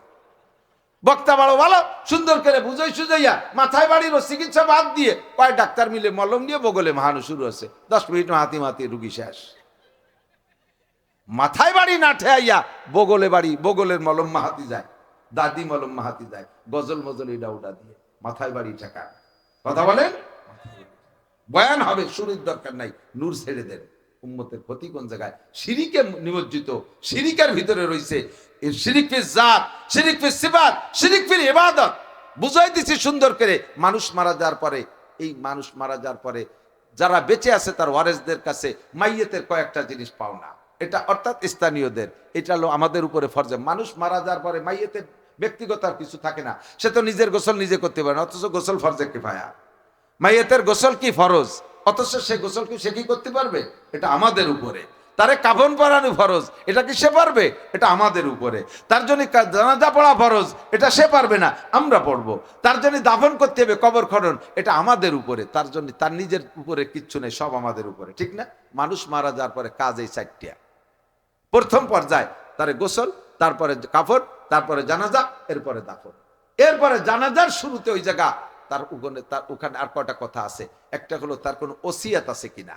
বক্তা বড় ভালো সুন্দর করে বুঝাই সুজাইয়া মাথায় বাড়ির চিকিৎসা বাদ দিয়ে কয় ডাক্তার মিলে মলম নিয়ে বগলে মাহানো শুরু আছে, 10 মিনিট মাহাতি মাতি রুগী শেষ। মাথায় বাড়ি না ঠেয়াইয়া বগলে বাড়ি, বগলের মলম মাহাতি যায়, দাদি মলম মাহাতি যায়, গজল মজল এটা ওটা দিয়ে মাথায় বাড়ি ঠেকা। কথা বলেন, বয়ান হবে, সুরের দরকার নাই, নূর ছেড়ে দেন। উম্মতের ক্ষতি কোন জায়গায়? শিরিকে নিমজ্জিত, শিরিকের ভিতরে রয়েছে শিরিক ফিল জাত, শিরিক ফিল সিফাত, শিরিক ফিল ইবাদত। বুঝাই দিছি সুন্দর করে। মানুষ মারা যাওয়ার পরে, এই মানুষ মারা যাওয়ার পরে যারা বেঁচে আছে তার ওয়ারেসদের কাছে মাইয়েতের কয়েকটা জিনিস পাও না, এটা অর্থাৎ স্থানীয়দের, এটা হলো আমাদের উপরে ফরজ। মানুষ মারা যাওয়ার পরে মাইয়েতের ব্যক্তিগত আর কিছু থাকে না, সে তো নিজের গোসল নিজে করতে পারে না, অথচ গোসল ফরজে কিফায়া। মাইয়েতের গোসল কি ফরজ, অথচ সে গোসল কি সে কি করতে পারবে? এটা আমাদের উপরে। তারে কাফন পরানো ফরজ, এটা কি সে পারবে? এটা আমাদের উপরে। তার জন্য জানাজা পড়া ফরজ, এটা সে পারবে না, আমরা পড়বো। তার জন্য দাফন করতে হবে, কবর খনন, এটা আমাদের উপরে। তার জন্য তার নিজের উপরে কিচ্ছু নেই, সব আমাদের উপরে, ঠিক না? মানুষ মারা যাওয়ার পরে কাজ এই 4টা। প্রথম পর্যায়ে তারে গোসল, তারপরে কাফন, তারপরে জানাজা, এরপরে দাফন। এরপরে জানাজার শুরুতে ওই জায়গা তার ওখানে আর কয়টা কথা আছে। একটা হলো তার কোনো ওসিয়াত আছে কিনা,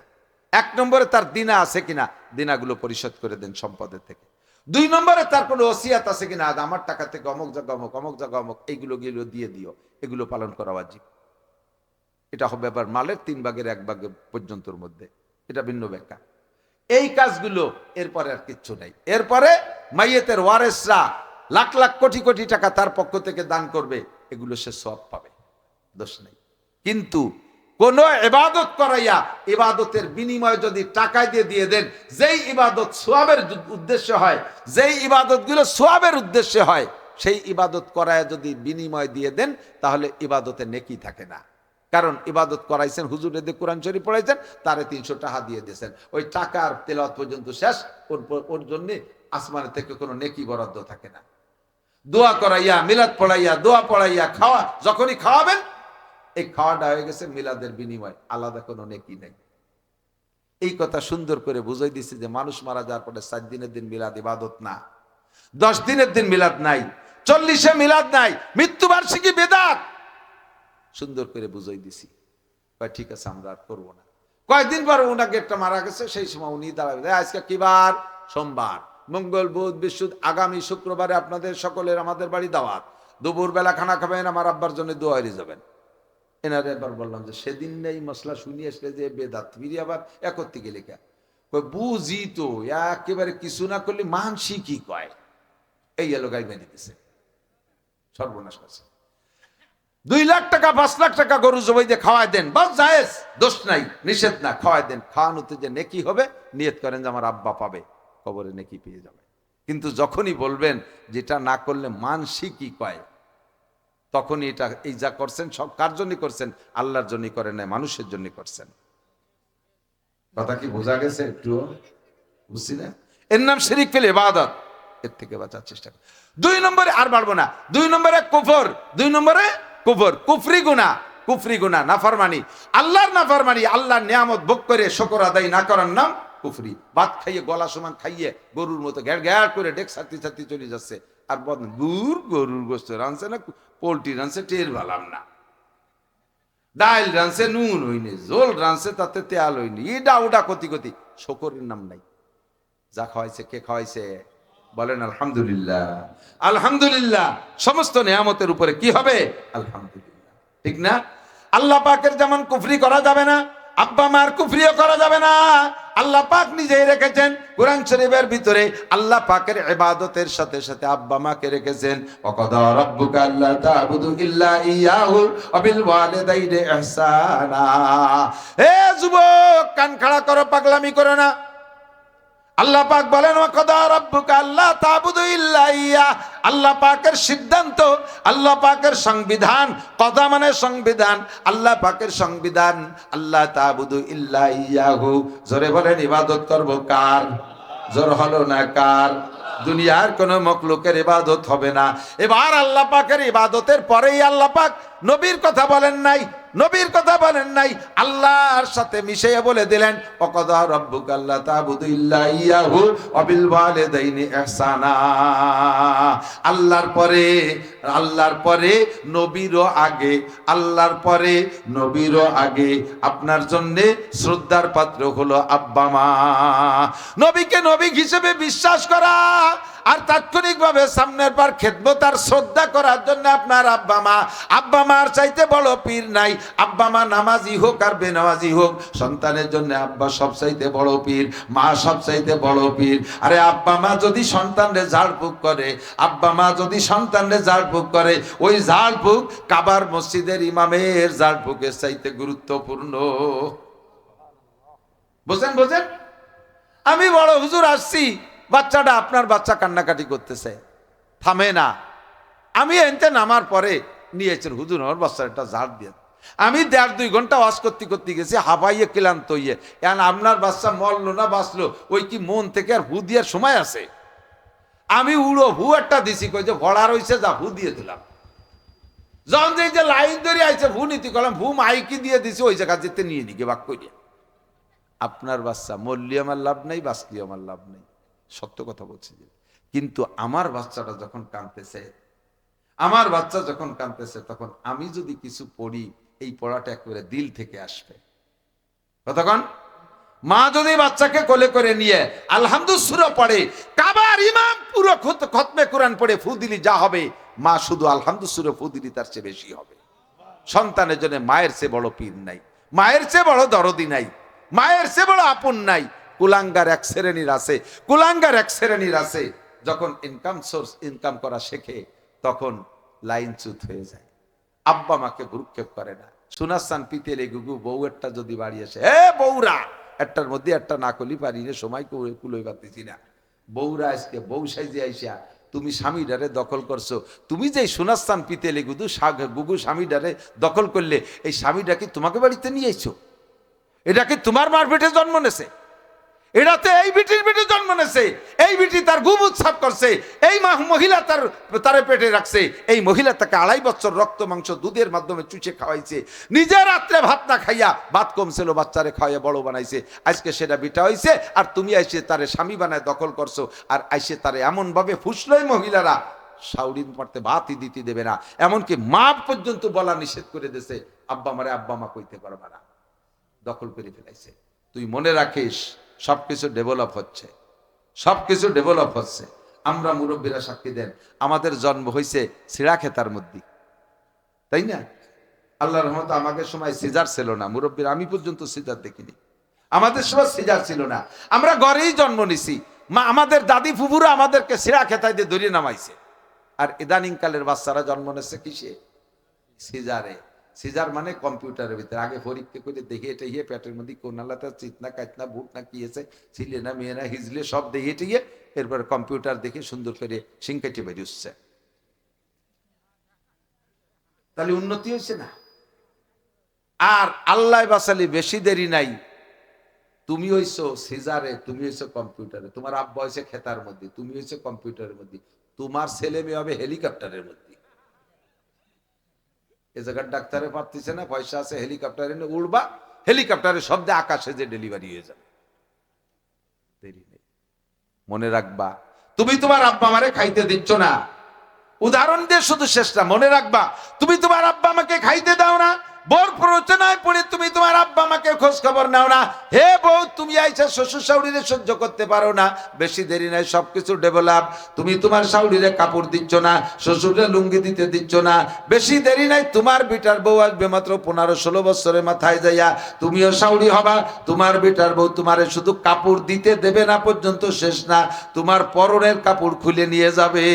1 নম্বরে তার দিনা আছে কিনা, দিনাগুলো পরিশোধ করে দেন সম্পদের থেকে। 2 নম্বরে তার কোনো ওসিয়াত আছে কিনা, আমার টাকা থেকে অমুক জায়গা অমুক, অমুক জায়গা অমুক, এইগুলো দিয়ে দিও, এগুলো পালন করা ওয়াজিব। এটা হবে আবার মালের 3 ভাগের 1 ভাগ পর্যন্তর মধ্যে, এটা ভিন্ন ব্যাখ্যা। এই কাজগুলো, এরপরে আর কিচ্ছু নাই। এরপরে মাইয়েতের ওয়ারেসরা লাখ লাখ কোটি কোটি টাকা তার পক্ষ থেকে দান করবে, এগুলো সে সওয়াব পাবে, দোষ নেই। কিন্তু কোন ইবাদত করাইয়া ইবাদতের বিনিময়ে যদি টাকা দিয়ে দেন, যেই ইবাদত সওয়াবের উদ্দেশ্য হয়, যেই ইবাদতগুলো সওয়াবের উদ্দেশ্যে হয়, সেই ইবাদত করায় যদি বিনিময় দিয়ে দেন তাহলে ইবাদতে নেকি থাকে না। কারণ ইবাদত করাইছেন, হুজুর এদের কোরআন শরীফ পড়াইছেন, তারে 300 টাকা দিয়ে দিয়েছেন, ওই টাকার তেলাওয়াত পর্যন্ত শেষ, ওর জন্য আসমানের থেকে কোনো নেকি বরাদ্দ থাকে না। দোয়া করাইয়া, মিলাদ পড়াইয়া, দোয়া পড়াইয়া খাওয়া, যখনই খাওয়াবেন এই খাওয়াটা হয়ে গেছে মিলাদের বিনিময়, আলাদা কোনো নেকি নেই। এই কথা সুন্দর করে বুঝাই দিছি যে মানুষ মারা যাওয়ার পরে 4 দিনের দিন মিলাদ ইবাদত না, 10 দিনের দিন মিলাদ নাই, 40-এ মিলাদ নাই, মৃত্যুবার্ষিকী বেদাত সুন্দর করে বুঝাই দিছি। ঠিক আছে আমরা আর করবো না। কয়েকদিন পরে উনাকে একটা মারা গেছে, সেই সময় উনি দাঁড়াবে, আজকে কি বার? সোমবার, মঙ্গল, বুধ, বৃহস্পতি, আগামী শুক্রবারে আপনাদের সকলের আমাদের বাড়ি দাওয়াত, দুপুর বেলা খানা খাবেন, আমার আব্বার জন্য দোয়া হয়ে যাবেন। এনারে এবার বললাম যে সেদিন নেই মশলা শুনিয়ে আসলে যে বেদাত, ফিরে আবার একত্রে গেলে কে বুঝি তো একেবারে কিছু না করলে মানসি কি কয়, এই এলো গাই বেঁধে দিছে, সর্বনাশ করছে। 2 লাখ টাকা 5 লাখ টাকা গরু জবাই দিয়ে খাওয়াই দেন, বাস জায়েজ, দোষ নাই, নিষেধ না, খাওয়াই দেন। খাওয়ানোতে যে নেকি হবে নিয়ত করেন যে আমার আব্বা পাবে, কবরে নেকি পেয়ে যাবে। কিন্তু যখনই বলবেন যেটা না করলে মানসি কি কয়, তখনই এটা এই যা করছেন সব কার জন্য করছেন? আল্লাহর জন্য করেন নাই, মানুষের জন্য করছেন। কথা কি বোঝা গেছে? একটু বুঝছি না? এর নাম শিরিক ফিল ইবাদত, এর থেকে বাঁচার চেষ্টা কর। 2 নম্বরে আর বাড়বো না, 2 নম্বরে কুফর, 2 নম্বরে কুফর, কুফরি গুনাহ, কুফরি গুনাহ, নাফরমানি, আল্লাহর নাফরমানি, আল্লাহর নিয়ামত ভোগ করে শুকর আদায় না করার নাম কুফরি। ভাত খাইয়ে গলা সমান খাইয়ে গরুর মতো ঘ্যাড় ঘ্যাড় করে ডেক ছাতি ছাতি চলে যাচ্ছে, আর বলেন দূর গরুর গোস্ত রানছে না পোল্ট্রি রানছে টের ভালাম না, ডাইল রানছে নুন হইনি, জোল রানছে তাতে তেল হইনি, ইডা উডা কতি কতি, শুকরের নাম নাই। যা খাওয়াইছে কে খাওয়াইছে? বলেন আলহামদুলিল্লাহ। আলহামদুলিল্লাহ। সমস্ত নিয়ামতের উপরে কি হবে? আলহামদুলিল্লাহ, ঠিক না? আল্লাহ পাকের যেমন কুফরি করা যাবে না, আব্বা মার কুফরিও করা যাবে না। আল্লাহ পাক নিজেই রেখেছেন কোরআন শরীফের ভিতরে, আল্লাহ পাকের ইবাদতের সাথে সাথে আব্বা মাকে রেখেছেন। ওয়াকাদা রাব্বুকা আল্লা তা'বুদু ইল্লা ইয়াহু ওয়া বিল ওয়ালিদাইনি ইহসানা। হে যুবক, কান খাড়া করো, পাগলামি করো না। আল্লাহ পাক বলেন ওয়াকাদা রাব্বুকা আল্লা তা'বুদু ইল্লা ইয়া, আল্লাহ পাকের সিদ্ধান্ত, আল্লাহ পাকের সংবিধান, কদা মানে সংবিধান, আল্লাহ পাকের সংবিধান, আল্লাহ তা'বুদু ইল্লা ইয়াহু। জোরে বলেন ইবাদত করব কার? জোর হলো না কার? দুনিয়ার কোন মখলুকের ইবাদত হবে না। এবার আল্লাহ পাকের ইবাদতের পরেই আল্লাহ পাক নবীর কথা বলেন নাই, নবীর কথা বলেন নাই, আল্লাহর সাথে মিশিয়ে বলে দিলেন ওয়াকাদা রাব্বুকা আল্লা তা'বুদু ইল্লা ইয়াহু ওয়া বিল ওয়ালিদাইনি ইহসানা। আল্লাহর পরে নবীরও আগে, আল্লাহর পরে নবীরও আগে আপনার জন্য শ্রদ্ধার পাত্র হলো আব্বা মা। নবীকে নবী হিসেবে বিশ্বাস করা আর তাৎক্ষণিকভাবে সামনের পর খেদমত আর শ্রদ্ধা করার জন্য আপনার আব্বা মা, আব্বা মার চাইতে বড় পীর নাই। আব্বা মা নামাজি হোক আর বেনামাজি হোক, সন্তানের জন্য আব্বা সব চাইতে বড় পীর, মা সব চাইতে বড় পীর। আরে আব্বা মা যদি সন্তানরে ঝাড়ফুঁক করে, আব্বা মা যদি সন্তানরে ঝাড়ফুঁক করে, ওই ঝাড়ফুঁক কাবার মসজিদের ইমামের ঝাড়ফুঁকের চাইতে গুরুত্বপূর্ণ। বোঝেন বোঝেন? আমি বড় হুজুর আসছি, বাচ্চাটা আপনার বাচ্চা কান্নাকাটি করতেছে, থামে না। আমি এনতে নামার পরে নিয়েছেন হুজুর আমার বাচ্চার একটা ঝাড় দিয়ে। আমি 1.5-2 ঘন্টা ওয়াজ করতে করতে গেছি, হাবাইয়ে ক্লান্ত হইয়ে। এখন আপনার বাচ্চা মরলো না বাঁচলো, ওই কি মন থেকে আর হু দেওয়ার সময় আছে? আমি উড়ো হু একটা দিছি, কই যে ভরা রয়েছে, যা হু দিয়ে দিলাম। যখন যে লাইন ধরে আইছে ভু নীতি করলাম, ভু মাইকি দিয়ে দিছি, ওই জায়গা যেতে নিয়ে নিকে বাক করিয়া। আপনার বাচ্চা মরলি আমার লাভ নেই, বাঁচলি আমার লাভ নেই, সত্য কথা বলছি। কিন্তু আমার বাচ্চাটা যখন কাঁদতেছে, আমার বাচ্চা যখন কাঁদতেছে, তখন আমি যদি কিছু পড়ি, এই পড়াটা একেবারে দিল থেকে আসবে। কতক্ষণ মা যদি বাচ্চাকে কোলে করে নিয়ে আলহামদুলিল্লাহ সূরা পড়ে, কাবার ইমাম পুরো খতমে কোরআন পড়ে ফু দিলি যা হবে, মা শুধু আলহামদুলিল্লাহ সূরা ফু দিলি তার চেয়ে বেশি হবে। সন্তানের জন্য মায়ের চেয়ে বড় পীর নাই, মায়ের চেয়ে বড় দরদি নাই, মায়ের চেয়ে বড় আপন নাই। কুলাঙ্গার এক শ্রেণীর আছে, কুলাঙ্গার এক শ্রেণীর আছে, যখন ইনকাম সোর্স ইনকাম করা শেখে তখন লাইন চুত হয়ে যায়, আব্বা মাকে ভ্রুক্ষেপ করে না। সুনাসান পিতেলে গুগু বউ একটা যদি বাড়ি আসে, হে বউরা, একটার মধ্যে একটা না করলি পারি না, সময় কুলোই পাচ্ছি না। বউরা আজকে বউ সাইজে আইসা তুমি স্বামীডারে দখল করছো। তুমি যে সোনাস্থান পিতেলে গুগু স্বামীডারে দখল করলে, এই স্বামীটা কি তোমাকে বাড়িতে নিয়ে এসছো? এটা কি তোমার মার পেটে জন্ম নেছে? এটাতে এই বিটির পেটে জন্ম নেছে, এই বিটি তার গুম উৎসব করছে, এই মহিলা তারে পেটে রাখছে, এই মহিলা তাকে 2.5 বছর রক্ত মাংস দুধের মাধ্যমে চুষে খাওয়াইছে, নিজে রাত্রে ভাত না খাইয়া, ভাত কমছিল বাচ্চারে খাওয়াইয়া বড় বানাইছে, আজকে সেটা বিটা হইছে, আর তুমি আইসে তারে স্বামী বানায় দখল করছো, আর আইসে তারে এমন ভাবে ফুসলই মহিলারা শাউরিন পড়তে ভাতই দিতে দেবে না, এমনকি মা পর্যন্ত বলা নিষেধ করে দিয়েছে, আব্বা মারে আব্বা মা কইতে পারবা না, দখল করে ফেলাইছে। তুই মনে রাখিস, সবকিছু ডেভেলপ হচ্ছে, সবকিছু ডেভেলপ হচ্ছে। আমরা মুরব্বীরা সাক্ষী দেন, আমাদের জন্ম হয়েছে ছিড়া খেতার মধ্যে, তাই না? আল্লাহর রহমতে আমাদের সময় সিজার ছিল না, মুরব্বীরা আমি পর্যন্ত সিজার দেখিনি, আমাদের সময় সিজার ছিল না, আমরা ঘরেই জন্ম নিছি। মা আমাদের দাদি ফুফুরা আমাদেরকে ছিড়া খেতায় দিয়ে ধরিয়ে নামাইছে। আর ইদানিং কালের বাচ্চারা জন্ম নিচ্ছে কিসে? সিজারে। সিজার মানে কম্পিউটারের ভিতরে, আগে পরীক্ষা করে দেখে এটা ইয়ে পেটের মধ্যে কোনালাতে চিতনা কাতনা বুট না কি আছে, ছিলে না মেয়ে না হিজলে সব দেখে টিয়ে এরপর কম্পিউটার দেখে সুন্দর করে সিংকাটি বেরিয়ে। তাহলে উন্নতি হয়েছে না? আর আল্লাহ বাসালি বেশি দেরি নাই, তুমি হইছো সিজারে, তুমি হইছো কম্পিউটারে, তোমার আব্বা হয়েছে খেতার মধ্যে, তুমি হইছো কম্পিউটারের মধ্যে, তোমার ছেলে মেয়ে হবে হেলিকপ্টারের মধ্যে। এ জায়গার ডাক্তারে পারতেছে না, পয়সা আছে, হেলিকপ্টারে উড়বা, হেলিকপ্টারে শব্দে আকাশে যে ডেলিভারি হয়ে যাবে, দেরি নেই। মনে রাখবা, তুমি তোমার আব্বা আমারে খাইতে দিচ্ছ না, উদাহরণ দিয়ে শুধু শেষ না, মনে রাখবা তুমি তোমার আব্বা আমাকে খাইতে দাও না, বর প্ররোচনায় পড়ে তুমি তোমার আব্বা আমাকে খোঁজ খবর নাও না। হে বউ, তুমি আইসা শ্বশুর শাশুড়িরে সহ্য করতে পারো না, বেশি দেরি নাই, সবকিছু ডেভেলপ। তুমি তোমার শাশুড়িরে কাপড় দিচ্ছ না, শ্বশুরে লুঙ্গি দিতে দিচ্ছ না, বেশি দেরি নাই, তোমার বিটার বউ আসবে মাত্র 15-16 বছরের মাথায় যাইয়া, তুমিও শাশুড়ি হবা, তোমার বিটার বউ তোমারে শুধু কাপড় দিতে দেবে না পর্যন্ত শেষ না, তোমার পরনের কাপড় খুলে নিয়ে যাবে।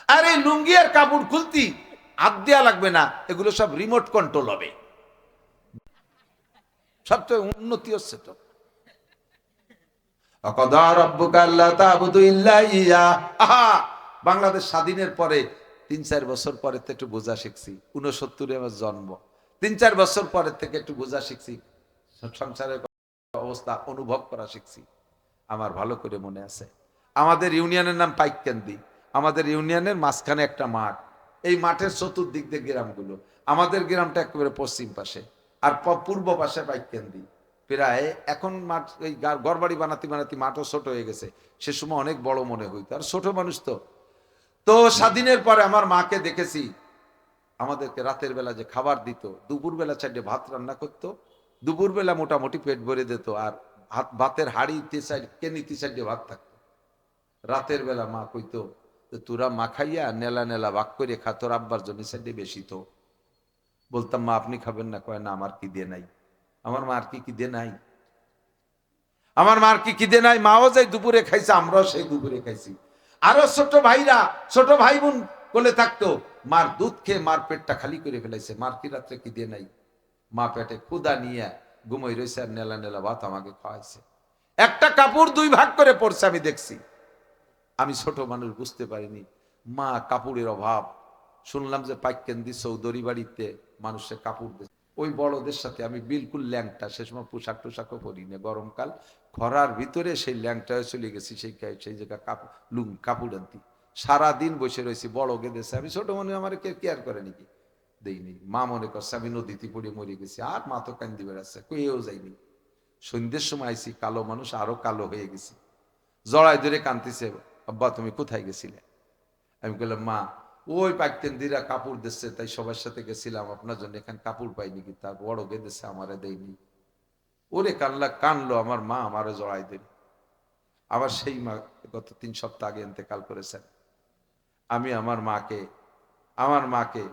আর এই লুঙ্গি আর কাপড় খুলতি হাত দেওয়া লাগবে না, এগুলো সব রিমোট কন্ট্রোল হবে। সবচেয়ে উন্নতি হচ্ছে তো। বাংলাদেশ স্বাধীনের পরে 3-4 বছর পরে তো একটু বোঝা শিখছি, 69 আমার জন্ম, 3-4 বছর পরের থেকে একটু বোঝা শিখছি, সংসারের অবস্থা অনুভব করা শিখছি। আমার ভালো করে মনে আছে, আমাদের ইউনিয়নের নাম পাইককান্দি, আমাদের ইউনিয়নের মাঝখানে একটা মাঠ, এই মাঠের চতুর্দিক দিয়ে গ্রামগুলো, আমাদের গ্রামটা একেবারে পশ্চিম পাশে, আর পূর্ব পাশে পাইককান্দি। প্রায় এখন মাঠ, এই ঘরবাড়ি বানাতে বানাতে মাঠও ছোট হয়ে গেছে, সে সময় অনেক বড় মনে হইতো, আর ছোট মানুষ তো। তো স্বাধীনের পরে আমার মাকে দেখেছি, আমাদেরকে রাতের বেলা যে খাবার দিত, দুপুর বেলা 4টে ভাত রান্না করতো, দুপুর বেলা মোটামুটি পেট ভরে দিত, আর ভাতের হাড়ি 3-4 ভাত থাকতো। রাতের বেলা মা কইতো, তোরা মা খাইয়া নেলা নেলা ভাগ করে খা, তোর আব্বার জন্য সাইডে বেশি তো। বলতাম, মা আপনি খাবেন না? কয় না, আমার কি দিয়ে নাই। আমার মার কি দিয়ে নাই? আমার মার কি দিয়ে নাই? মাও যাই দুপুরে খাইছে, আমরাও সেই দুপুরে খাইছি। আরো ছোট ভাইরা, ছোট ভাই বোন কোলে থাকতো, মার দুধ খেয়ে মার পেটটা খালি করে ফেলাইছে, মার কি রাত্রে কি দিয়ে নাই? মা পেটে ক্ষুদা নিয়ে ঘুমোই রয়েছে, আর নেলা নেলা ভাত আমাকে খাওয়াইছে। একটা কাপড় 2 ভাগ করে পড়ছে, আমি দেখছি। আমি ছোট মানুষ বুঝতে পারিনি মা কাপড়ের অভাব। শুনলাম যে পাইককান্দি চৌধুরী বাড়িতে মানুষের কাপড় দিচ্ছে, ওই বড়দের সাথে আমি বিলকুল ল্যাংটা, সে সময় পোশাক টোশাকও পরি না, গরমকাল খরার ভিতরে সেই ল্যাংটায় চলে গেছি, সেই জায়গা কাপড় আনতি, সারাদিন বসে রয়েছি, বড় গেদেছে। আমি ছোট মনে আমার কে কেয়ার করে নাকি, দেইনি। মা মনে করছে আমি নদীতে পড়ে মরে গেছি, আর মা তো কান্দি বেড়াচ্ছে, কইও যাইনি। সন্ধ্যের সময় আইসি, কালো মানুষ, আরো কালো হয়ে গেছি, জড়াই ধরে কান্দিছে, আব্বা তুমি কোথায় গেছিলে? আমি বললাম, মা ওই পাইককান্দিরা কাপড় দিচ্ছে, তাই সবার সাথে গেছিলাম, আপনার জন্য এখানে কাপড় পাইনি, কি তার বড় গেদেছে আমারে দেয়নি। ওরে কানলো আমার মা, আমারে জড়াই দিল। আবার সেই মা গত 3 সপ্তাহ আগে ইন্তেকাল করেছেন। আমি আমার মাকে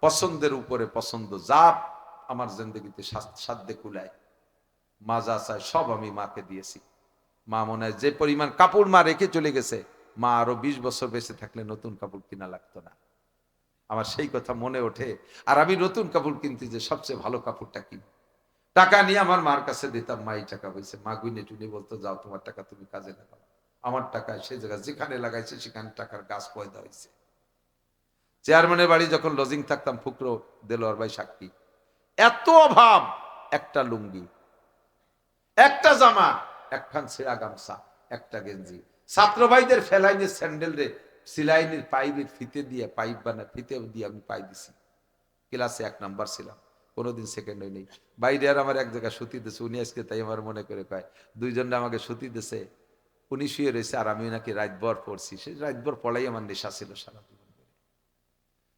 পছন্দের উপরে পছন্দ, যা আমার জিন্দগিতে সাধ্যে কুলায়, মা যা চায় সব আমি মাকে দিয়েছি। মা মনে হয় যে পরিমাণ কাপড় মা রেখে চলে গেছে, মা আরো 20 বছর বেঁচে থাকলে নতুন কাপড় কিনা লাগতো না। আমার সেই কথা মনে ওঠে। আর আমি নতুন কাপড় কিনতে যে সবচেয়ে ভালো কাপড়টা কি, টাকা নিয়ে আমার মার কাছে দিতাম, মা এই টাকা হয়েছে, মা গুইনে টুনে বলতো, যাও তোমার টাকা তুমি কাজে লাগাও। আমার টাকায় সে জায়গা যেখানে লাগাইছে সেখানে টাকার গাছ পয়দা হয়েছে। চেয়ারম্যানের বাড়ি যখন লজিং থাকতাম, ফুকরো দেলোয়ার ভাই সাক্ষী, এত অভাব, একটা লুঙ্গি, একটা জামা, একখান ছেঁড়া গামছা, একটা গেঞ্জি, ছাত্র ভাইদের ফেলাইনের স্যান্ডেল রে সিলাইনের পাইপের ফিতে দিয়ে পাইপ বানা ফিতে দিয়ে আমি পাই দিছি। ক্লাসে 1 নাম্বার ছিলাম, কোনোদিন সেকেন্ড হই নেই। বাইরে আর আমার এক জায়গায় সুতি দিছে, উনি আজকে তাই আমার মনে করে কয়, দুইজনে আমাকে সুতি দিছে, উনি শুয়ে রয়েছে আর আমি নাকি রাতভর পড়ছি। সে রাতভর পড়াই আমার নেশা ছিল সারা জীবন।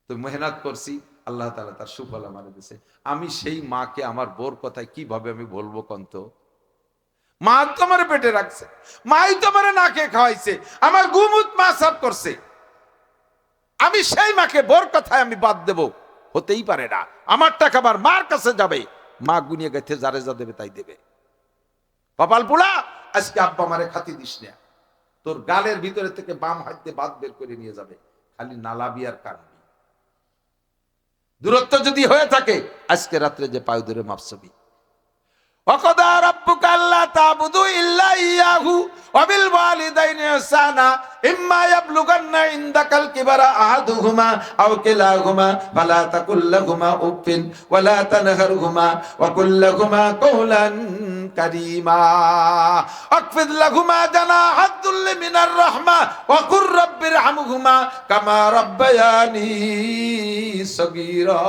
তো মেহনত করছি, আল্লাহ তাআলা তার সুফল আমার দিয়েছে। আমি সেই মাকে আমার বোর কথায় কিভাবে আমি বলবো কন্ত? মা তো আমার পেটে রাখছে, মাই তো আমার না খেয়ে খাওয়াইছে, আমার গুমুত মা সাফ করছে। আমি সেই মাকে বোর কথায় আমি বাদ দেব? হতেই পারে না। আমার টাকা আমার মার কাছে যাবে, মা গুনিয়ে গেছে যারে যা দেবে তাই দেবে। কপাল পোড়া, আজকে আব্বা মারে খাতি দিস না, তোর গালের ভিতরে থেকে বাম হাত দিয়ে বাদ বের করে নিয়ে যাবে, খালি নালাবি আর কানবি। দূরত্ব যদি হয়ে থাকে আজকে রাত্রে যে পায়ে ধরে মাপছবি। وَقَضَى رَبُّكَ أَلَّا تَعْبُدُوا إِلَّا إِيَّاهُ وَبِالْوَالِدَيْنِ إِحْسَانًا إِمَّا يَبْلُغَنَّ عِندَكَ الْكِبَرَ أَحَدُهُمَا أَوْ كِلَاهُمَا فَلَا تَقُل لَّهُمَا أُفٍّ وَلَا تَنْهَرْهُمَا وَقُل لَّهُمَا قَوْلًا كَرِيمًا واخفض لهما جناح الذل من الرحمة وقل رب ارحمهما كما ربياني صغيرا।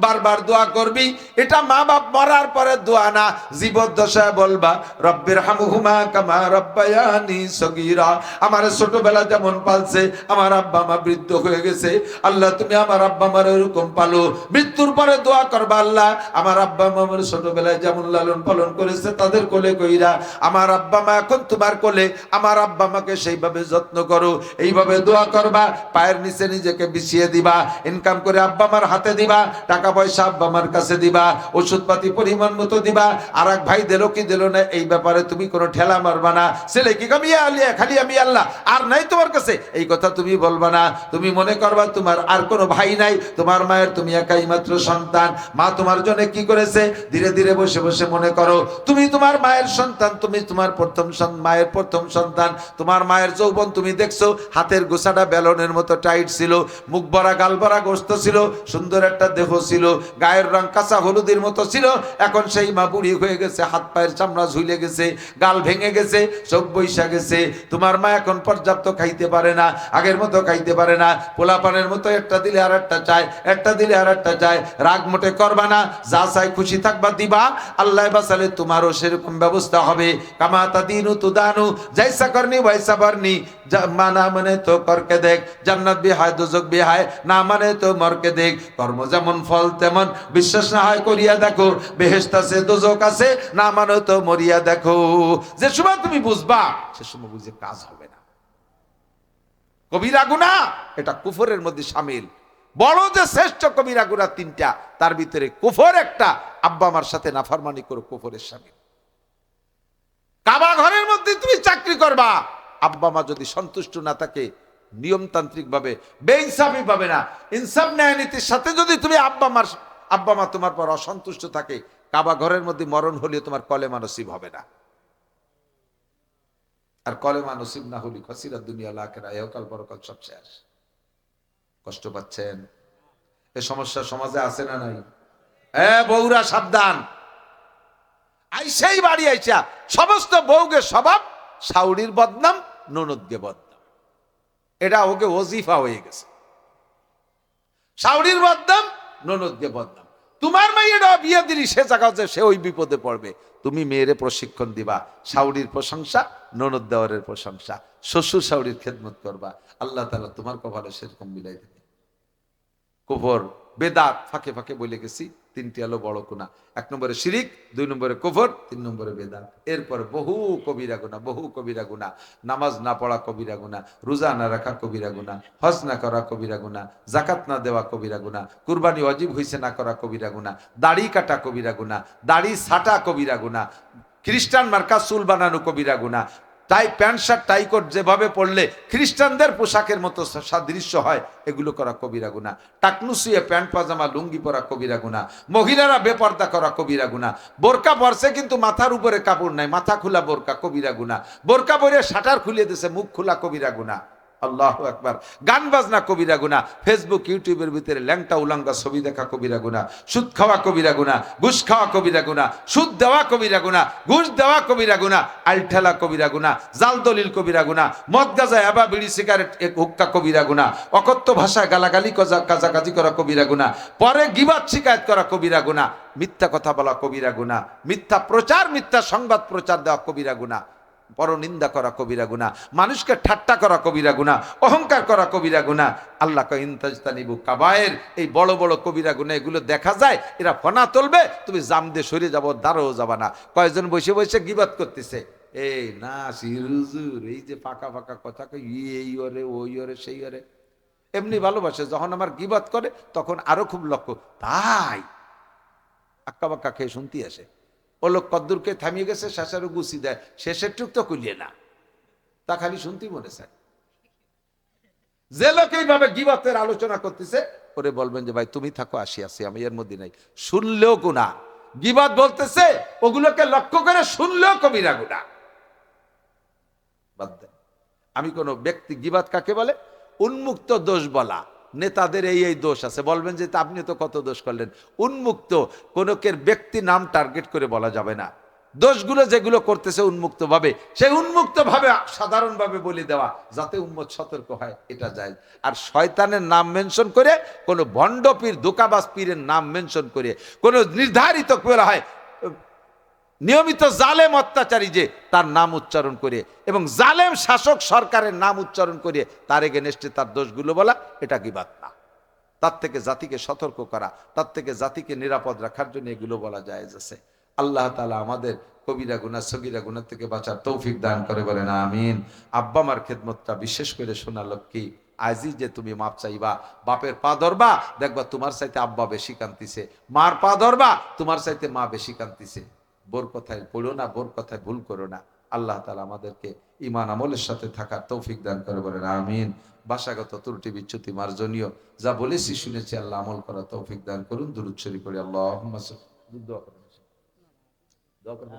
বারবার দোয়া করবি, এটা মা বাপ মরার পরে দোয়া না, জীবদ্দশায় বলবা রব্বির হামহুমা কামা রব্বায়ানি সগীরা। আমার ছোটবেলা যেমন পালছে, আমার আব্বা মা বৃদ্ধ হয়ে গেছে, আল্লাহ তুমি আমার আব্বা মার এরকম পালো। মৃত্যুর পরে দোয়া করবা, আল্লাহ আমার আব্বা মা আমার ছোটবেলায় যেমন লালন পালন করেছে তাদের কোলে কইরা আমার আব্বা মা এখন তোমার কোলে, আমার আব্বা মাকে সেইভাবে যত্ন করো। এইভাবে দোয়া করবা, পায়ের নিচে নিজেকে বিছিয়ে দিবা, ইনকাম করে আব্বা মার হাতে দিবা, টাকা পয়সা আব্বা মার কাছে দিবা, ওষুধপাতি পরিমাণ মতো দিবা। আর এক ভাই দিল কি দিল না এই ব্যাপারে তুমি কোনো ঠেলা মারবা না। ছেলে কি কামিয়া আলিয়া খালি আমি আল্লাহ আর নাই তোমার কাছে, এই কথা তুমি বলবা না। তুমি মনে করবা তোমার আর কোনো ভাই নাই, তোমার মায়ের তুমি একাই মাত্র সন্তান। মা তোমার জন্য কি করেছে ধীরে ধীরে বসে বসে মনে করো। তুমি তোমার মায়ের সন্তান, তুমি তোমার মায়ের প্রথম সন্তান। তোমার মায়ের যৌবন তুমি দেখছো, হাতের গোছাটা বেলনের মতো টাইট ছিল, মুখ ভরা গাল ভরা গোস্ত ছিল, সুন্দর একটা দেহ ছিল, গায়ের রং কাঁচা হলুদের মতো ছিল। এখন সেই মা বুড়ি হয়ে গেছে, হাত পায়ের চামড়া ঝুলে গেছে, গাল ভেঙে গেছে, চোখ বৈশা গেছে। তোমার মা এখন পর্যাপ্ত খাইতে পারে না, আগের মতো খাইতে পারে না। পোলাপানের মতো একটা দিলে আর একটা চায়, একটা দিলে আর একটা চায়। রাগ মোটে করবা না, যা চাই খুশি থাকবা, দিবা। আল্লাহ বাসালে তোমারও সেরকম ব্যবস্থা হবে। কামাতা দিনু তুদানু, জাইসা করনি ওয়াইসা বারনি। মানা মানে তো করকে দেখ, জান্নাত বিহায় দোজক বিহায়, না মানে তো মরকে দেখ। কর্ম যেমন ফল তেমন, বিশ্বাস না হয় করিয়া দেখো। বেহেশত আছে দোজক আছে, না মানে তো মরিয়া দেখো। যে সময় তুমি বুঝবা সে সময় বুঝে কাজ হবে না। কবিরা গুনাহ এটা কুফরের মধ্যে শামিল। বড় যে শ্রেষ্ঠ কবিরা গুনাহ 3টা, তার ভিতরে কুফর একটা। আব্বা আমার সাথে নাফরমানি করো, কুফরের শামিল। কাবা ঘরের মধ্যে তুমি চাকরি করবা, আব্বা মা যদি সন্তুষ্ট না থাকে, নিয়মতান্ত্রিক ভাবে বেইনসাফি পাবে না, ইনসাফ ন্যায় নীতির সাথে যদি তুমি আব্বা মা তোমার পর অসন্তুষ্ট থাকে, কাবা ঘরের মধ্যে মরণ হলে তোমার কলেমা নসিব হবে না। আর কলেমা নসিব না হলে খসিরাত দুনিয়া আখিরা, ইহকাল পরকাল সব শেষ। কষ্ট পাচ্ছেন? এই সমস্যা সমাজে আছে না নাই? বউরা সাবধান। আইসাই বাড়ি আইসা সমস্ত বউকে স্বভাব, শাউরির বদনাম, ননদকে বদনাম, এটা ওকে ওজিফা হয়ে গেছে। শাউরির বদনাম, ননদকে বদনাম। তোমার মেয়েরা বিয়ে দিলি সে জায়গা যে সে ওই বিপদে পড়বে। তুমি মেয়েরে প্রশিক্ষণ দিবা, শাউরির প্রশংসা, ননদ দেওয়ারের প্রশংসা, শ্বশুর শাউরির খেদমত করবা। আল্লাহ তাআলা তোমার কপালে সেরকম মিলাই দেবে। কুফর বেদাত ফাঁকে ফাঁকে বলে গেছি, 3টি হলো বড় গুনাহ। 1 নম্বরে শিরিক, 2 নম্বরে কুফর, 3 নম্বরে বেদাত। এরপর বহু কবিরা গুনাহ, বহু কবিরা গুনাহ। নামাজ না পড়া কবিরা গুনাহ, রোজা না রাখা কবিরা গুনাহ, হজ না করা কবিরা গুনাহ, যাকাত না দেওয়া কবিরা গুনাহ, কুরবানি ওয়াজিব হইছে না করা কবিরা গুনাহ, দাড়ি কাটা কবিরা গুনাহ, দাড়ি ছাটা কবিরা গুনাহ, খ্রিস্টান মার্কা চুল বানানো কবিরা গুনাহ, তাই প্যান্ট শার্ট টাই কোট যেভাবে পড়লে খ্রিস্টানদের পোশাকের মতো সাদৃশ্য হয়, এগুলো করা কবিরা গুনাহ। টাকনু শুয়ে প্যান্ট পাজামা লুঙ্গি পরা কবিরা গুনাহ। মহিলারা বেপর্দা করা কবিরা গুনাহ। বোরকা পরছে কিন্তু মাথার উপরে কাপড় নাই, মাথা খোলা বোরকা, কবিরা গুনাহ। বোরকা পরে শাটার খুলিয়ে দিয়েছে, মুখ খোলা, কবিরা গুনাহ। আল্লাহু আকবার। গান বাজনা কবিরা গুনাহ। ফেসবুক ইউটিউবের ভিতরে ল্যাংটা উলাঙ্গা ছবি দেখা কবিরা গুনাহ। সুদ খাওয়া কবিরা গুনাহ। ঘুষ খাওয়া কবিরা গুনাহ। সুদ দেওয়া কবিরা গুনাহ। ঘুষ দেওয়া কবিরা গুনাহ। আলঠেলা কবিরা গুনাহ। জাল দলিল কবিরা গুনাহ। মদ গাঁজা এবা বিড়ি সিগারেট হুক্কা কবিরা গুনাহ। অকথ্য ভাষায় গালাগালি কাজাকাজি করা কবিরা গুনাহ। পরে গীবাত শিকায়েত করা কবিরা গুনাহ। মিথ্যা কথা বলা কবিরা গুনাহ। মিথ্যা প্রচার, মিথ্যা সংবাদ প্রচার দেওয়া কবিরা গুনাহ। পরনিন্দা করা কবিরা গুনাহ। মানুষকে ঠাট্টা করা কবিরা গুনাহ। অহংকার করা কবিরা গুনাহ। আল্লাহ কয় ইনতাজতানিবু কাবায়ের, এই বড় বড় কবিরা গুনাহ এগুলো দেখা যায়, এরা ফনা তুলবে, তুমি জাম দিয়ে সরে যাবো, দাঁড়াও যাবা না। কয়েকজন বসে বসে গীবত করতেছে, এই না হুজুর, এই যে ফাঁকা ফাঁকা কথা কই, এই ওরে ওই ওরে সেই ওরে, এমনি ভালোবাসে। যখন আমার গীবত করে তখন আরো খুব লক্ষ্য, তাই আক্কা বাক্কা খেয়ে শুনতে আসে। ও লোক কদ্দুরকে থামিয়ে গেছে, শেষেরও গুছি দেয়, শেষের টুক তো কুলিয়ে না, তা খালি শুনতেই মনে চায়। যে লোক এইভাবে গীবতের আলোচনা করতেছে, ওরে বলবেন যে ভাই তুমি থাকো, আসি আসি, আমি এর মধ্যে নাই। শুনলেও গুনাহ। গীবত বলতেছে, ওগুলোকে লক্ষ্য করে শুনলেও কবিরা গুনাহ। বাদ দেন। আমি কোন ব্যক্তি, গীবত কাকে বলে? উন্মুক্ত দোষ বলা। নেতাদের এই এই দোষ আছে, বলবেন যে আপনি তো কত দোষ করলেন। উন্মুক্ত, কোন ব্যক্তি নাম টার্গেট করে বলা যাবে না। দোষগুলো যেগুলো করতেছে উন্মুক্ত ভাবে, সেই উন্মুক্ত ভাবে সাধারণভাবে বলে দেওয়া, যাতে উম্মত সতর্ক হয়, এটা যায়। আর শয়তানের নাম মেনশন করে, কোন ভণ্ড পীর, দোকাবাজ পীরের নাম মেনশন করে, কোন নির্ধারিত বলা হয় নিয়মিত জালেম অত্যাচারী যে, তার নাম উচ্চারণ করে এবং জালেম শাসক সরকারের নাম উচ্চারণ করে তার এগেনস্টে তার দোষগুলো বলা, এটা গীবত না। তার থেকে জাতিকে সতর্ক করা, তার থেকে জাতিকে নিরাপদ রাখার জন্য এগুলো বলা জায়েজ আছে। আল্লাহ তাআলা আমাদের কবিরা গুনাহ, সগীরা গুনাহ থেকে বাঁচার তৌফিক দান করে, বলেন আমিন। আব্বা মার খেদমতটা বিশেষ করে শোনা লক্ষ্মী, আজই যে তুমি মাপ চাইবা, বাপের পা ধরবা, দেখবা তোমার চাইতে আব্বা বেশি কান্দিছে। মার পা ধরবা, তোমার চাইতে মা বেশি কান্দিছে। বোর কথায় পড়ো না, বোর কথায় ভুল করো না। আল্লাহ তাআলা আমাদেরকে ঈমান আমলের সাথে থাকার তৌফিক দান করে, বলেন আমিন। ভাষাগত ত্রুটি বিচ্যুতি মার্জনীয়, যা বলেছি শুনেছি, আল্লাহ আমল করা তৌফিক দান করুন। দুরূদ শরীফ পড়ি। আল্লাহুম্মা দোয়া করুন, দোয়া করুন।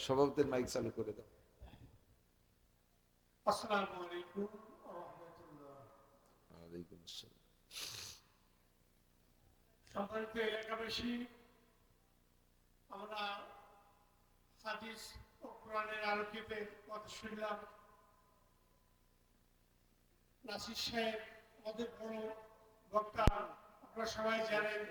সভাপতির মাইক চালু করে দাও। আসসালামু আলাইকুম ওয়া রাহমাতুল্লাহ। ওয়ালাইকুম আসসালাম। সম্মানিত এলাকাবাসী, আমরা হাদিস ও কোরআনের আলোকিতে কথা শুনলাম। নাসির সাহেব আমাদের বড় বক্তা, আপনারা সবাই জানেন।